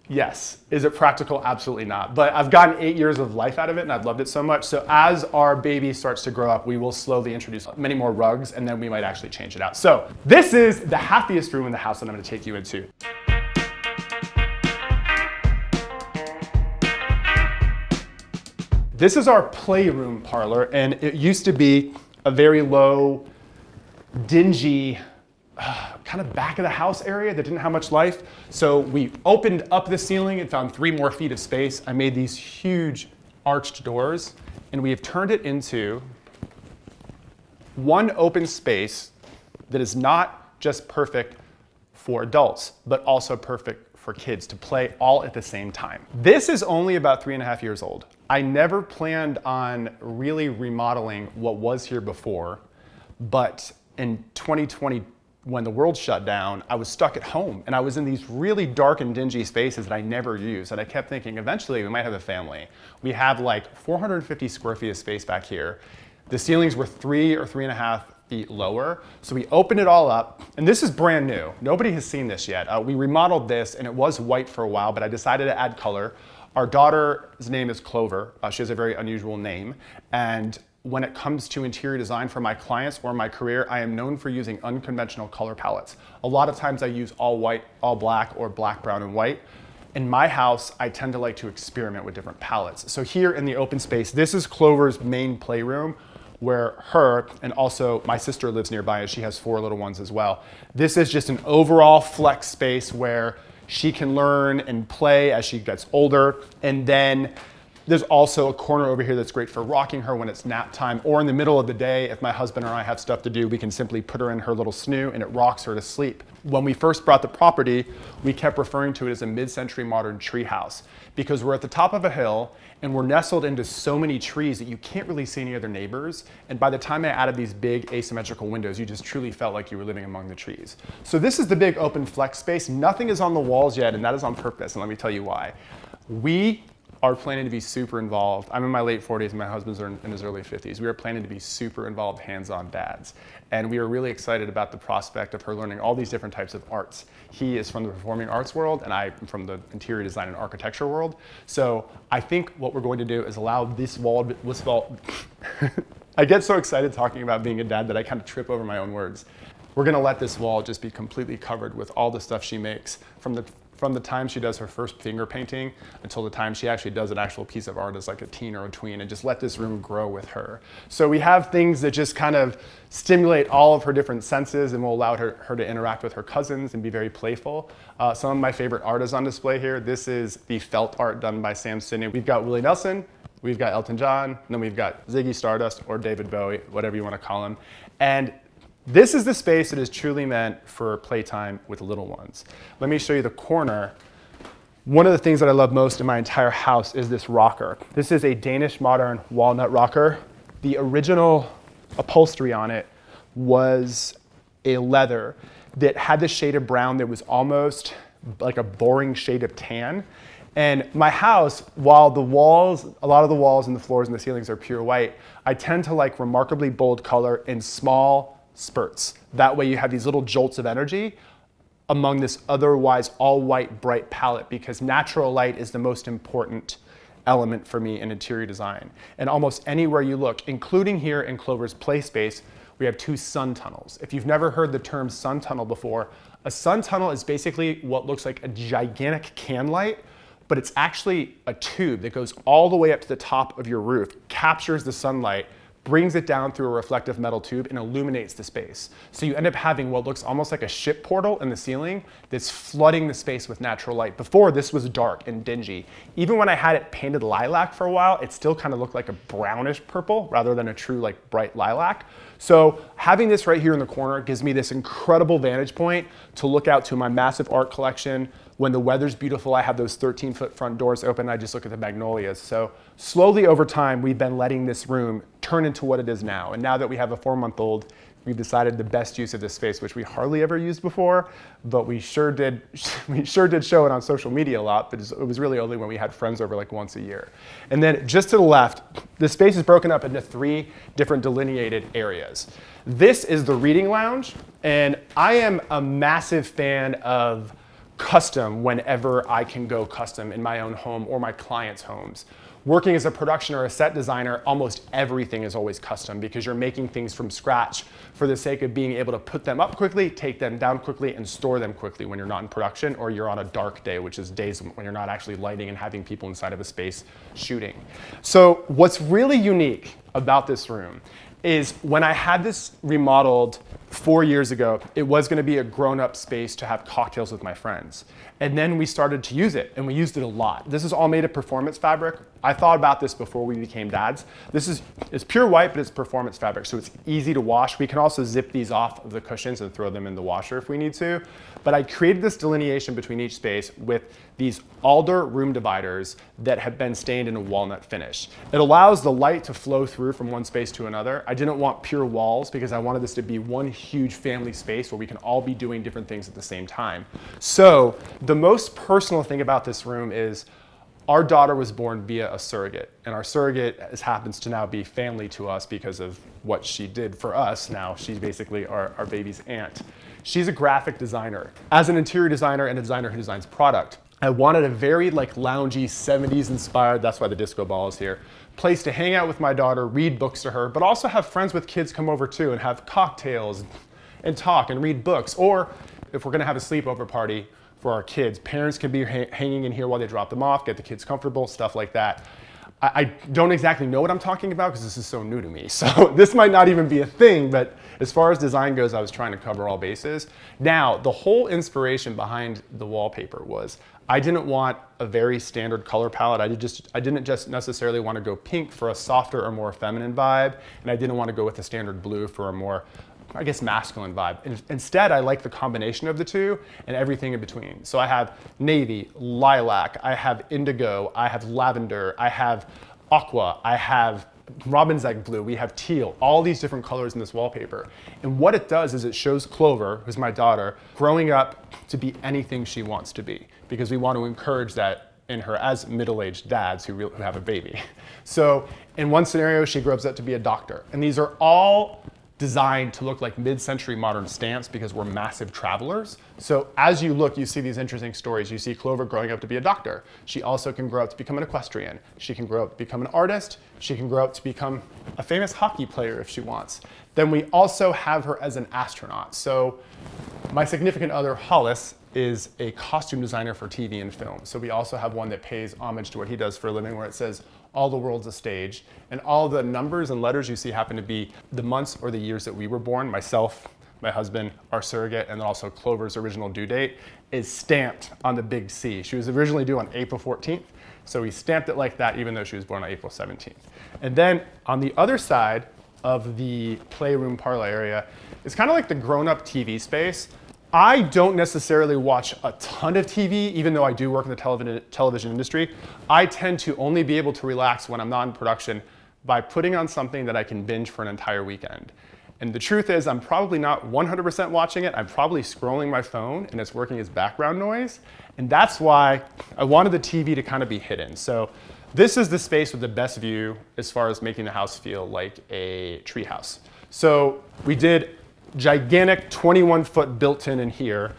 Yes. Is it practical? Absolutely not. But I've gotten 8 years of life out of it and I've loved it so much. So as our baby starts to grow up, we will slowly introduce many more rugs and then we might actually change it out. So this is the happiest room in the house that I'm going to take you into. This is our playroom parlor, and it used to be a very low, dingy, kind of back of the house area that didn't have much life. So we opened up the ceiling and found 3 more feet of space. I made these huge arched doors, and we have turned it into one open space that is not just perfect for adults, but also perfect for kids to play all at the same time. This is only about 3.5 years old. I never planned on really remodeling what was here before, but in 2020, when the world shut down, I was stuck at home and I was in these really dark and dingy spaces that I never used. And I kept thinking, eventually we might have a family. We have like 450 square feet of space back here. The ceilings were 3 or 3.5 feet lower. So we opened it all up, and this is brand new. Nobody has seen this yet. We remodeled this and it was white for a while, but I decided to add color. Our daughter's name is Clover. She has a very unusual name. And when it comes to interior design for my clients or my career, I am known for using unconventional color palettes. A lot of times I use all white, all black, or black, brown, and white. In my house, I tend to like to experiment with different palettes. So here in the open space, this is Clover's main playroom, where her and also my sister lives nearby, and she has 4 little ones as well. This is just an overall flex space where she can learn and play as she gets older. And then there's also a corner over here that's great for rocking her when it's nap time, or in the middle of the day, if my husband or I have stuff to do, we can simply put her in her little snoo and it rocks her to sleep. When we first bought the property, we kept referring to it as a mid-century modern treehouse because we're at the top of a hill and we're nestled into so many trees that you can't really see any other neighbors. And by the time I added these big asymmetrical windows, you just truly felt like you were living among the trees. So this is the big open flex space. Nothing is on the walls yet, and that is on purpose, and let me tell you why. We are planning to be super involved. I'm in my late 40s and my husband's in his early 50s. We are planning to be super involved hands-on dads. And we are really excited about the prospect of her learning all these different types of arts. He is from the performing arts world and I am from the interior design and architecture world. So I think what we're going to do is allow this wall, I get so excited talking about being a dad that I kind of trip over my own words. We're gonna let this wall just be completely covered with all the stuff she makes from the time she does her first finger painting until the time she actually does an actual piece of art as like a teen or a tween, and just let this room grow with her. So we have things that just kind of stimulate all of her different senses and will allow her to interact with her cousins and be very playful. Some of my favorite art is on display here. This is the felt art done by Sam Sidney. We've got Willie Nelson, we've got Elton John, and then we've got Ziggy Stardust or David Bowie, whatever you want to call him. And this is the space that is truly meant for playtime with little ones. Let me show you the corner. One of the things that I love most in my entire house is this rocker. This is a Danish modern walnut rocker. The original upholstery on it was a leather that had this shade of brown that was almost like a boring shade of tan. And my house, while the walls, a lot of the walls and the floors and the ceilings are pure white, I tend to like remarkably bold color in small spurts. That way you have these little jolts of energy among this otherwise all white bright palette, because natural light is the most important element for me in interior design. And almost anywhere you look, including here in Clover's play space, we have 2 sun tunnels. If you've never heard the term sun tunnel before, a sun tunnel is basically what looks like a gigantic can light, but it's actually a tube that goes all the way up to the top of your roof, captures the sunlight, brings it down through a reflective metal tube and illuminates the space. So you end up having what looks almost like a ship portal in the ceiling that's flooding the space with natural light. Before, this was dark and dingy. Even when I had it painted lilac for a while, it still kind of looked like a brownish purple rather than a true like bright lilac. So having this right here in the corner gives me this incredible vantage point to look out to my massive art collection. When the weather's beautiful, I have those 13-foot front doors open. I just look at the magnolias. So slowly over time, we've been letting this room turn into what it is now. And now that we have a 4-month-old, we've decided the best use of this space, which we hardly ever used before, but we sure did show it on social media a lot, but it was really only when we had friends over like once a year. And then just to the left, the space is broken up into 3 different delineated areas. This is the reading lounge, and I am a massive fan of custom whenever I can go custom in my own home or my clients' homes. Working as a production or a set designer, almost everything is always custom because you're making things from scratch for the sake of being able to put them up quickly, take them down quickly, and store them quickly when you're not in production or you're on a dark day, which is days when you're not actually lighting and having people inside of a space shooting. So what's really unique about this room is when I had this remodeled 4 years ago, it was gonna be a grown-up space to have cocktails with my friends. And then we started to use it, and we used it a lot. This is all made of performance fabric. I thought about this before we became dads. It's pure white, but it's performance fabric, so it's easy to wash. We can also zip these off of the cushions and throw them in the washer if we need to. But I created this delineation between each space with these alder room dividers that have been stained in a walnut finish. It allows the light to flow through from one space to another. I didn't want pure walls because I wanted this to be one huge family space where we can all be doing different things at the same time. So the most personal thing about this room is our daughter was born via a surrogate, and our surrogate happens to now be family to us because of what she did for us. Now she's basically our baby's aunt. She's a graphic designer. As an interior designer and a designer who designs product, I wanted a very like loungy 70s inspired, that's why the disco ball is here, place to hang out with my daughter, read books to her, but also have friends with kids come over too and have cocktails and talk and read books. Or if we're gonna have a sleepover party for our kids, parents can be hanging in here while they drop them off, get the kids comfortable, stuff like that. I don't exactly know what I'm talking about because this is so new to me. So this might not even be a thing, but as far as design goes, I was trying to cover all bases. Now, the whole inspiration behind the wallpaper was I didn't want a very standard color palette. I didn't just necessarily want to go pink for a softer or more feminine vibe, and I didn't want to go with a standard blue for a more, I guess, masculine vibe. Instead, I like the combination of the two and everything in between. So I have navy, lilac, I have indigo, I have lavender, I have aqua, I have robin's egg blue, we have teal, all these different colors in this wallpaper. And what it does is it shows Clover, who's my daughter, growing up to be anything she wants to be, because we want to encourage that in her as middle-aged dads who have a baby. So in one scenario, she grows up to be a doctor. And these are all designed to look like mid-century modern stamps because we're massive travelers. So as you look, you see these interesting stories. You see Clover growing up to be a doctor. She also can grow up to become an equestrian. She can grow up to become an artist. She can grow up to become a famous hockey player if she wants. Then we also have her as an astronaut. So my significant other, Hollis, is a costume designer for TV and film. So we also have one that pays homage to what he does for a living, where it says, all the world's a stage. And all the numbers and letters you see happen to be the months or the years that we were born. Myself, my husband, our surrogate, and then also Clover's original due date is stamped on the big C. She was originally due on April 14th, so we stamped it like that even though she was born on April 17th. And then on the other side of the playroom parlor area is kind of like the grown-up TV space. I don't necessarily watch a ton of TV, even though I do work in the television industry. I tend to only be able to relax when I'm not in production by putting on something that I can binge for an entire weekend. And the truth is, I'm probably not 100% watching it. I'm probably scrolling my phone and it's working as background noise. And that's why I wanted the TV to kind of be hidden. So this is the space with the best view as far as making the house feel like a treehouse. So we did gigantic 21-foot built-in in here.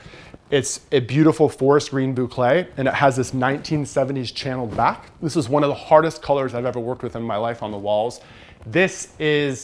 It's a beautiful forest green boucle, and it has this 1970s channeled back. This is one of the hardest colors I've ever worked with in my life on the walls. It's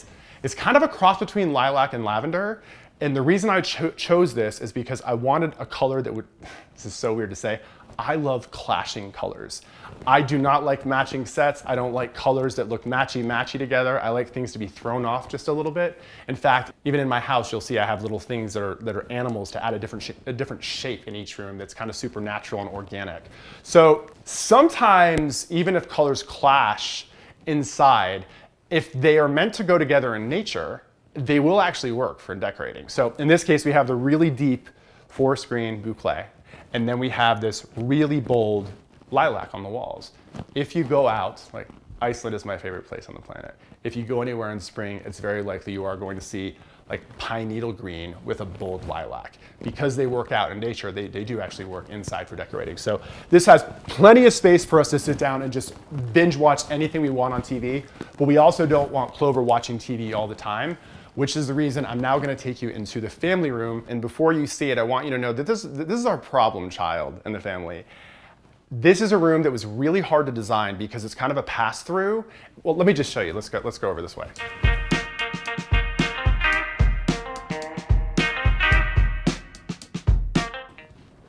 kind of a cross between lilac and lavender, and the reason I chose this is because I wanted a color that would, this is so weird to say, I love clashing colors. I do not like matching sets. I don't like colors that look matchy-matchy together. I like things to be thrown off just a little bit. In fact, even in my house, you'll see I have little things that are animals to add a different shape in each room that's kind of supernatural and organic. So sometimes, even if colors clash inside, if they are meant to go together in nature, they will actually work for decorating. So in this case, we have the really deep forest green boucle. And then we have this really bold lilac on the walls. If you go out, like Iceland is my favorite place on the planet. If you go anywhere in spring, it's very likely you are going to see like pine needle green with a bold lilac. Because they work out in nature, they do actually work inside for decorating. So this has plenty of space for us to sit down and just binge watch anything we want on TV, but we also don't want Clover watching TV all the time, which is the reason I'm now going to take you into the family room. And before you see it, I want you to know that this is our problem child in the family. This is a room that was really hard to design because it's kind of a pass-through. Well, let me just show you. Let's go over this way.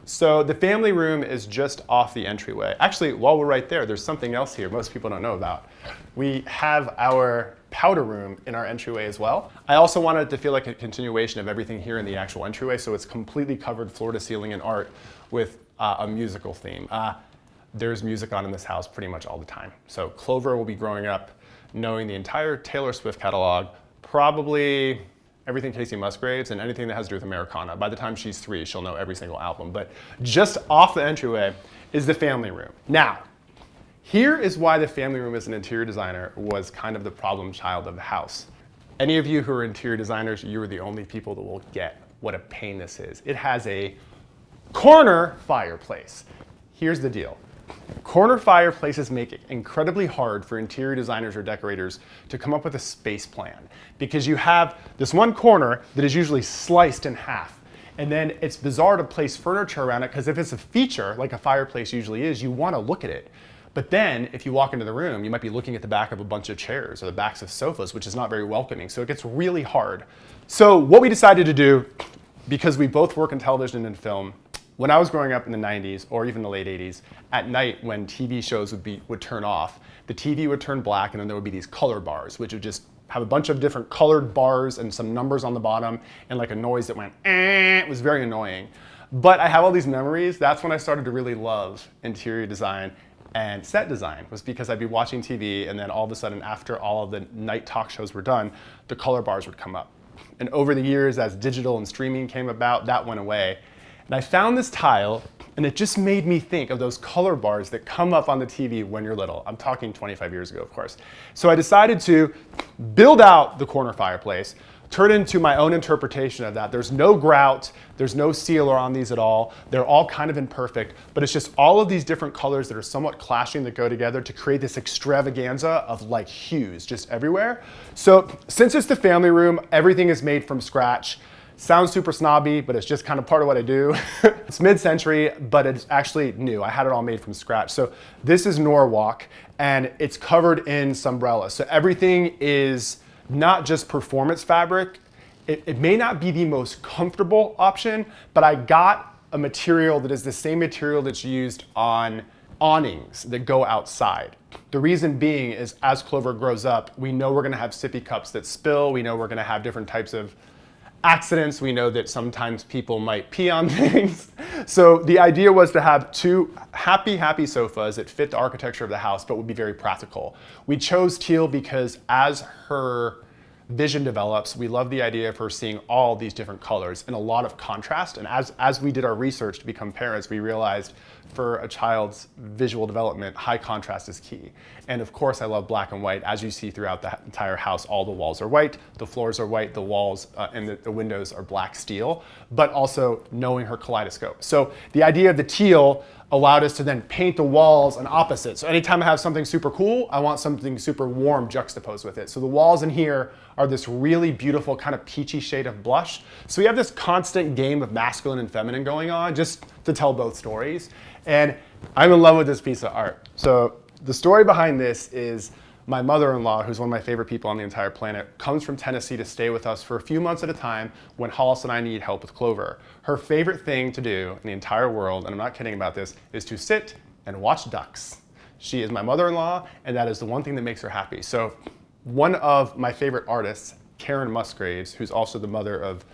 So the family room is just off the entryway. Actually, while we're right there, there's something else here most people don't know about. We have our powder room in our entryway as well. I also wanted it to feel like a continuation of everything here in the actual entryway, so it's completely covered floor to ceiling in art with a musical theme. There's music on in this house pretty much all the time. So Clover will be growing up knowing the entire Taylor Swift catalog, probably everything Casey Musgraves and anything that has to do with Americana. By the time she's 3, she'll know every single album. But just off the entryway is the family room. Now, here is why the family room as an interior designer was kind of the problem child of the house. Any of you who are interior designers, you are the only people that will get what a pain this is. It has a corner fireplace. Here's the deal. Corner fireplaces make it incredibly hard for interior designers or decorators to come up with a space plan because you have this one corner that is usually sliced in half. And then it's bizarre to place furniture around it because if it's a feature, like a fireplace usually is, you want to look at it. But then if you walk into the room, you might be looking at the back of a bunch of chairs or the backs of sofas, which is not very welcoming. So it gets really hard. So what we decided to do, because we both work in television and film, when I was growing up in the 90s or even the late 80s, at night when TV shows would turn off, the TV would turn black and then there would be these color bars, which would just have a bunch of different colored bars and some numbers on the bottom and like a noise that went, eh. It was very annoying. But I have all these memories. That's when I started to really love interior design and set design, was because I'd be watching TV and then all of a sudden after all of the night talk shows were done, the color bars would come up. And over the years, as digital and streaming came about, that went away. And I found this tile, and it just made me think of those color bars that come up on the TV when you're little. I'm talking 25 years ago, of course. So I decided to build out the corner fireplace, turn it into my own interpretation of that. There's no grout, there's no sealer on these at all. They're all kind of imperfect, but it's just all of these different colors that are somewhat clashing that go together to create this extravaganza of like hues just everywhere. So since it's the family room, everything is made from scratch. Sounds super snobby, but it's just kind of part of what I do. It's mid-century, but it's actually new. I had it all made from scratch. So this is Norwalk, and it's covered in Sunbrella. So everything is not just performance fabric. It may not be the most comfortable option, but I got a material that is the same material that's used on awnings that go outside. The reason being is as Clover grows up, we know we're gonna have sippy cups that spill. We know we're gonna have different types of accidents. We know that sometimes people might pee on things. So the idea was to have two happy sofas that fit the architecture of the house, but would be very practical. We chose teal because as her vision develops, we love the idea of her seeing all these different colors and a lot of contrast. And as we did our research to become parents, we realized for a child's visual development, high contrast is key. And of course, I love black and white. As you see throughout the entire house, all the walls are white, the floors are white, the walls and the windows are black steel, but also knowing her kaleidoscope. So the idea of the teal allowed us to then paint the walls on opposite. So anytime I have something super cool, I want something super warm juxtaposed with it. So the walls in here are this really beautiful kind of peachy shade of blush. So we have this constant game of masculine and feminine going on just to tell both stories. And I'm in love with this piece of art. So the story behind this is my mother-in-law, who's one of my favorite people on the entire planet, comes from Tennessee to stay with us for a few months at a time when Hollis and I need help with Clover. Her favorite thing to do in the entire world, and I'm not kidding about this, is to sit and watch ducks. She is my mother-in-law, and that is the one thing that makes her happy. So one of my favorite artists, Karen Musgraves, who's also the mother of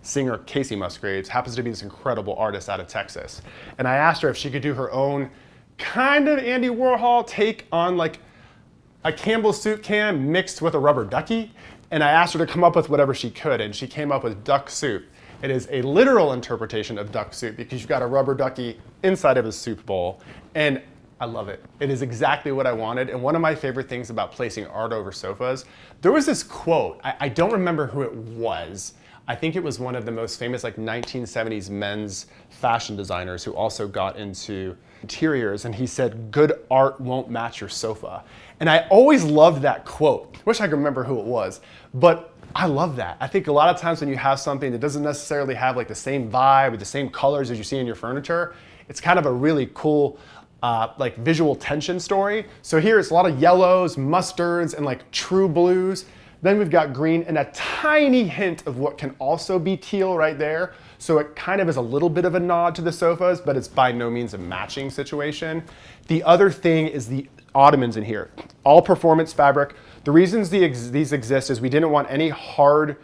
singer Casey Musgraves, happens to be this incredible artist out of Texas. And I asked her if she could do her own kind of Andy Warhol take on like a Campbell's soup can mixed with a rubber ducky. And I asked her to come up with whatever she could, and she came up with duck soup. It is a literal interpretation of duck soup because you've got a rubber ducky inside of a soup bowl. And I love it. It is exactly what I wanted. And one of my favorite things about placing art over sofas, there was this quote, I don't remember who it was. I think it was one of the most famous like 1970s men's fashion designers who also got into interiors, and he said, "Good art won't match your sofa." And I always loved that quote. Wish I could remember who it was, but I love that. I think a lot of times when you have something that doesn't necessarily have like the same vibe or the same colors as you see in your furniture, it's kind of a really cool like visual tension story. So here it's a lot of yellows, mustards, and like true blues. Then we've got green and a tiny hint of what can also be teal right there. So it kind of is a little bit of a nod to the sofas, but it's by no means a matching situation. The other thing is the ottomans in here. All performance fabric. The reasons these exist is we didn't want any hard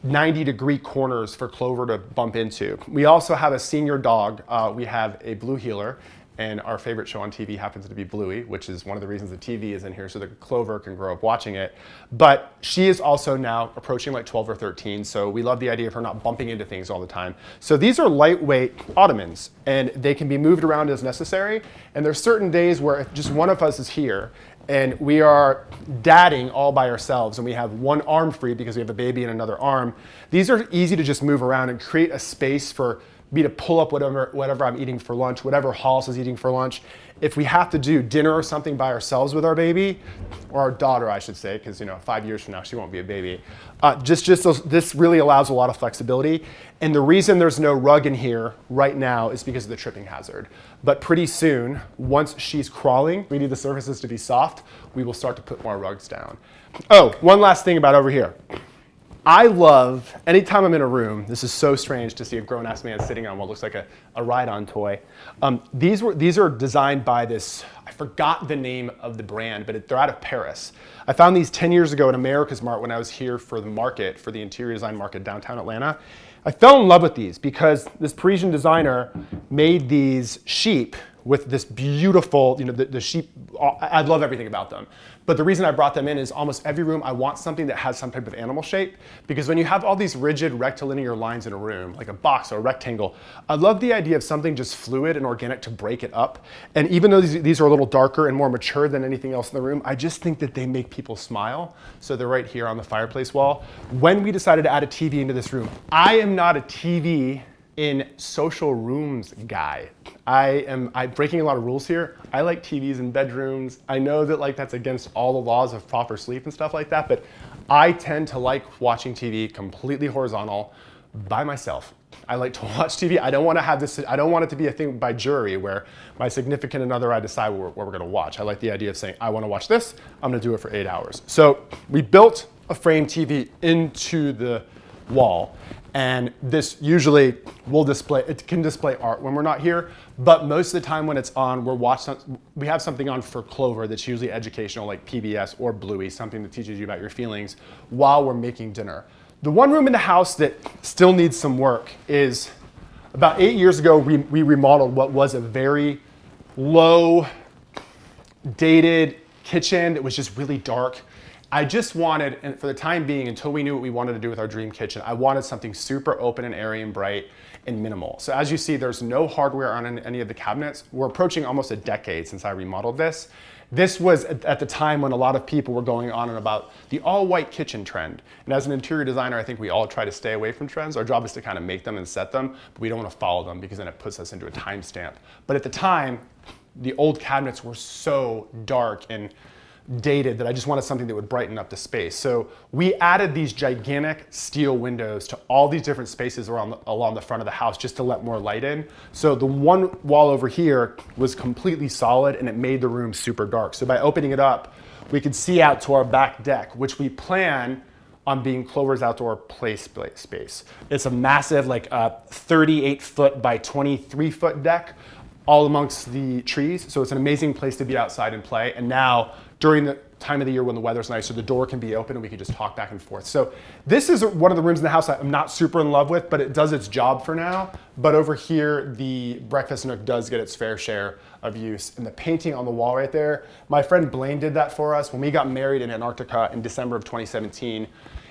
90-degree corners for Clover to bump into. We also have a senior dog. We have a blue heeler. And our favorite show on TV happens to be Bluey, which is one of the reasons the TV is in here so that Clover can grow up watching it. But she is also now approaching like 12 or 13, so we love the idea of her not bumping into things all the time. So these are lightweight ottomans, and they can be moved around as necessary. And there's certain days where if just one of us is here, and we are dadding all by ourselves, and we have one arm free because we have a baby and another arm, these are easy to just move around and create a space for be to pull up whatever I'm eating for lunch, whatever Hollis is eating for lunch. If we have to do dinner or something by ourselves with our baby, or our daughter, I should say, because 5 years from now she won't be a baby. This really allows a lot of flexibility. And the reason there's no rug in here right now is because of the tripping hazard. But pretty soon, once she's crawling, we need the surfaces to be soft. We will start to put more rugs down. Oh, one last thing about over here. I love, anytime I'm in a room, this is so strange to see a grown-ass man sitting on what looks like a ride-on toy. These are designed by this, I forgot the name of the brand, but they're out of Paris. I found these 10 years ago at America's Mart when I was here for the market, for the interior design market downtown Atlanta. I fell in love with these because this Parisian designer made these sheep with this beautiful, the sheep, I love everything about them. But the reason I brought them in is almost every room I want something that has some type of animal shape, because when you have all these rigid rectilinear lines in a room, like a box or a rectangle, I love the idea of something just fluid and organic to break it up. And even though these are a little darker and more mature than anything else in the room, I just think that they make people smile. So they're right here on the fireplace wall. When we decided to add a TV into this room, I am not a TV in social rooms guy. I'm breaking a lot of rules here. I like TVs in bedrooms. I know that that's against all the laws of proper sleep and stuff like that, but I tend to like watching TV completely horizontal by myself. I like to watch TV. I don't want to have this, I don't want it to be a thing by jury where my significant another, I decide what we're gonna watch. I like the idea of saying, I wanna watch this, I'm gonna do it for 8 hours. So we built a frame TV into the wall. And this usually will display, it can display art when we're not here, but most of the time when it's on, we have something on for Clover that's usually educational, like PBS or Bluey, something that teaches you about your feelings while we're making dinner. The one room in the house that still needs some work is about 8 years ago, we remodeled what was a very low, dated kitchen that was just really dark. I just wanted, and for the time being, until we knew what we wanted to do with our dream kitchen, I wanted something super open and airy and bright and minimal. So as you see, there's no hardware on any of the cabinets. We're approaching almost a decade since I remodeled this. This was at the time when a lot of people were going on and about the all-white kitchen trend. And as an interior designer, I think we all try to stay away from trends. Our job is to kind of make them and set them, but we don't want to follow them because then it puts us into a timestamp. But at the time, the old cabinets were so dark and dated that I just wanted something that would brighten up the space. So we added these gigantic steel windows to all these different spaces along the front of the house just to let more light in. So the one wall over here was completely solid and it made the room super dark. So by opening it up, we could see out to our back deck, which we plan on being Clover's outdoor play space. It's a massive 38-foot by 23-foot deck all amongst the trees. So it's an amazing place to be outside and play. And now, during the time of the year when the weather's nice, so the door can be open and we can just talk back and forth. So this is one of the rooms in the house I'm not super in love with, but it does its job for now. But over here, the breakfast nook does get its fair share of use. And the painting on the wall right there, my friend Blaine did that for us. When we got married in Antarctica in December of 2017,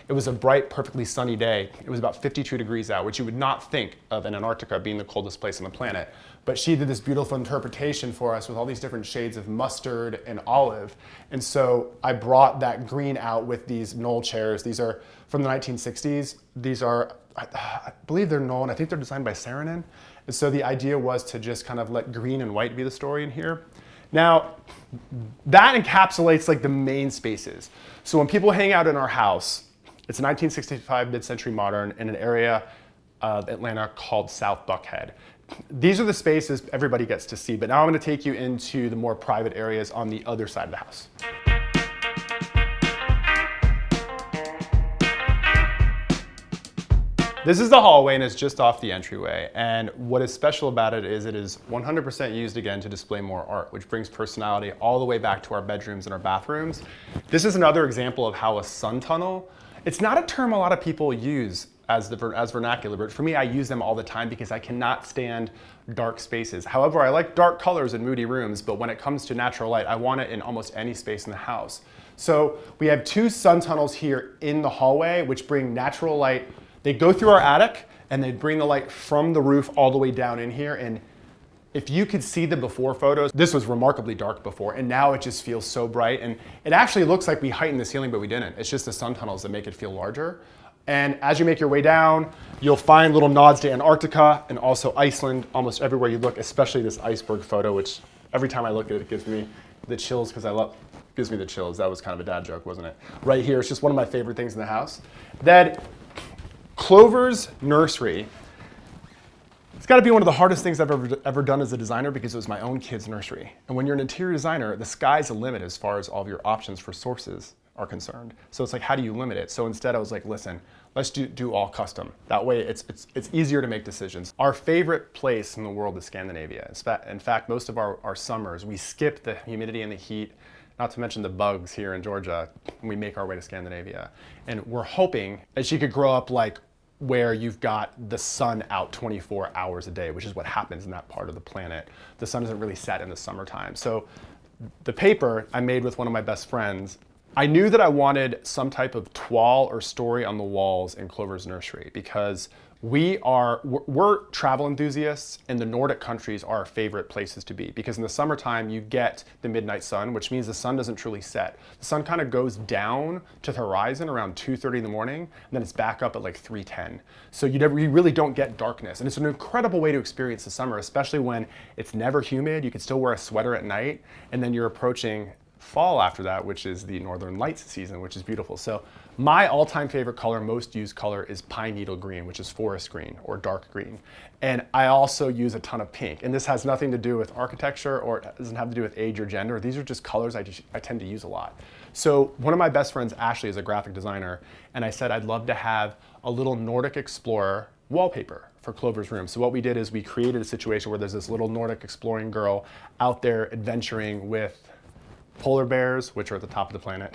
it was a bright, perfectly sunny day. It was about 52 degrees out, which you would not think of in Antarctica being the coldest place on the planet. But she did this beautiful interpretation for us with all these different shades of mustard and olive. And so I brought that green out with these knoll chairs. These are from the 1960s. These are, I believe they're knoll, and I think they're designed by Saarinen. And so the idea was to just kind of let green and white be the story in here. Now, that encapsulates the main spaces. So when people hang out in our house, it's a 1965 mid-century modern in an area of Atlanta called South Buckhead. These are the spaces everybody gets to see, but now I'm going to take you into the more private areas on the other side of the house. This is the hallway and it's just off the entryway. And what is special about it is 100% used again to display more art, which brings personality all the way back to our bedrooms and our bathrooms. This is another example of how a sun tunnel, it's not a term a lot of people use as vernacular, but for me, I use them all the time because I cannot stand dark spaces. However, I like dark colors in moody rooms, but when it comes to natural light, I want it in almost any space in the house. So we have two sun tunnels here in the hallway, which bring natural light. They go through our attic and they bring the light from the roof all the way down in here. And if you could see the before photos, this was remarkably dark before, and now it just feels so bright. And it actually looks like we heightened the ceiling, but we didn't. It's just the sun tunnels that make it feel larger. And as you make your way down, you'll find little nods to Antarctica and also Iceland almost everywhere you look, especially this iceberg photo, which every time I look at it, it gives me the chills because gives me the chills. That was kind of a dad joke, wasn't it? Right here, it's just one of my favorite things in the house. Then Clover's nursery. It's got to be one of the hardest things I've ever done as a designer because it was my own kid's nursery. And when you're an interior designer, the sky's the limit as far as all of your options for sources are concerned. So it's like, how do you limit it? So instead I was like, listen, let's do all custom. That way it's easier to make decisions. Our favorite place in the world is Scandinavia. In fact, most of our summers, we skip the humidity and the heat, not to mention the bugs here in Georgia, and we make our way to Scandinavia. And we're hoping that she could grow up like where you've got the sun out 24 hours a day, which is what happens in that part of the planet. The sun doesn't really set in the summertime. So the paper I made with one of my best friends, I knew that I wanted some type of toile or story on the walls in Clover's nursery because we're travel enthusiasts, and the Nordic countries are our favorite places to be because in the summertime you get the midnight sun, which means the sun doesn't truly set. The sun kind of goes down to the horizon around 2:30 in the morning, and then it's back up at like 3:10. So you really don't get darkness, and it's an incredible way to experience the summer, especially when it's never humid. You can still wear a sweater at night, and then you're approaching fall after that, which is the Northern Lights season, which is beautiful. So my all-time favorite color, most used color, is pine needle green, which is forest green or dark green. And I also use a ton of pink. And this has nothing to do with architecture, or it doesn't have to do with age or gender. These are just colors I tend to use a lot. So one of my best friends, Ashley, is a graphic designer, and I said I'd love to have a little Nordic explorer wallpaper for Clover's room. So what we did is we created a situation where there's this little Nordic exploring girl out there adventuring with polar bears, which are at the top of the planet,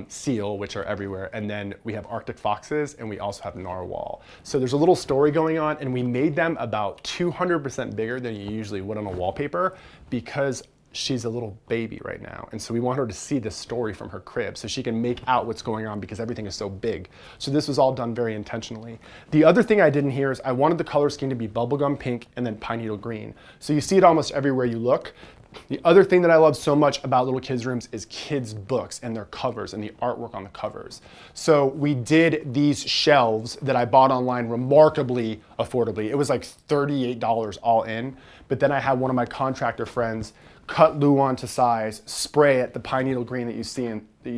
seal, which are everywhere, and then we have Arctic foxes, and we also have narwhal. So there's a little story going on, and we made them about 200% bigger than you usually would on a wallpaper because she's a little baby right now. And so we want her to see this story from her crib so she can make out what's going on because everything is so big. So this was all done very intentionally. The other thing I did in here is I wanted the color scheme to be bubblegum pink and then pine needle green. So you see it almost everywhere you look. The other thing that I love so much about little kids' rooms is kids' books and their covers and the artwork on the covers. So we did these shelves that I bought online remarkably affordably. It was like $38 all in, but then I had one of my contractor friends cut Luan to size, spray it the pine needle green that you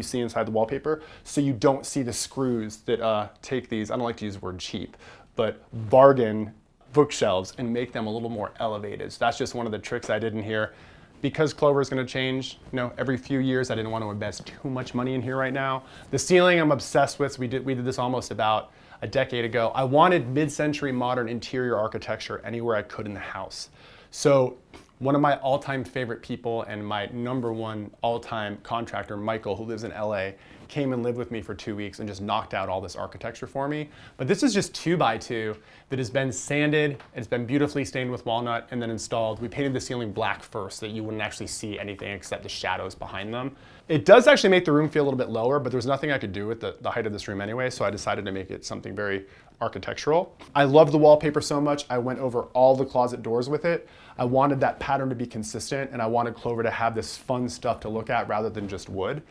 see inside the wallpaper, so you don't see the screws that take these, I don't like to use the word cheap, but bargain bookshelves and make them a little more elevated. So that's just one of the tricks I did in here. Because Clover is going to change, every few years, I didn't want to invest too much money in here right now. The ceiling I'm obsessed with. We did this almost about a decade ago. I wanted mid-century modern interior architecture anywhere I could in the house. So one of my all-time favorite people and my #1 all-time contractor, Michael, who lives in LA, came and lived with me for 2 weeks and just knocked out all this architecture for me. But this is just 2x2 that has been sanded, it's been beautifully stained with walnut and then installed. We painted the ceiling black first so that you wouldn't actually see anything except the shadows behind them. It does actually make the room feel a little bit lower, but there's nothing I could do with the height of this room anyway, so I decided to make it something very architectural. I love the wallpaper so much, I went over all the closet doors with it. I wanted that pattern to be consistent, and I wanted Clover to have this fun stuff to look at rather than just wood.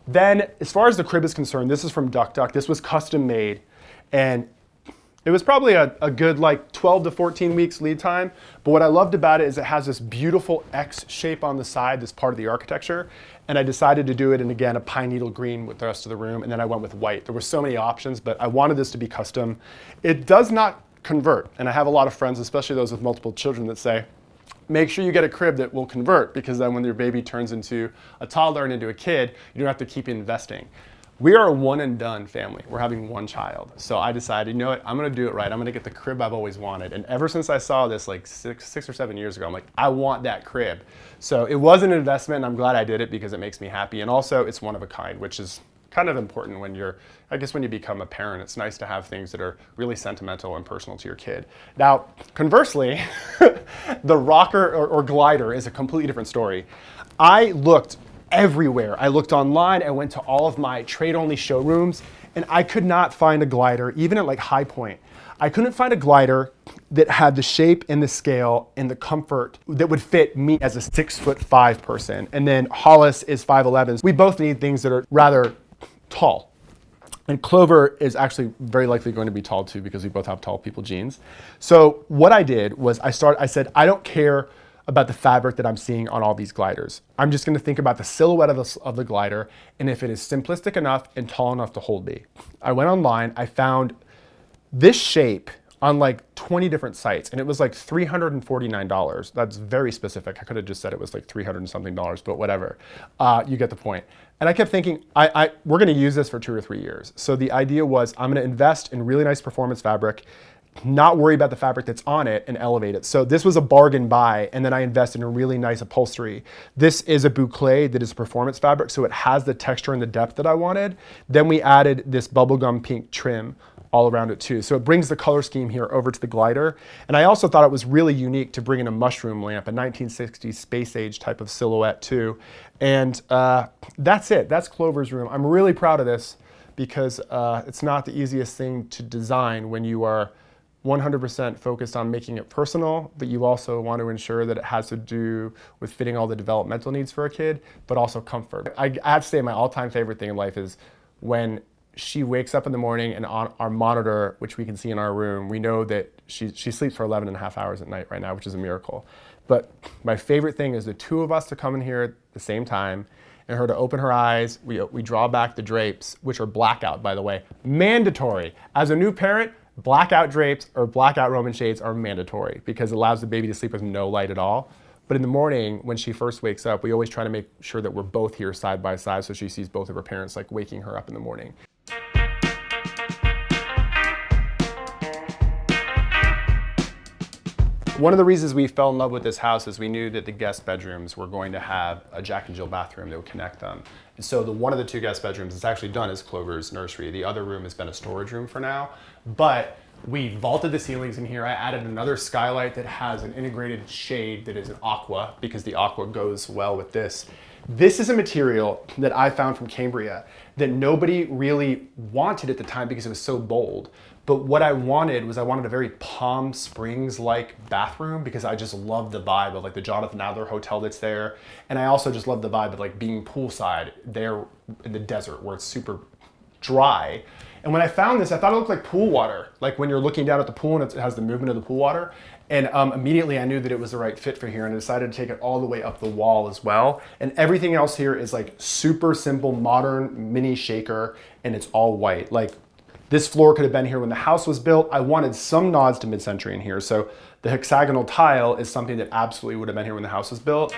Then, as far as the crib is concerned, this is from Duck Duck. This was custom made, and it was probably a good like 12 to 14 weeks lead time. But what I loved about it is it has this beautiful X shape on the side, this part of the architecture. And I decided to do it in, again, a pine needle green with the rest of the room, and then I went with white. There were so many options, but I wanted this to be custom. It does not convert, and I have a lot of friends, especially those with multiple children, that say, make sure you get a crib that will convert, because then when your baby turns into a toddler and into a kid, you don't have to keep investing. We are a one and done family. We're having one child. So I decided, you know what, I'm gonna do it right. I'm gonna get the crib I've always wanted. And ever since I saw this like six or 7 years ago, I'm like, I want that crib. So it was an investment, and I'm glad I did it because it makes me happy. And also it's one of a kind, which is kind of important when you're, I guess when you become a parent, it's nice to have things that are really sentimental and personal to your kid. Now, conversely, the rocker or glider is a completely different story. I looked everywhere. I looked online, I went to all of my trade-only showrooms, and I could not find a glider, even at like High Point. I couldn't find a glider that had the shape and the scale and the comfort that would fit me as a 6'5" person. And then Hollis is 5'11". We both need things that are rather tall. And Clover is actually very likely going to be tall too because we both have tall people genes. So what I did was I said, I don't care about the fabric that I'm seeing on all these gliders. I'm just gonna think about the silhouette of the glider and if it is simplistic enough and tall enough to hold me. I went online, I found this shape on like 20 different sites and it was like $349. That's very specific. I could have just said it was like $300 and something, but whatever. You get the point. And I kept thinking, we're gonna use this for 2 or 3 years. So the idea was I'm gonna invest in really nice performance fabric, not worry about the fabric that's on it and elevate it. So this was a bargain buy, and then I invested in a really nice upholstery. This is a boucle that is performance fabric, so it has the texture and the depth that I wanted. Then we added this bubblegum pink trim all around it too. So it brings the color scheme here over to the glider. And I also thought it was really unique to bring in a mushroom lamp, a 1960s space age type of silhouette too. And that's it, that's Clover's room. I'm really proud of this because it's not the easiest thing to design when you are 100% focused on making it personal, but you also want to ensure that it has to do with fitting all the developmental needs for a kid, but also comfort. I have to say my all-time favorite thing in life is when she wakes up in the morning and on our monitor, which we can see in our room, we know that she sleeps for 11 and a half hours at night right now, which is a miracle. But my favorite thing is the two of us to come in here at the same time and her to open her eyes. We draw back the drapes, which are blackout, by the way, mandatory. As a new parent, blackout drapes or blackout Roman shades are mandatory because it allows the baby to sleep with no light at all. But in the morning, when she first wakes up, we always try to make sure that we're both here side by side so she sees both of her parents like waking her up in the morning. One of the reasons we fell in love with this house is we knew that the guest bedrooms were going to have a Jack and Jill bathroom that would connect them. And so one of the 2 guest bedrooms is actually done as Clover's nursery. The other room has been a storage room for now, but we vaulted the ceilings in here. I added another skylight that has an integrated shade that is an aqua because the aqua goes well with this. This is a material that I found from Cambria that nobody really wanted at the time because it was so bold. But what I wanted a very Palm Springs-like bathroom because I just love the vibe of like the Jonathan Adler hotel that's there. And I also just love the vibe of like being poolside there in the desert where it's super dry. And when I found this, I thought it looked like pool water. Like when you're looking down at the pool and it has the movement of the pool water. And immediately I knew that it was the right fit for here and I decided to take it all the way up the wall as well. And everything else here is like super simple, modern mini shaker and it's all white. Like this floor could have been here when the house was built. I wanted some nods to mid-century in here. So the hexagonal tile is something that absolutely would have been here when the house was built.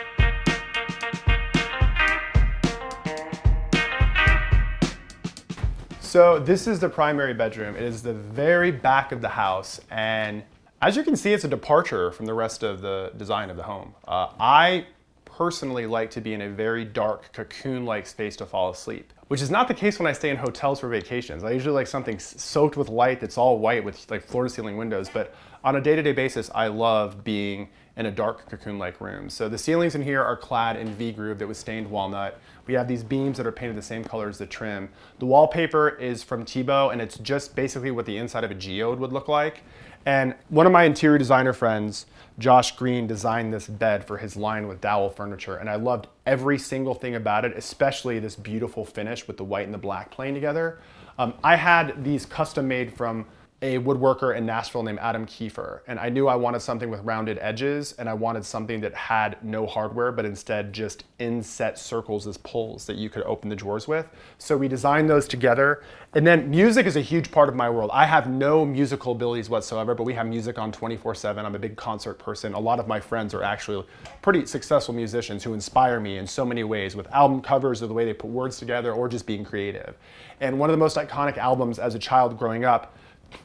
So this is the primary bedroom. It is the very back of the house. And as you can see, it's a departure from the rest of the design of the home. I personally like to be in a very dark, cocoon-like space to fall asleep, which is not the case when I stay in hotels for vacations. I usually like something soaked with light that's all white with like floor-to-ceiling windows, but on a day-to-day basis, I love being in a dark cocoon-like room. So the ceilings in here are clad in V-groove that was stained walnut. We have these beams that are painted the same color as the trim. The wallpaper is from Tebow, and it's just basically what the inside of a geode would look like. And one of my interior designer friends, Josh Green, designed this bed for his line with Dowell Furniture, and I loved every single thing about it, especially this beautiful finish with the white and the black playing together. I had these custom made from a woodworker in Nashville named Adam Kiefer, and I knew I wanted something with rounded edges, and I wanted something that had no hardware, but instead just inset circles as pulls that you could open the drawers with. So we designed those together. And then music is a huge part of my world. I have no musical abilities whatsoever, but we have music on 24/7. I'm a big concert person. A lot of my friends are actually pretty successful musicians who inspire me in so many ways with album covers or the way they put words together or just being creative. And one of the most iconic albums as a child growing up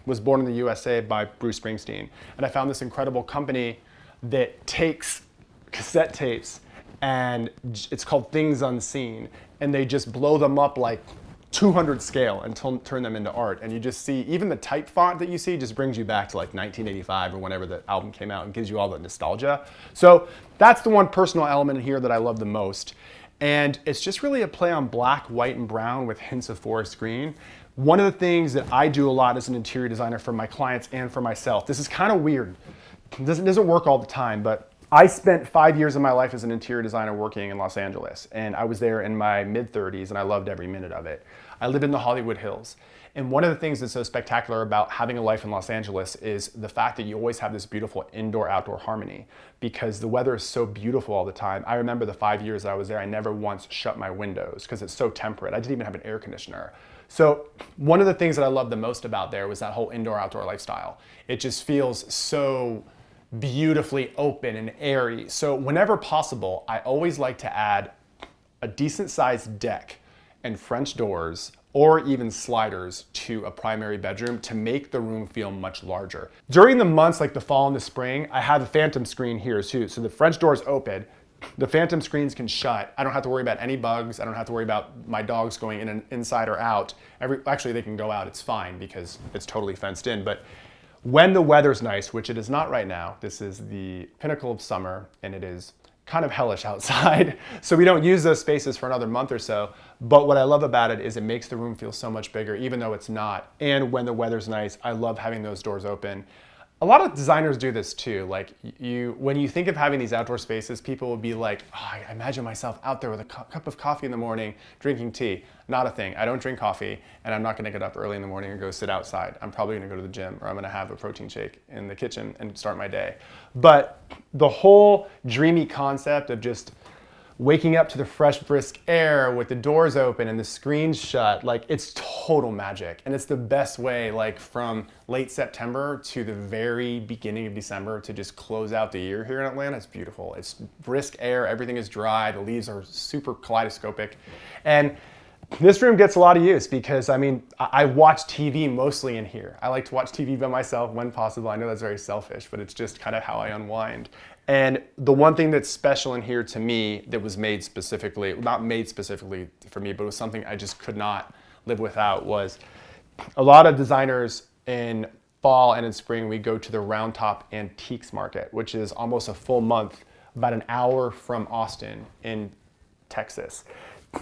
was Born in the USA by Bruce Springsteen. And I found this incredible company that takes cassette tapes and it's called Things Unseen. And they just blow them up like 200 scale and turn them into art. And you just see, even the type font that you see just brings you back to like 1985 or whenever the album came out and gives you all the nostalgia. So that's the one personal element in here that I love the most. And it's just really a play on black, white, and brown with hints of forest green. One of the things that I do a lot as an interior designer for my clients and for myself, this is kind of weird. It doesn't work all the time, but I spent 5 years of my life as an interior designer working in Los Angeles, and I was there in my mid-30s and I loved every minute of it. I live in the Hollywood Hills. And one of the things that's so spectacular about having a life in Los Angeles is the fact that you always have this beautiful indoor-outdoor harmony because the weather is so beautiful all the time. I remember the 5 years I was there, I never once shut my windows because it's so temperate. I didn't even have an air conditioner. So one of the things that I loved the most about there was that whole indoor-outdoor lifestyle. It just feels so beautifully open and airy. So whenever possible, I always like to add a decent-sized deck and French doors or even sliders to a primary bedroom to make the room feel much larger. During the months like the fall and the spring, I have a phantom screen here too. So the French door is open, the phantom screens can shut. I don't have to worry about any bugs. I don't have to worry about my dogs going in and inside or out. Actually, they can go out, it's fine because it's totally fenced in. But when the weather's nice, which it is not right now, this is the pinnacle of summer and it is kind of hellish outside. So we don't use those spaces for another month or so. But what I love about it is it makes the room feel so much bigger, even though it's not. And when the weather's nice, I love having those doors open. A lot of designers do this too. Like when you think of having these outdoor spaces, people will be like, oh, I imagine myself out there with a cup of coffee in the morning, drinking tea. Not a thing. I don't drink coffee and I'm not gonna get up early in the morning and go sit outside. I'm probably gonna go to the gym or I'm gonna have a protein shake in the kitchen and start my day. But the whole dreamy concept of just waking up to the fresh, brisk air with the doors open and the screens shut, like it's total magic. And it's the best way, like from late September to the very beginning of December to just close out the year here in Atlanta. It's beautiful. It's brisk air, everything is dry, the leaves are super kaleidoscopic. And this room gets a lot of use because, I mean, I watch TV mostly in here. I like to watch TV by myself when possible. I know that's very selfish, but it's just kind of how I unwind. And the one thing that's special in here to me that was made specifically, not made specifically for me, but it was something I just could not live without was a lot of designers in fall and in spring, we go to the Round Top Antiques Market, which is almost a full month, about an hour from Austin in Texas.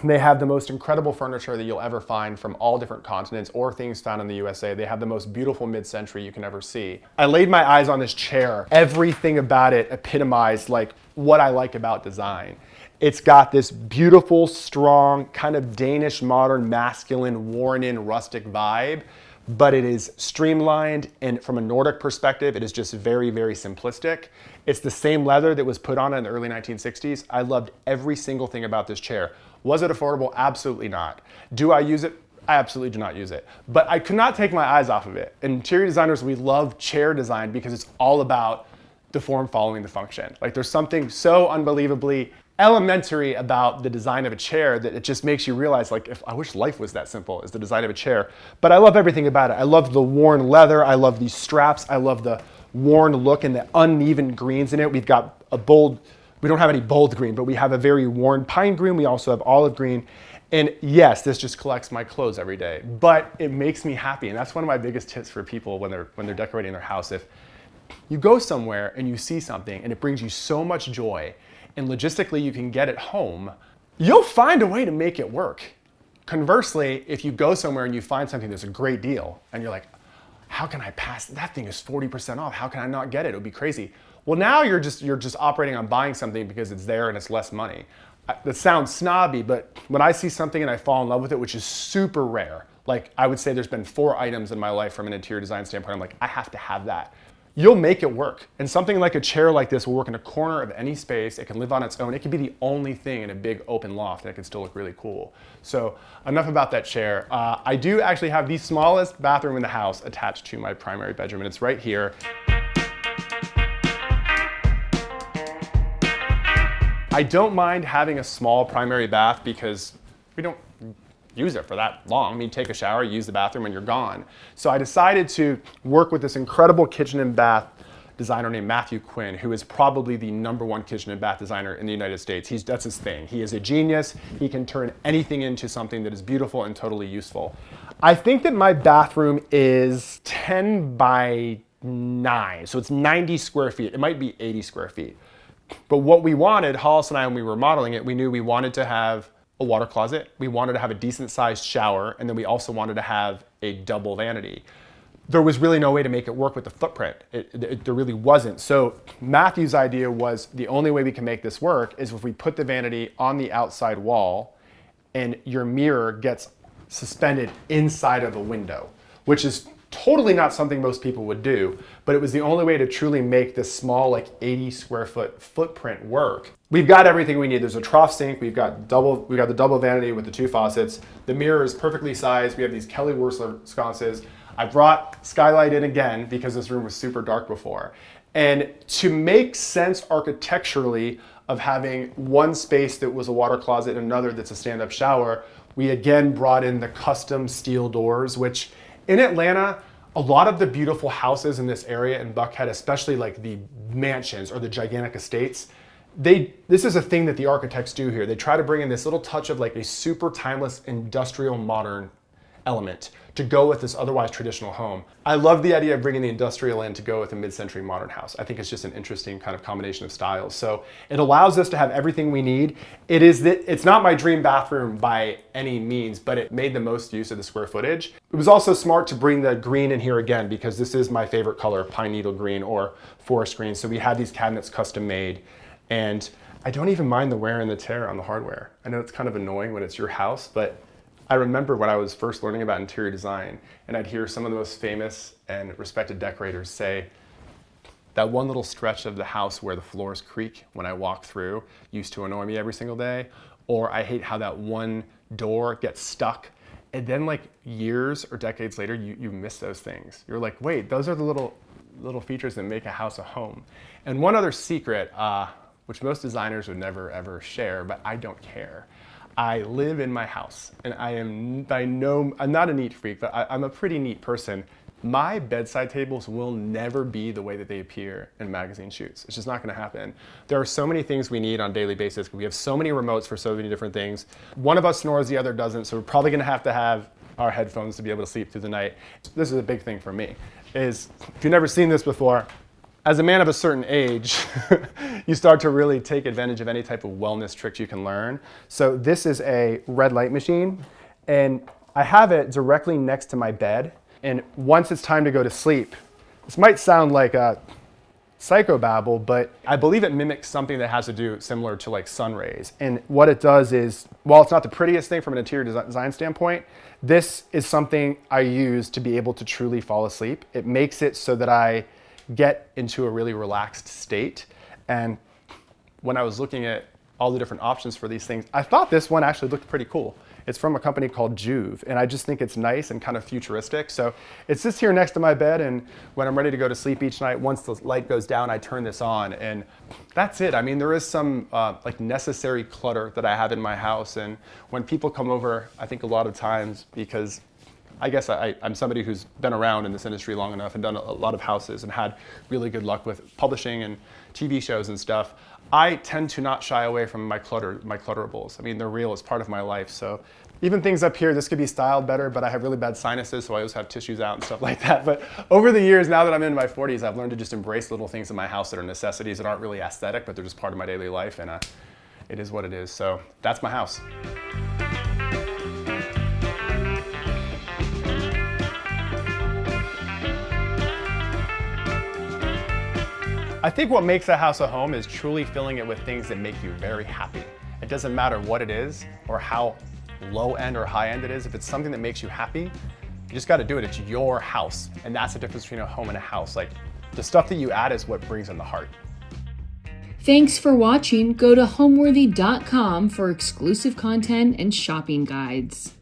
They have the most incredible furniture that you'll ever find from all different continents or things found in the USA. They have the most beautiful mid-century you can ever see. I laid my eyes on this chair. Everything about it epitomized like what I like about design. It's got this beautiful, strong, kind of Danish, modern, masculine, worn-in, rustic vibe, but it is streamlined, and from a Nordic perspective, it is just very, very simplistic. It's the same leather that was put on in the early 1960s. I loved every single thing about this chair. Was it affordable? Absolutely not. Do I use it? I absolutely do not use it. But I could not take my eyes off of it. Interior designers, we love chair design because it's all about the form following the function. Like there's something so unbelievably elementary about the design of a chair that it just makes you realize, like, if I wish life was that simple as the design of a chair. But I love everything about it. I love the worn leather. I love these straps. I love the worn look and the uneven greens in it. We've got a bold, we don't have any bold green, but we have a very worn pine green. We also have olive green. And yes, this just collects my clothes every day, but it makes me happy. And that's one of my biggest tips for people when they're decorating their house. If you go somewhere and you see something and it brings you so much joy and logistically you can get it home, you'll find a way to make it work. Conversely, if you go somewhere and you find something that's a great deal and you're like, how can I pass? That thing is 40% off. How can I not get it? It would be crazy. Well, now you're just operating on buying something because it's there and it's less money. That sounds snobby, but when I see something and I fall in love with it, which is super rare, like I would say there's been 4 items in my life from an interior design standpoint, I'm like, I have to have that. You'll make it work. And something like a chair like this will work in a corner of any space. It can live on its own. It can be the only thing in a big open loft and it can still look really cool. So enough about that chair. I do actually have the smallest bathroom in the house attached to my primary bedroom, and it's right here. I don't mind having a small primary bath because we don't use it for that long. I mean, take a shower, use the bathroom, and you're gone. So I decided to work with this incredible kitchen and bath designer named Matthew Quinn, who is probably the #1 kitchen and bath designer in the United States. That's his thing. He is a genius. He can turn anything into something that is beautiful and totally useful. I think that my bathroom is 10 by 9, so it's 90 square feet. It might be 80 square feet. But what we wanted, Hollis and I, when we were modeling it, we knew we wanted to have a water closet, we wanted to have a decent sized shower, and then we also wanted to have a double vanity. There was really no way to make it work with the footprint. There really wasn't. So Matthew's idea was the only way we can make this work is if we put the vanity on the outside wall and your mirror gets suspended inside of a window, which is totally not something most people would do, but it was the only way to truly make this small, like 80 square foot footprint work. We've got everything we need. There's a trough sink. We've got the double vanity with the 2 faucets. The mirror is perfectly sized. We have these Kelly Wearstler sconces. I brought skylight in again because this room was super dark before. And to make sense architecturally of having one space that was a water closet and another that's a stand-up shower, we again brought in the custom steel doors, which in Atlanta, a lot of the beautiful houses in this area in Buckhead, especially like the mansions or the gigantic estates, this is a thing that the architects do here. They try to bring in this little touch of like a super timeless industrial modern element to go with this otherwise traditional home. I love the idea of bringing the industrial in to go with a mid-century modern house. I think it's just an interesting kind of combination of styles. So it allows us to have everything we need. It's not my dream bathroom by any means, but it made the most use of the square footage. It was also smart to bring the green in here again because this is my favorite color, pine needle green or forest green. So we had these cabinets custom made, and I don't even mind the wear and the tear on the hardware. I know it's kind of annoying when it's your house, but I remember when I was first learning about interior design, and I'd hear some of the most famous and respected decorators say, that one little stretch of the house where the floors creak when I walk through used to annoy me every single day, or I hate how that one door gets stuck. And then like years or decades later, you miss those things. You're like, wait, those are the little features that make a house a home. And one other secret, which most designers would never ever share, but I don't care. I live in my house, and I'm not a neat freak, but I'm a pretty neat person. My bedside tables will never be the way that they appear in magazine shoots. It's just not gonna happen. There are so many things we need on a daily basis. We have so many remotes for so many different things. One of us snores, the other doesn't, so we're probably gonna have to have our headphones to be able to sleep through the night. This is a big thing for me, is if you've never seen this before, as a man of a certain age, you start to really take advantage of any type of wellness tricks you can learn. So this is a red light machine, and I have it directly next to my bed. And once it's time to go to sleep, this might sound like a psychobabble, but I believe it mimics something that has to do similar to like sun rays. And what it does is, while it's not the prettiest thing from an interior design standpoint, this is something I use to be able to truly fall asleep. It makes it so that I get into a really relaxed state. And when I was looking at all the different options for these things, I thought this one actually looked pretty cool. It's from a company called Juve, and I just think it's nice and kind of futuristic. So it sits here next to my bed, and when I'm ready to go to sleep each night, once the light goes down, I turn this on, and that's it. I mean, there is some like necessary clutter that I have in my house, and when people come over, I think a lot of times, because I guess I'm somebody who's been around in this industry long enough and done a lot of houses and had really good luck with publishing and TV shows and stuff. I tend to not shy away from my clutterables. I mean, they're real, it's part of my life. So even things up here, this could be styled better, but I have really bad sinuses, so I always have tissues out and stuff like that. But over the years, now that I'm in my 40s, I've learned to just embrace little things in my house that are necessities that aren't really aesthetic, but they're just part of my daily life, and it is what it is. So that's my house. I think what makes a house a home is truly filling it with things that make you very happy. It doesn't matter what it is or how low end or high end it is. If it's something that makes you happy, you just got to do it. It's your house. And that's the difference between a home and a house. Like, the stuff that you add is what brings in the heart. Thanks for watching. Go to homeworthy.com for exclusive content and shopping guides.